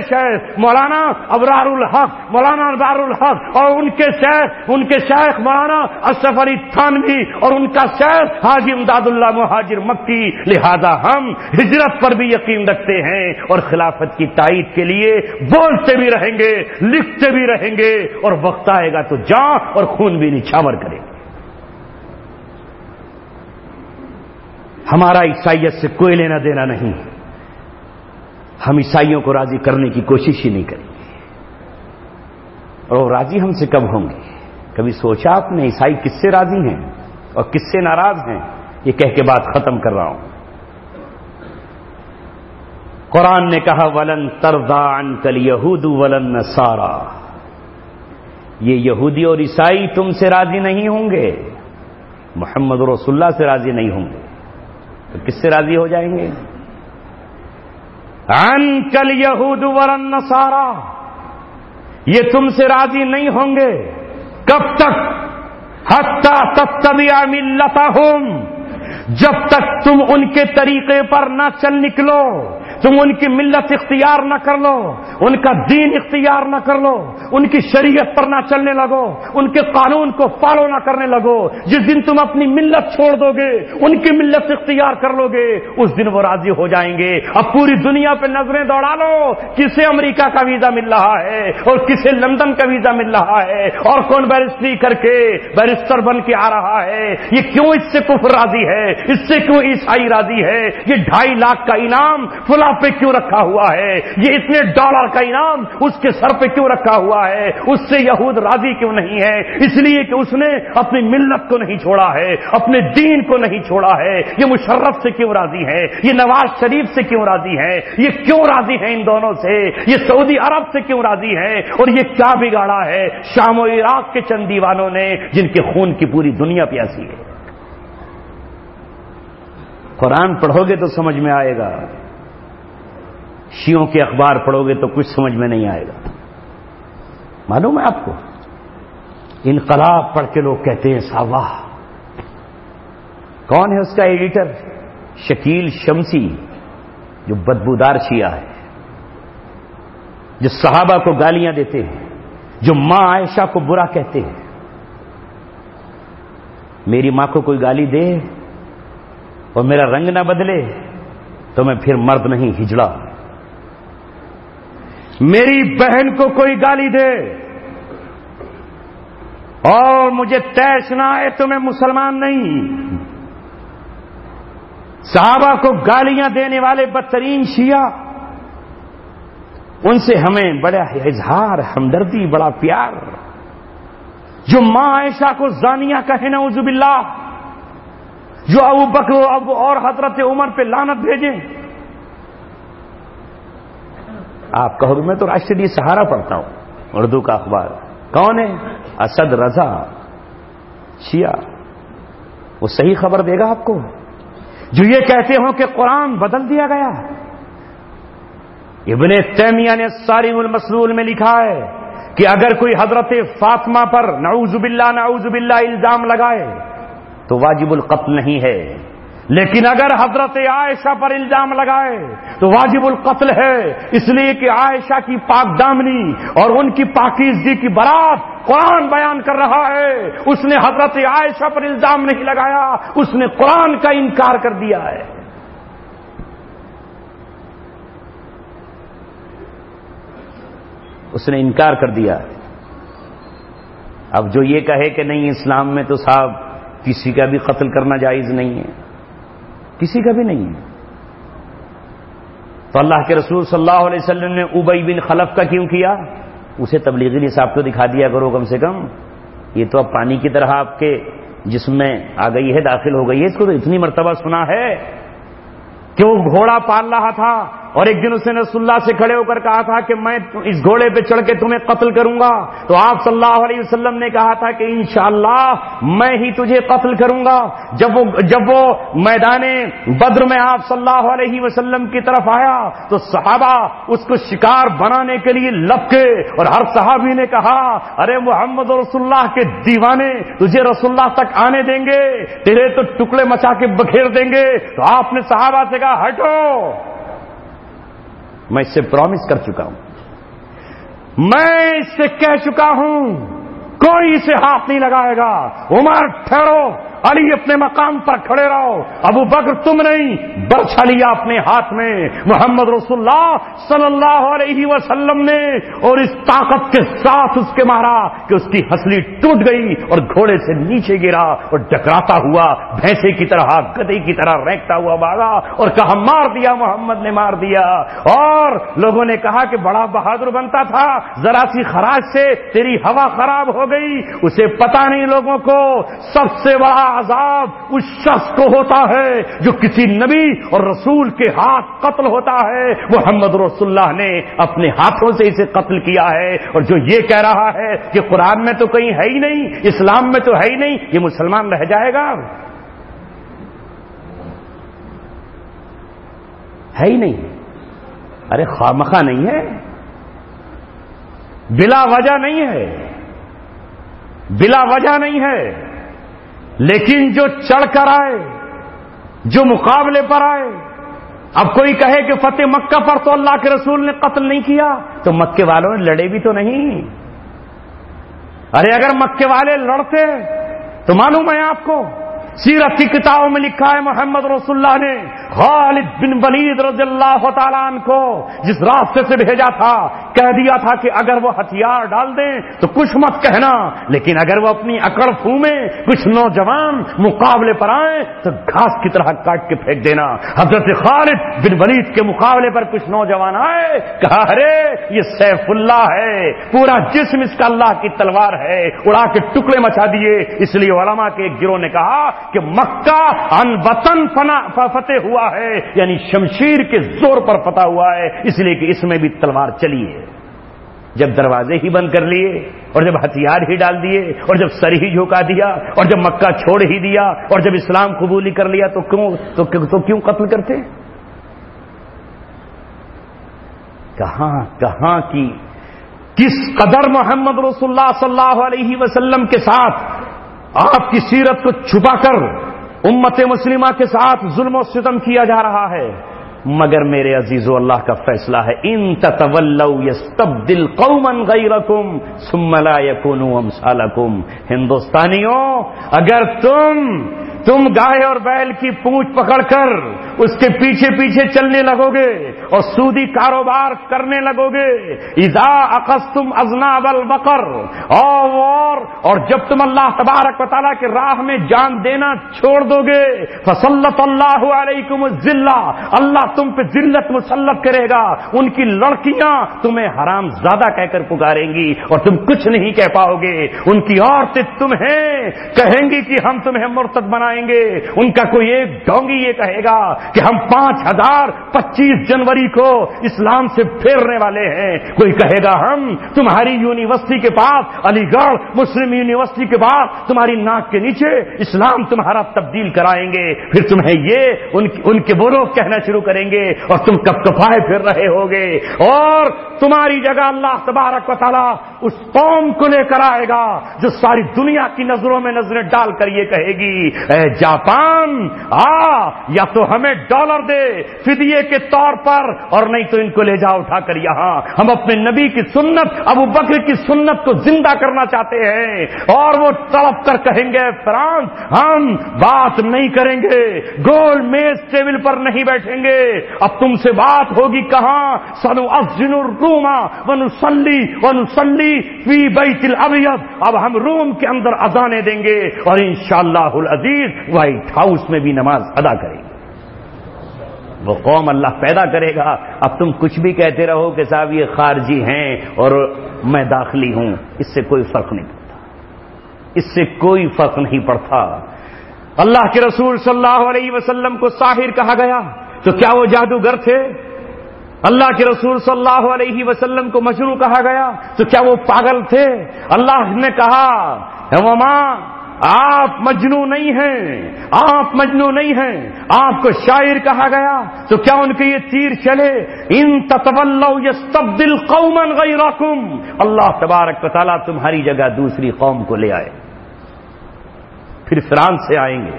شیخ مولانا ابرار الحق اور ان کے شیخ مولانا اشرف علی تھانوی اور ان کا شیخ حاجی امداد اللہ مہاجر مکی. لہذا ہم ہجرت پر بھی یقین رکھتے ہیں اور خلافت کی تائید کے لیے بولتے بھی رہیں گے، لکھتے بھی رہیں گے، اور وقت آئے گا تو جان اور خون بھی نچھاور کریں گے. ہمارا عیسائیت سے کوئی لینا دینا نہیں. ہم عیسائیوں کو راضی کرنے کی کوشش ہی نہیں کریں گے، اور وہ راضی ہم سے کب ہوں گے؟ کبھی سوچا آپ نے عیسائی کس سے راضی ہیں اور کس سے ناراض ہیں؟ یہ کہہ کے بات ختم کر رہا ہوں. قرآن نے کہا وَلَن تَرْضَىٰ عَنْكَ الْيَهُودُ وَلَا النَّصَارَىٰ، یہ یہودی اور عیسائی تم سے راضی نہیں ہوں گے، محمد رسول اللہ سے راضی نہیں ہوں گے، تو کس سے راضی ہو جائیں گے؟ عَنْكَ الْيَهُودُ وَلَا النَّصَارَىٰ، یہ تم سے راضی نہیں ہوں گے. کب تک؟ حَتَّىٰ تَتَّبِعَ مِلَّتَهُمْ، جب تک تم ان کے طریقے پر نہ چل نکلو، تم ان کی ملت اختیار نہ کر لو، ان کا دین اختیار نہ کر لو، ان کی شریعت پر نہ چلنے لگو، ان کے قانون کو فالو نہ کرنے لگو. جس دن تم اپنی ملت چھوڑ دو گے، ان کی ملت اختیار کر لو گے، اس دن وہ راضی ہو جائیں گے. اب پوری دنیا پہ نظریں دوڑا لو، کسے امریکہ کا ویزا مل رہا ہے اور کسے لندن کا ویزا مل رہا ہے، اور کون بیرسٹری کر کے بیرسٹر بن کے آ رہا ہے. یہ کیوں اس سے کفر راضی ہے، اس سے کیوں عیسائی راضی ہے؟ یہ 2.5 لاکھ کا انعام فلاں پہ کیوں رکھا ہوا ہے؟ یہ اتنے ڈالر کا انعام اس کے سر پہ کیوں رکھا ہوا ہے؟ اس سے یہود راضی کیوں نہیں ہے؟ اس لیے کہ اس نے اپنی ملت کو نہیں چھوڑا ہے، اپنے دین کو نہیں چھوڑا ہے. یہ مشرف سے کیوں راضی ہے؟ یہ نواز شریف سے کیوں راضی ہے؟ یہ کیوں راضی ہے ان دونوں سے؟ یہ سعودی عرب سے کیوں راضی ہے؟ اور یہ کیا بگاڑا ہے شام و عراق کے چند دیوانوں نے جن کے خون کی پوری دنیا پیاسی ہے؟ قرآن پڑھو گے تو سمجھ میں آئے گا، شیعوں کے اخبار پڑھو گے تو کچھ سمجھ میں نہیں آئے گا. معلوم ہے آپ کو، انقلاب پڑھ کے لوگ کہتے ہیں صحابہ. کون ہے اس کا ایڈیٹر؟ شکیل شمسی، جو بدبودار شیعہ ہے، جو صحابہ کو گالیاں دیتے ہیں، جو ماں عائشہ کو برا کہتے ہیں. میری ماں کو کوئی گالی دے اور میرا رنگ نہ بدلے تو میں پھر مرد نہیں، ہجڑا. میری بہن کو کوئی گالی دے اور مجھے طیش نہ آئے تو میں مسلمان نہیں. صحابہ کو گالیاں دینے والے بدترین شیعہ، ان سے ہمیں بڑا اظہار ہمدردی، بڑا پیار. جو ماں عائشہ کو زانیہ کہے نعوذ باللہ، جو ابو بکر اور حضرت عمر پہ لعنت بھیجیں. آپ کہو گے میں تو راشٹریہ سہارا پڑھتا ہوں، اردو کا اخبار. کون ہے؟ اسد رضا، شیعہ. وہ صحیح خبر دے گا آپ کو. جو یہ کہتے ہوں کہ قرآن بدل دیا گیا. ابن تیمیہ نے صارم المسلول میں لکھا ہے کہ اگر کوئی حضرت فاطمہ پر نعوذ باللہ الزام لگائے تو واجب القتل نہیں ہے، لیکن اگر حضرت عائشہ پر الزام لگائے تو واجب القتل ہے. اس لیے کہ عائشہ کی پاک دامنی اور ان کی پاکیزگی کی برات قرآن بیان کر رہا ہے. اس نے حضرت عائشہ پر الزام نہیں لگایا، اس نے قرآن کا انکار کر دیا ہے. اس نے انکار کر دیا. اب جو یہ کہے کہ نہیں اسلام میں تو صاحب کسی کا بھی قتل کرنا جائز نہیں ہے، کسی کا بھی نہیں ہے، تو اللہ کے رسول صلی اللہ علیہ وسلم نے ابی بن خلف کا کیوں کیا؟ اسے تبلیغی نصاب تو دکھا دیا کرو کم سے کم. یہ تو اب پانی کی طرح آپ کے جسم میں آ گئی ہے، داخل ہو گئی ہے. اس کو تو اتنی مرتبہ سنا ہے کہ وہ گھوڑا پال رہا تھا اور ایک دن اس نے رسول اللہ سے کھڑے ہو کر کہا تھا کہ میں اس گھوڑے پہ چڑھ کے تمہیں قتل کروں گا. تو آپ صلی اللہ علیہ وسلم نے کہا تھا کہ انشاءاللہ میں ہی تجھے قتل کروں گا. جب وہ میدان بدر میں آپ صلی اللہ علیہ وسلم کی طرف آیا تو صحابہ اس کو شکار بنانے کے لیے لپکے اور ہر صحابی نے کہا ارے محمد رسول اللہ کے دیوانے تجھے رسول اللہ تک آنے دیں گے؟ تیرے تو ٹکڑے مچا کے بکھیر دیں گے. تو آپ نے صحابہ سے کہا ہٹو، میں اس سے پرومس کر چکا ہوں، میں اس سے کہہ چکا ہوں کوئی اسے ہاتھ نہیں لگائے گا. عمر ٹھہرو، علی اپنے مقام پر کھڑے رہو، ابو بکر تم نہیں، برچھا لیا اپنے ہاتھ میں محمد رسول اللہ صلی اللہ علیہ وسلم نے اور اس طاقت کے ساتھ اس کے مارا کہ اس کی ہنسلی ٹوٹ گئی اور گھوڑے سے نیچے گرا اور ٹکراتا ہوا بھینسے کی طرح گدھے کی طرح رینگتا ہوا بھاگا اور کہا مار دیا، محمد نے مار دیا. اور لوگوں نے کہا کہ بڑا بہادر بنتا تھا، ذرا سی خراش سے تیری ہوا خراب ہو گئی. اسے پتا نہیں لوگوں کو سب سے بڑا عذاب اس شخص کو ہوتا ہے جو کسی نبی اور رسول کے ہاتھ قتل ہوتا ہے. محمد رسول اللہ نے اپنے ہاتھوں سے اسے قتل کیا ہے. اور جو یہ کہہ رہا ہے کہ قرآن میں تو کہیں ہے ہی نہیں، اسلام میں تو ہے ہی نہیں، یہ مسلمان رہ جائے گا؟ ہے ہی نہیں. ارے خواہ نہیں ہے، بلا وجہ نہیں ہے، بلا وجہ نہیں ہے. لیکن جو چڑھ کر آئے، جو مقابلے پر آئے، اب کوئی کہے کہ فتح مکہ پر تو اللہ کے رسول نے قتل نہیں کیا، تو مکے والوں نے لڑے بھی تو نہیں. ارے اگر مکے والے لڑتے تو معلوم ہے آپ کو، سیرت کی کتابوں میں لکھا ہے محمد رسول اللہ نے خالد بن ولید رضی اللہ تعالیٰ عنہ کو جس راستے سے بھیجا تھا کہہ دیا تھا کہ اگر وہ ہتھیار ڈال دیں تو کچھ مت کہنا، لیکن اگر وہ اپنی اکڑ پھومیں کچھ نوجوان مقابلے پر آئیں تو گھاس کی طرح کاٹ کے پھینک دینا. حضرت خالد بن ولید کے مقابلے پر کچھ نوجوان آئے، کہا ارے یہ سیف اللہ ہے، پورا جسم اس کا اللہ کی تلوار ہے، اڑا کے ٹکڑے مچا دیے. اس لیے علماء کے ایک گروہ نے کہا کہ مکہ ان وطن فتح ہوا ہے، یعنی شمشیر کے زور پر فتح ہوا ہے، اس لیے کہ اس میں بھی تلوار چلی ہے. جب دروازے ہی بند کر لیے اور جب ہتھیار ہی ڈال دیے اور جب سر ہی جھکا دیا اور جب مکہ چھوڑ ہی دیا اور جب اسلام قبول ہی کر لیا تو کیوں قتل کرتے؟ کہاں کی کس قدر محمد رسول اللہ صلی اللہ علیہ وسلم کے ساتھ آپ کی سیرت کو چھپا کر امت مسلمہ کے ساتھ ظلم و ستم کیا جا رہا ہے. مگر میرے عزیزو اللہ کا فیصلہ ہے ان تتولوا یستبدل قوما غیرکم ثم لا یکونوا امثالکم. ہندوستانیوں اگر تم گائے اور بیل کی پونچھ پکڑ کر اس کے پیچھے پیچھے چلنے لگو گے اور سودی کاروبار کرنے لگو گے، اذا اخذتم اذناب البقر، اور جب تم اللہ تبارک و تعالیٰ کے راہ میں جان دینا چھوڑ دو گے، فسلط اللہ علیکم الذلہ، اللہ تم پہ ذلت مسلط کرے گا. ان کی لڑکیاں تمہیں حرام زادہ کہہ کر پکاریں گی اور تم کچھ نہیں کہہ پاؤ گے. ان کی عورتیں تمہیں کہیں گی کہ ہم تمہیں مرتد بنائیں گے. ان کا کوئی ایک ڈونگی یہ کہے گا کہ ہم 5025 جنوری کو اسلام سے پھیرنے والے ہیں. کوئی کہے گا ہم تمہاری یونیورسٹی کے پاس، علی گڑھ مسلم یونیورسٹی کے پاس تمہاری ناک کے نیچے اسلام تمہارا تبدیل کرائیں گے. پھر تمہیں یہ ان کے وہ لوگ کہنا شروع کریں گے اور تم کب کپائے پھر رہے ہوگے. اور تمہاری جگہ اللہ تبارک و تعالیٰ اس قوم کو لے کر آئے گا جو ساری دنیا کی نظروں میں نظریں ڈال کر یہ کہے گی اے جاپان یا تو ہمیں ہمیں ڈالر دے فدیے کے طور پر، اور نہیں تو ان کو لے جا اٹھا کر یہاں۔ ہم اپنے نبی کی سنت، ابو بکر کی سنت کو زندہ کرنا چاہتے ہیں، اور وہ تڑپ کر کہیں گے فرانس ہم بات نہیں کریں گے، گول میز ٹیبل پر نہیں بیٹھیں گے، اب تم سے بات ہوگی کہاں؟ سنؤذن الروم ونصلی فی بیت الابیض، اب ہم روم کے اندر اذانیں دیں گے اور انشاءاللہ العزیز وائٹ ہاؤس میں بھی نماز ادا کریں گے۔ وہ قوم اللہ پیدا کرے گا۔ اب تم کچھ بھی کہتے رہو کہ صاحب یہ خارجی ہیں اور میں داخلی ہوں، اس سے کوئی فرق نہیں پڑتا، اس سے کوئی فرق نہیں پڑتا۔ اللہ کے رسول صلی اللہ علیہ وسلم کو ساحر کہا گیا تو کیا وہ جادوگر تھے؟ اللہ کے رسول صلی اللہ علیہ وسلم کو مجنون کہا گیا تو کیا وہ پاگل تھے؟ اللہ نے کہا وما آپ مجنون نہیں ہیں، آپ مجنون نہیں ہیں، آپ کو شاعر کہا گیا تو کیا ان کے یہ تیر چلے؟ ان تتولوا یستبدل قوما غیرکم، اللہ تبارک و تعالیٰ تمہاری جگہ دوسری قوم کو لے آئے، پھر فرانس سے آئیں گے،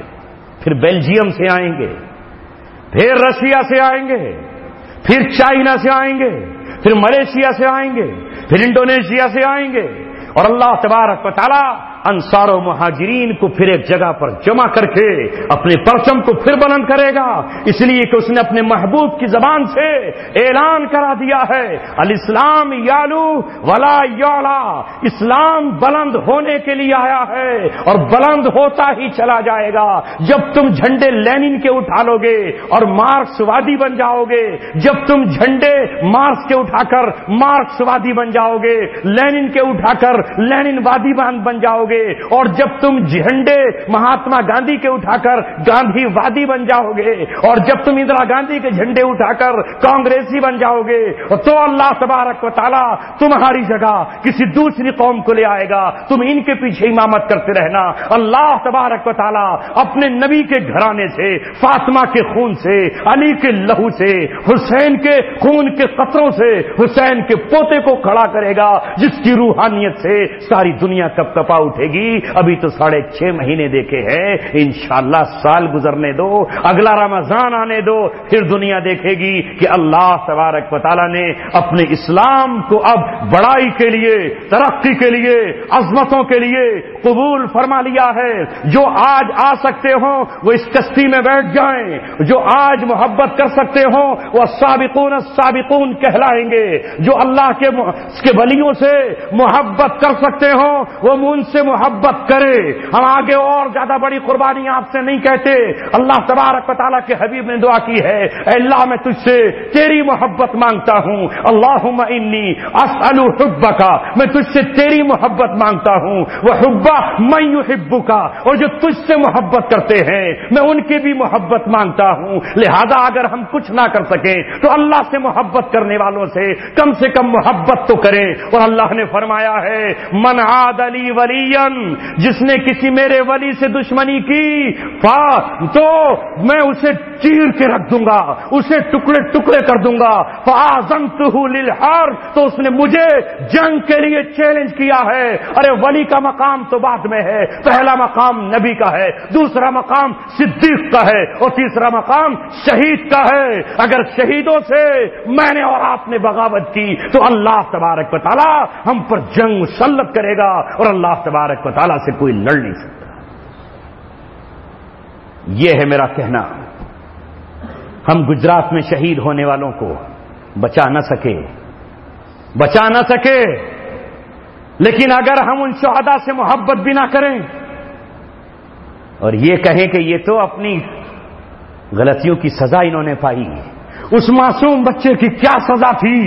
پھر بیلجیم سے آئیں گے، پھر رشیا سے آئیں گے، پھر چائنا سے آئیں گے، پھر ملیشیا سے آئیں گے، پھر انڈونیشیا سے آئیں گے، اور اللہ تبارک و تعالیٰ انصار و مہاجرین کو پھر ایک جگہ پر جمع کر کے اپنے پرچم کو پھر بلند کرے گا، اس لیے کہ اس نے اپنے محبوب کی زبان سے اعلان کرا دیا ہے الاسلام یالو ولا یعلا، اسلام بلند ہونے کے لیے آیا ہے اور بلند ہوتا ہی چلا جائے گا۔ جب تم جھنڈے لینن کے اٹھا لو گے اور مارکس وادی بن جاؤ گے، جب تم جھنڈے مارکس کے اٹھا کر مارکس وادی بن جاؤ گے، لینن کے اٹھا کر لینن وادی بن جاؤ گے، اور جب تم جھنڈے مہاتما گاندھی کے اٹھا کر گاندھی وادی بن جاؤ گے، اور جب تم اندرا گاندھی کے جھنڈے اٹھا کر کانگریسی بن جاؤ گے، تو اللہ تبارک و تعالیٰ تمہاری جگہ کسی دوسری قوم کو لے آئے گا، تم ان کے پیچھے امامت کرتے رہنا۔ اللہ تبارک و تعالیٰ اپنے نبی کے گھرانے سے، فاطمہ کے خون سے، علی کے لہو سے، حسین کے خون کے قطروں سے حسین کے پوتے کو کھڑا کرے گا، جس کی روحانیت سے ساری دنیا کپ کپا اٹھے گی۔ ابھی تو 6.5 مہینے دیکھے ہیں، انشاءاللہ سال گزرنے دو، اگلا رمضان آنے دو، پھر دنیا دیکھے گی کہ اللہ تبارک و تعالیٰ نے اپنے اسلام کو اب بڑائی کے لیے، ترقی کے لیے، عظمتوں کے لیے قبول فرما لیا ہے۔ جو آج آ سکتے ہوں وہ اس کشتی میں بیٹھ جائیں، جو آج محبت کر سکتے ہوں وہ السابقون السابقون کہلائیں گے، جو اللہ کے ولیوں سے محبت کر سکتے ہوں وہ ان سے محبت کرے۔ ہم آگے اور زیادہ بڑی قربانی آپ سے نہیں کہتے۔ اللہ تبارک و تعالیٰ کے حبیب نے دعا کی ہے اے اللہ میں تجھ سے تیری محبت مانگتا ہوں، اللہم انی اسأل حبک، میں تجھ سے تیری محبت مانگتا ہوں، وحب من یحبک، اور جو تجھ سے محبت کرتے ہیں میں ان کی بھی محبت مانگتا ہوں۔ لہذا اگر ہم کچھ نہ کر سکیں تو اللہ سے محبت کرنے والوں سے کم محبت تو کریں۔ اور اللہ نے فرمایا ہے من عاد لی ولیا، جس نے کسی میرے ولی سے دشمنی کی تو میں اسے چیر کے رکھ دوں گا، اسے ٹکڑے ٹکڑے کر دوں گا۔ فآذنتہ للحرب، تو اس نے مجھے جنگ کے لیے چیلنج کیا ہے۔ ارے ولی کا مقام تو بعد میں ہے، پہلا مقام نبی کا ہے، دوسرا مقام صدیق کا ہے، اور تیسرا مقام شہید کا ہے۔ اگر شہیدوں سے میں نے اور آپ نے بغاوت کی تو اللہ تبارک و تعالیٰ ہم پر جنگ مسلط کرے گا، اور اللہ تبارک و تعالیٰ سے کوئی لڑ نہیں سکتا۔ یہ ہے میرا کہنا۔ ہم گجرات میں شہید ہونے والوں کو بچا نہ سکے، لیکن اگر ہم ان شہداء سے محبت بھی نہ کریں اور یہ کہیں کہ یہ تو اپنی غلطیوں کی سزا انہوں نے پائی، اس معصوم بچے کی کیا سزا تھی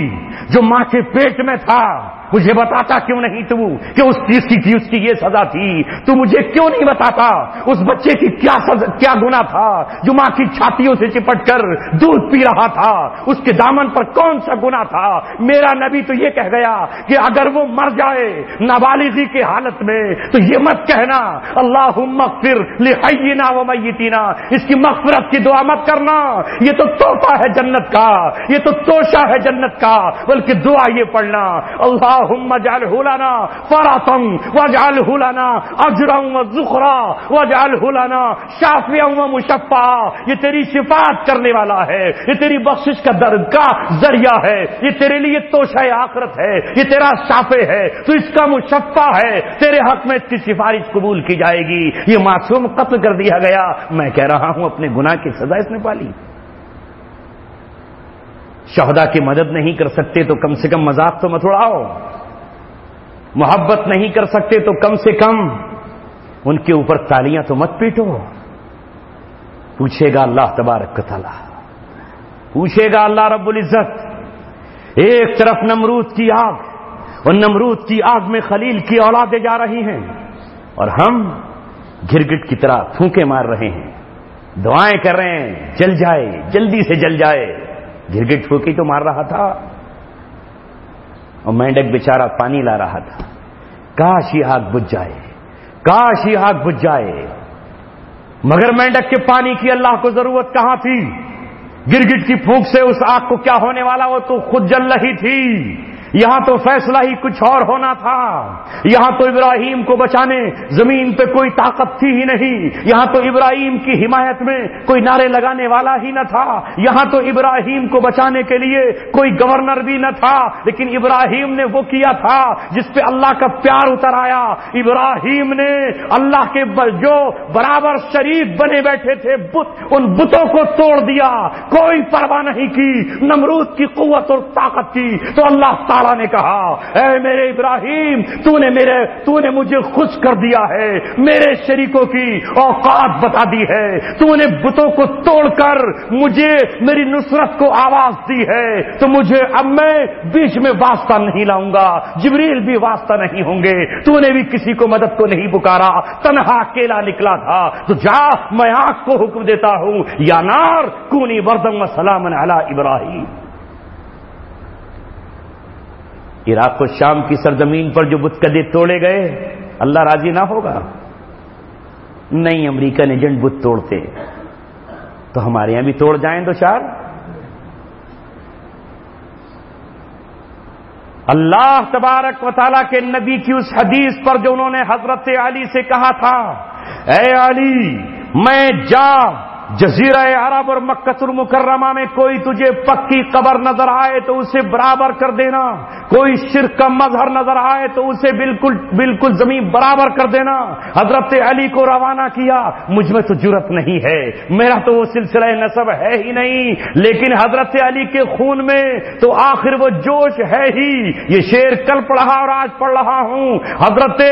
جو ماں کے پیٹ میں تھا؟ مجھے بتاتا کیوں نہیں تو کہ اس چیز کی یہ سزا تھی؟ تو مجھے کیوں نہیں بتاتا اس بچے کی کیا گناہ تھا جو ماں کی چھاتیوں سے چپٹ کر دودھ پی رہا تھا؟ اس کے دامن پر کون سا گناہ تھا؟ میرا نبی تو یہ کہہ گیا کہ اگر وہ مر جائے نابالغی کی حالت میں تو یہ مت کہنا اللہم اغفر لحینا و میتینا، اس کی مغفرت کی دعا مت کرنا، یہ تو تحفہ ہے جنت کا، یہ تو توشہ ہے جنت کا، بلکہ دعا یہ پڑھنا اللہ اللہم اجعلہ لنا فرطا واجعلہ لنا اجرا وذخرا واجعلہ لنا شافعا ومشفعا. یہ تیری شفاعت کرنے والا ہے, یہ تیری بخشش کا ذریعہ ہے, یہ تیرے لیے توشہ آخرت ہے, یہ تیرا شافع ہے, تو اس کا مشفع ہے, تیرے حق میں اس کی سفارش قبول کی جائے گی. یہ معصوم قتل کر دیا گیا, میں کہہ رہا ہوں اپنے گناہ کی سزا اس نے پالی. شہداء کی مدد نہیں کر سکتے تو کم سے کم مذاق تو مت اڑاؤ, محبت نہیں کر سکتے تو کم سے کم ان کے اوپر تالیاں تو مت پیٹو. پوچھے گا اللہ تبارک و تعالی, پوچھے گا اللہ رب العزت. ایک طرف نمرود کی آگ, اور نمرود کی آگ میں خلیل کی اولادیں جا رہی ہیں, اور ہم گرگٹ کی طرح پھونکے مار رہے ہیں, دعائیں کر رہے ہیں جل جائے, جلدی سے جل جائے. گرگٹ پھونکی تو مار رہا تھا, اور مینڈک بیچارہ پانی لا رہا تھا. کاش یہ آگ بجھ جائے, کاش یہ آگ بجھ جائے. مگر مینڈک کے پانی کی اللہ کو ضرورت کہاں تھی؟ گرگٹ کی پھونک سے اس آگ کو کیا ہونے والا, وہ تو خود جل رہی تھی. یہاں تو فیصلہ ہی کچھ اور ہونا تھا. یہاں تو ابراہیم کو بچانے زمین پہ کوئی طاقت تھی ہی نہیں. یہاں تو ابراہیم کی حمایت میں کوئی نعرے لگانے والا ہی نہ تھا. یہاں تو ابراہیم کو بچانے کے لیے کوئی گورنر بھی نہ تھا. لیکن ابراہیم نے وہ کیا تھا جس پہ اللہ کا پیار اتر آیا. ابراہیم نے اللہ کے جو برابر شریک بنے بیٹھے تھے بت, ان بتوں کو توڑ دیا, کوئی پرواہ نہیں کی نمرود کی قوت اور طاقت کی. تو اللہ تعالیٰ نے کہا, اے میرے ابراہیم, تو نے مجھے خوش کر دیا ہے, میرے شریکوں کی اوقات بتا دی ہے, تو نے بتوں کو توڑ کر مجھے میری نصرت کو آواز دی ہے, تو مجھے اب میں بیچ میں واسطہ نہیں لاؤں گا, جبریل بھی واسطہ نہیں ہوں گے. تو نے بھی کسی کو مدد کو نہیں پکارا, تنہا اکیلا نکلا تھا. تو جا, میں آگ کو حکم دیتا ہوں, یا نار کونی بردم و سلامن علی ابراہیم. عراق و شام کی سرزمین پر جو بت کدے توڑے گئے, اللہ راضی نہ ہوگا؟ نہیں, امریکن ایجنٹ بت توڑتے تو ہمارے یہاں بھی توڑ جائیں دو چار. اللہ تبارک و تعالیٰ کے نبی کی اس حدیث پر جو انہوں نے حضرت علی سے کہا تھا, اے علی, میں جا جزیرہ عرب اور مکہ المکرمہ میں کوئی تجھے پکی قبر نظر آئے تو اسے برابر کر دینا, کوئی شرک کا مظہر نظر آئے تو اسے بالکل زمین برابر کر دینا. حضرت علی کو روانہ کیا. مجھ میں تو جرت نہیں ہے, میرا تو وہ سلسلہ نسب ہے ہی نہیں, لیکن حضرت علی کے خون میں تو آخر وہ جوش ہے ہی. یہ شعر کل پڑھا اور آج پڑھ رہا ہوں. حضرت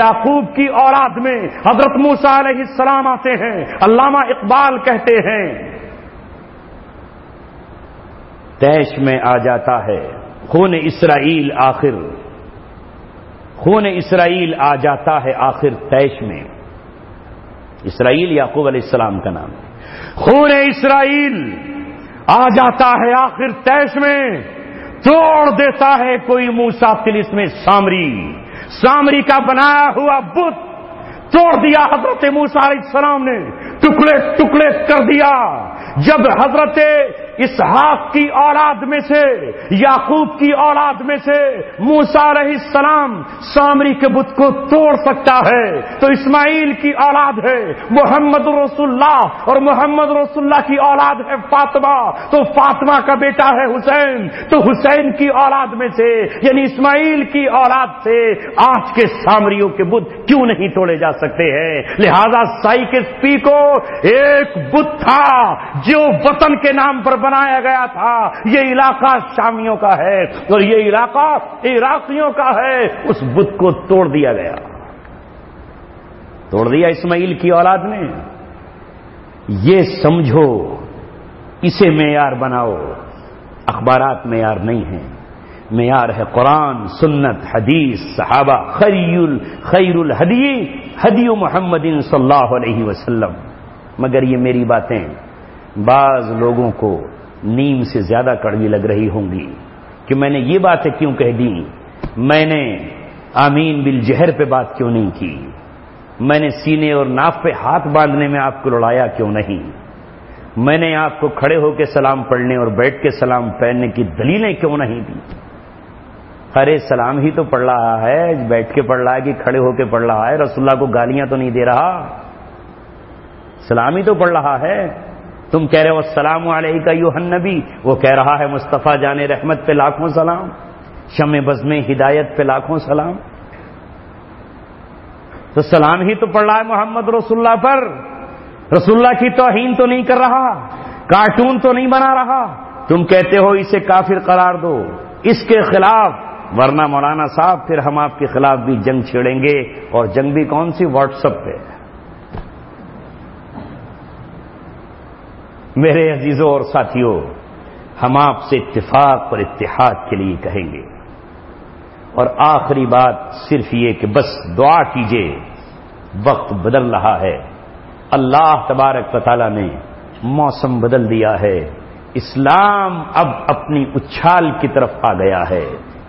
یعقوب کی اولاد میں حضرت موسیٰ علیہ السلام آتے ہیں. علامہ اقبال کہتے ہیں, تیش میں آ جاتا ہے خون اسرائیل آخر, خون اسرائیل آ جاتا ہے آخر تیش میں. اسرائیل یعقوب علیہ السلام کا نام ہے. خون اسرائیل آ جاتا ہے آخر تیش میں, توڑ دیتا ہے کوئی موسیٰ طلسم میں سامری کا بنایا ہوا بت توڑ دیا حضرت موسیٰ علیہ السلام نے, ٹکڑے ٹکڑے کر دیا. جب حضرت اسحاق کی اولاد میں سے, یعقوب کی اولاد میں سے موسیٰ علیہ السلام سامری کے بت کو توڑ سکتا ہے, تو اسماعیل کی اولاد ہے محمد رسول اللہ, اور محمد رسول اللہ کی اولاد ہے فاطمہ, تو فاطمہ کا بیٹا ہے حسین, تو حسین کی اولاد میں سے یعنی اسماعیل کی اولاد سے آج کے سامریوں کے بت کیوں نہیں توڑے جا سکتے ہیں. لہذا سائیکس پی کو ایک بت تھا جو وطن کے نام پر بنایا گیا تھا. یہ علاقہ شامیوں کا ہے اور یہ علاقہ عراقیوں کا ہے. اس بت کو توڑ دیا گیا, توڑ دیا اسماعیل کی اولاد نے. یہ سمجھو, اسے معیار بناؤ. اخبارات معیار نہیں ہیں, معیار ہے قرآن, سنت, حدیث, صحابہ. خیر الہدی ہدی محمد صلی اللہ علیہ وسلم. مگر یہ میری باتیں بعض لوگوں کو نیم سے زیادہ کڑوی لگ رہی ہوں گی کہ میں نے یہ باتیں کیوں کہہ دی, میں نے آمین بالجہر پہ بات کیوں نہیں کی, میں نے سینے اور ناف پہ ہاتھ باندھنے میں آپ کو لڑایا کیوں نہیں, میں نے آپ کو کھڑے ہو کے سلام پڑھنے اور بیٹھ کے سلام پہننے کی دلیلیں کیوں نہیں دی. ارے سلام ہی تو پڑھ رہا ہے، بیٹھ کے پڑھ رہا ہے کہ کھڑے ہو کے پڑھ رہا ہے؟ رسول اللہ کو گالیاں تو نہیں دے رہا، سلام ہی تو پڑھ رہا ہے۔ تم کہہ رہے ہو السلام علیک ایھا النبی، وہ کہہ رہا ہے مصطفیٰ جان رحمت پہ لاکھوں سلام، شمع بزم ہدایت پہ لاکھوں سلام۔ تو سلام ہی تو پڑھ رہا ہے محمد رسول اللہ پر، رسول اللہ کی توہین تو نہیں کر رہا، کارٹون تو نہیں بنا رہا۔ تم کہتے ہو اسے کافر قرار دو، اس کے خلاف، ورنہ مولانا صاحب پھر ہم آپ کے خلاف بھی جنگ چھیڑیں گے، اور جنگ بھی کون سی؟ واٹس ایپ پہ۔ میرے عزیزوں اور ساتھیوں، ہم آپ سے اتفاق اور اتحاد کے لیے کہیں گے، اور آخری بات صرف یہ کہ بس دعا کیجئے، وقت بدل رہا ہے، اللہ تبارک و تعالی نے موسم بدل دیا ہے، اسلام اب اپنی اچھال کی طرف آ گیا ہے،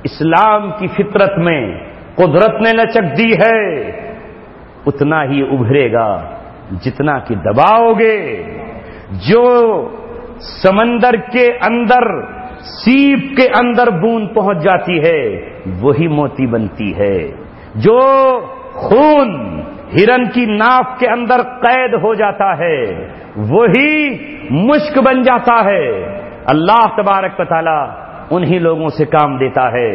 اسلام کی فطرت میں قدرت نے لچک دی ہے، اتنا ہی ابھرے گا جتنا کہ دباؤ گے۔ جو سمندر کے اندر، سیپ کے اندر بوند پہنچ جاتی ہے وہی موتی بنتی ہے، جو خون ہرن کی ناف کے اندر قید ہو جاتا ہے وہی مشک بن جاتا ہے۔ اللہ تبارک و تعالی انہی لوگوں سے کام دیتا ہے۔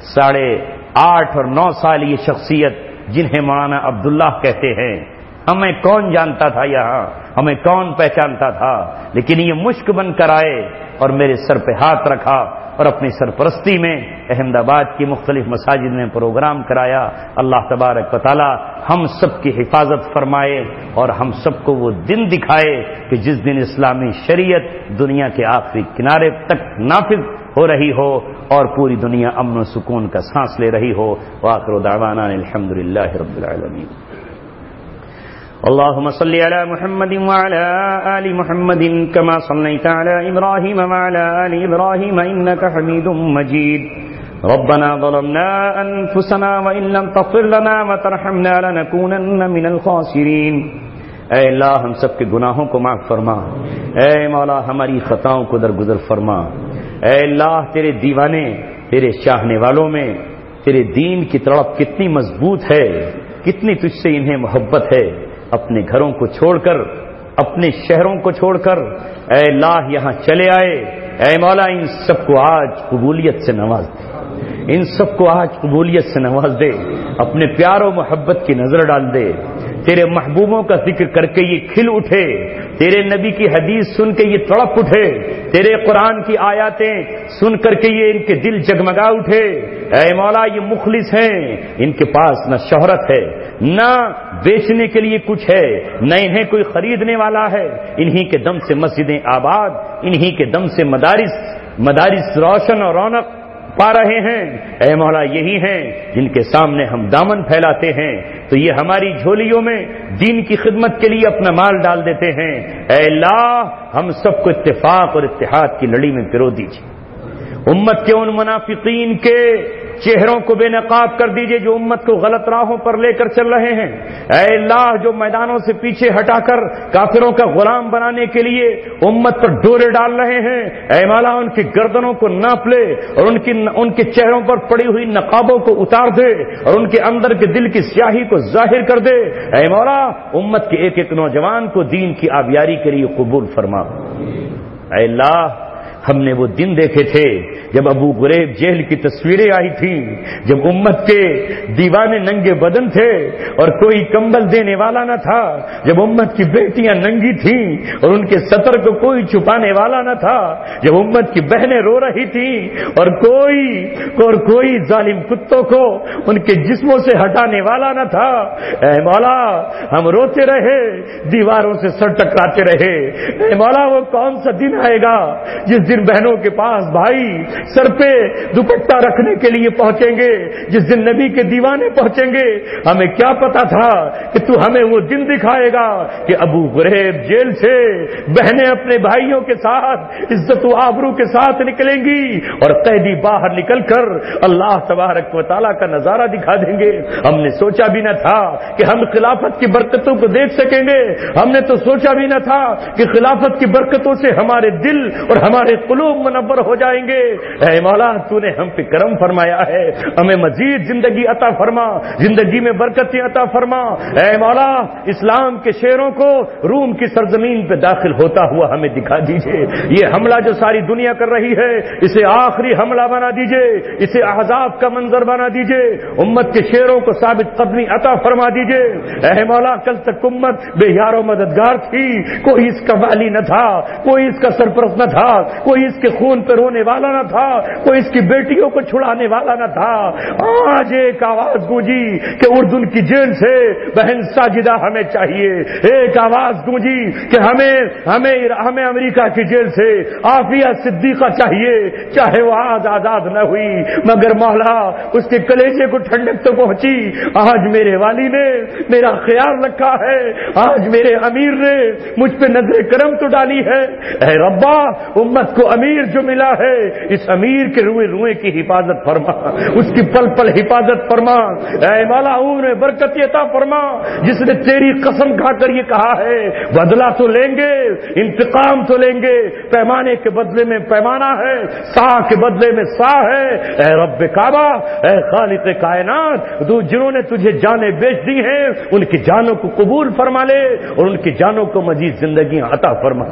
8.5 اور 9 سال یہ شخصیت جنہیں مولانا عبداللہ کہتے ہیں، ہمیں کون جانتا تھا، یہاں ہمیں کون پہچانتا تھا، لیکن یہ مشک بن کر آئے اور میرے سر پہ ہاتھ رکھا اور اپنی سرپرستی میں احمد آباد کی مختلف مساجد میں پروگرام کرایا۔ اللہ تبارک و تعالی ہم سب کی حفاظت فرمائے اور ہم سب کو وہ دن دکھائے کہ جس دن اسلامی شریعت دنیا کے آخری کنارے تک نافذ ہو رہی ہو اور پوری دنیا امن و سکون کا سانس لے رہی ہو۔ وآخر دعوانا الحمدللہ رب العالمین۔ اللهم صل على محمد وعلى آل محمد كما صليت على إبراهيم وعلى آل إبراهيم إنك حميد مجيد ربنا ظلمنا أنفسنا وإن لم تغفر لنا وترحمنا لنكونن من الخاسرين۔ اے اللہ ہم سب کے گناہوں کو معاف فرما، اے مولا ہماری خطاؤں کو درگزر فرما، اے اللہ تیرے دیوانے، تیرے چاہنے والوں میں تیرے دین کی تڑپ کتنی مضبوط ہے، کتنی تجھ سے انہیں محبت ہے، اپنے گھروں کو چھوڑ کر، اپنے شہروں کو چھوڑ کر اے اللہ یہاں چلے آئے۔ اے مولا ان سب کو آج قبولیت سے نواز دے، ان سب کو آج قبولیت سے نواز دے، اپنے پیار و محبت کی نظر ڈال دے، تیرے محبوبوں کا ذکر کر کے یہ کھل اٹھے، تیرے نبی کی حدیث سن کے یہ تڑپ اٹھے، تیرے قرآن کی آیاتیں سن کر کے یہ ان کے دل جگمگا اٹھے۔ اے مولا یہ مخلص ہیں، ان کے پاس نہ شہرت ہے، نہ بیچنے کے لیے کچھ ہے، نہ انہیں کوئی خریدنے والا ہے، انہی کے دم سے مسجدیں آباد، انہی کے دم سے مدارس روشن اور رونق پا رہے ہیں۔ اے مولا یہی ہیں جن کے سامنے ہم دامن پھیلاتے ہیں تو یہ ہماری جھولیوں میں دین کی خدمت کے لیے اپنا مال ڈال دیتے ہیں۔ اے اللہ ہم سب کو اتفاق اور اتحاد کی لڑی میں پرو دیجیے، امت کے ان منافقین کے چہروں کو بے نقاب کر دیجئے جو امت کو غلط راہوں پر لے کر چل رہے ہیں۔ اے اللہ جو میدانوں سے پیچھے ہٹا کر کافروں کا غلام بنانے کے لیے امت پر ڈورے ڈال رہے ہیں، اے مولا ان کی گردنوں کو ناپ لے اور ان کے چہروں پر پڑی ہوئی نقابوں کو اتار دے اور ان کے اندر کے دل کی سیاہی کو ظاہر کر دے۔ اے مولا امت کے ایک ایک نوجوان کو دین کی آبیاری کے لیے قبول فرما۔ اے اللہ ہم نے وہ دن دیکھے تھے جب ابو غریب جیل کی تصویریں آئی تھیں، جب امت کے دیوانے ننگے بدن تھے اور کوئی کمبل دینے والا نہ تھا، جب امت کی بیٹیاں ننگی تھیں اور ان کے سطر کو کوئی چھپانے والا نہ تھا، جب امت کی بہنیں رو رہی تھیں اور کوئی ظالم کتوں کو ان کے جسموں سے ہٹانے والا نہ تھا۔ اے مولا ہم روتے رہے، دیواروں سے سر ٹکراتے رہے۔ اے مولا وہ کون سا دن آئے گا جس دن بہنوں کے پاس بھائی سر پہ دوپٹہ رکھنے کے لیے پہنچیں گے، جس دن نبی کے دیوانے پہنچیں گے؟ ہمیں کیا پتا تھا کہ تو ہمیں وہ دن دکھائے گا کہ ابو غریب جیل سے بہنیں اپنے بھائیوں کے ساتھ عزت و آبرو کے ساتھ نکلیں گی اور قیدی باہر نکل کر اللہ تبارک و تعالیٰ کا نظارہ دکھا دیں گے۔ ہم نے سوچا بھی نہ تھا کہ ہم خلافت کی برکتوں کو دیکھ سکیں گے، ہم نے تو سوچا بھی نہ تھا کہ خلافت کی برکتوں سے ہمارے دل اور ہمارے قلوب منور ہو جائیں گے۔ اے مولا تو نے ہم پہ کرم فرمایا ہے، ہمیں مزید زندگی عطا فرما، زندگی میں برکتیں عطا فرما۔ اے مولا اسلام کے شیروں کو روم کی سرزمین پہ داخل ہوتا ہوا ہمیں دکھا دیجئے۔ یہ حملہ جو ساری دنیا کر رہی ہے اسے آخری حملہ بنا دیجئے، اسے احزاب کا منظر بنا دیجئے، امت کے شیروں کو ثابت قدمی عطا فرما دیجئے۔ اے مولا کل تک امت بے یار و مددگار تھی، کوئی اس کا والی نہ تھا، کوئی اس کا سرپرست نہ تھا، کوئی اس کے خون پہ رونے والا نہ تھا، کوئی اس کی بیٹیوں کو چھڑانے والا نہ تھا۔ آج ایک آواز گونجی کہ اردن کی جیل سے بہن ساجدہ ہمیں چاہیے، ایک آواز گونجی کہ ہمیں امریکہ کی جیل سے عافیہ صدیقہ چاہیے، چاہے وہ آج آزاد نہ ہوئی مگر مولا اس کے کلیجے کو ٹھنڈک تو پہنچی۔ آج میرے والی نے میرا خیال رکھا ہے، آج میرے امیر نے مجھ پہ نظر کرم تو ڈالی ہے۔ اے ربا امت کو امیر جو ملا ہے اس امیر کے روئے روئے کی حفاظت فرما، اس کی پل پل حفاظت فرما۔ اے مولا عمر میں برکت عطا فرما، جس نے تیری قسم کھا کر یہ کہا ہے بدلہ تو لیں گے، انتقام تو لیں گے، پیمانے کے بدلے میں پیمانہ ہے، سا کے بدلے میں سا ہے۔ اے رب کعبہ، اے خالق کائنات، جنہوں نے تجھے جانیں بیچ دی ہیں ان کی جانوں کو قبول فرما لے اور ان کی جانوں کو مزید زندگی عطا فرما۔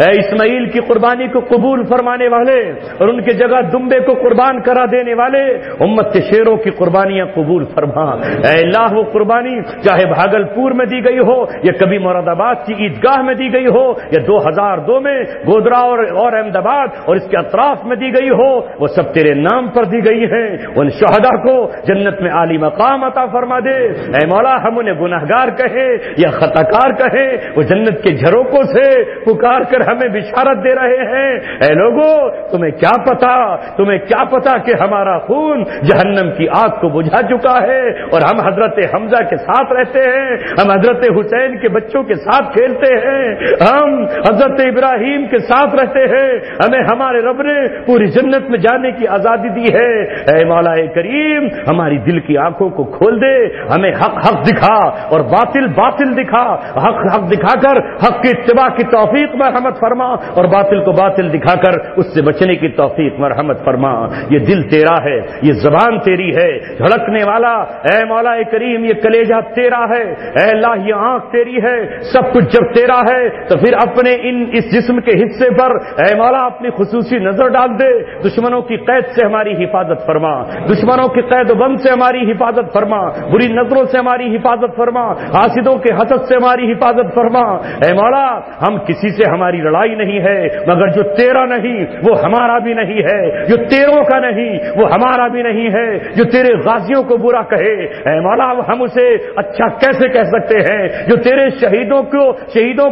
اے اسماعیل کی قربانی کو قبول فرمانے والے اور ان کی جگہ دمبے کو قربان کرا دینے والے امت کے شیروں کی قربانیاں قبول فرما۔ اے اللہ وہ قربانی چاہے بھاگلپور میں دی گئی ہو یا کبھی مراد آباد کی عیدگاہ میں دی گئی ہو یا 2002 میں گودرا اور احمد آباد اور اس کے اطراف میں دی گئی ہو، وہ سب تیرے نام پر دی گئی ہیں۔ ان شہداء کو جنت میں عالی مقام عطا فرما دے۔ اے مولا ہم انہیں گناہگار کہے یا خطا کار کہے، وہ جنت کے جھروکوں سے پکار کر ہمیں بشارت دے رہے ہیں۔ اے لوگوں تمہیں کیا پتا کہ ہمارا خون جہنم کی آگ کو بجھا چکا ہے اور ہم حضرت حمزہ کے ساتھ رہتے ہیں، ہم حضرت حسین کے بچوں کے ساتھ کھیلتے ہیں، ہم حضرت ابراہیم کے ساتھ رہتے ہیں، ہمیں ہمارے رب نے پوری جنت میں جانے کی آزادی دی ہے۔ اے مولا کریم ہماری دل کی آنکھوں کو کھول دے، ہمیں حق حق دکھا اور باطل باطل دکھا، حق حق دکھا کر حق کی اتباع کی توفیق مرحمت فرما اور باطل کو باطل دکھا کر اس سے بچنے کی توفیق مرحمت فرما۔ یہ دل تیرا ہے، یہ زبان تیری ہے دھڑکنے والا، اے مولا کریم یہ کلیجہ تیرا ہے، اے اللہ یہ آنکھ تیری ہے، سب کچھ جب تیرا ہے تو پھر اپنے اس جسم کے حصے پر اے مولا اپنی خصوصی نظر ڈال دے، دشمنوں کی قید سے ہماری حفاظت فرما، دشمنوں کی قید و بند سے ہماری حفاظت فرما، بری نظروں سے ہماری حفاظت فرما، حاسدوں کے حسد سے ہماری حفاظت فرما۔ اے مولا ہم کسی سے ہماری لڑائی نہیں ہے مگر جو تیرا نہیں وہ ہمارا بھی نہیں ہے، جو تیروں کا نہیں وہ ہمارا بھی نہیں ہے، جو تیرے غازیوں کو برا کہے اے مولا ہم اسے اچھا کیسے کہہ سکتے ہیں، جو تیرے شہیدوں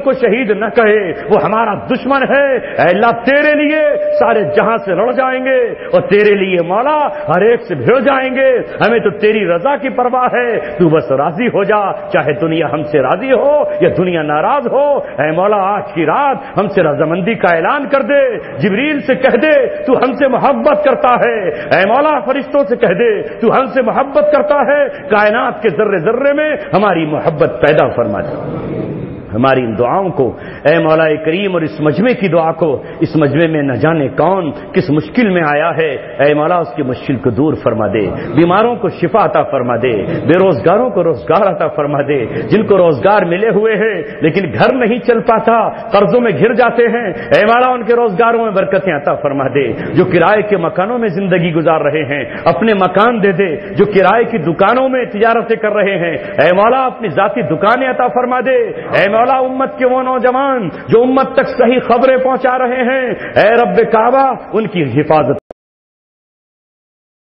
کو شہید نہ کہے وہ ہمارا دشمن ہے۔ اے اللہ تیرے لیے سارے جہاں سے لڑ جائیں گے اور تیرے لیے مولا ہر ایک سے بھیڑ جائیں گے، ہمیں تو تیری رضا کی پرواہ ہے، تو بس راضی ہو جا، چاہے دنیا ہم سے راضی ہو یا دنیا ناراض ہو۔ اے مولا آج کی رات ہم سے رضامندی کا اعلان کر دے، جبریل سے کہہ دے تو ہم سے محبت کرتا ہے، اے مولا فرشتوں سے کہہ دے تو ہم سے محبت کرتا ہے، کائنات کے ذرے ذرے میں ہماری محبت پیدا فرما دے۔ ہماری ان دعاؤں کو اے مولا کریم اور اس مجمع کی دعا کو، اس مجمع میں نہ جانے کون کس مشکل میں آیا ہے، اے مولا اس کی مشکل کو دور فرما دے، بیماروں کو شفا عطا فرما دے، بے روزگاروں کو روزگار عطا فرما دے، جن کو روزگار ملے ہوئے ہیں لیکن گھر نہیں چل پاتا قرضوں میں گھر جاتے ہیں، اے مولا ان کے روزگاروں میں برکتیں عطا فرما دے، جو کرائے کے مکانوں میں زندگی گزار رہے ہیں اپنے مکان دے دے، جو کرائے کی دکانوں میں تجارتیں کر رہے ہیں اے مولا اپنی ذاتی دکانیں عطا فرما دے، اے مولا امت کے وہ نوجوان جو امت تک صحیح خبریں پہنچا رہے ہیں اے رب کعبہ ان کی حفاظت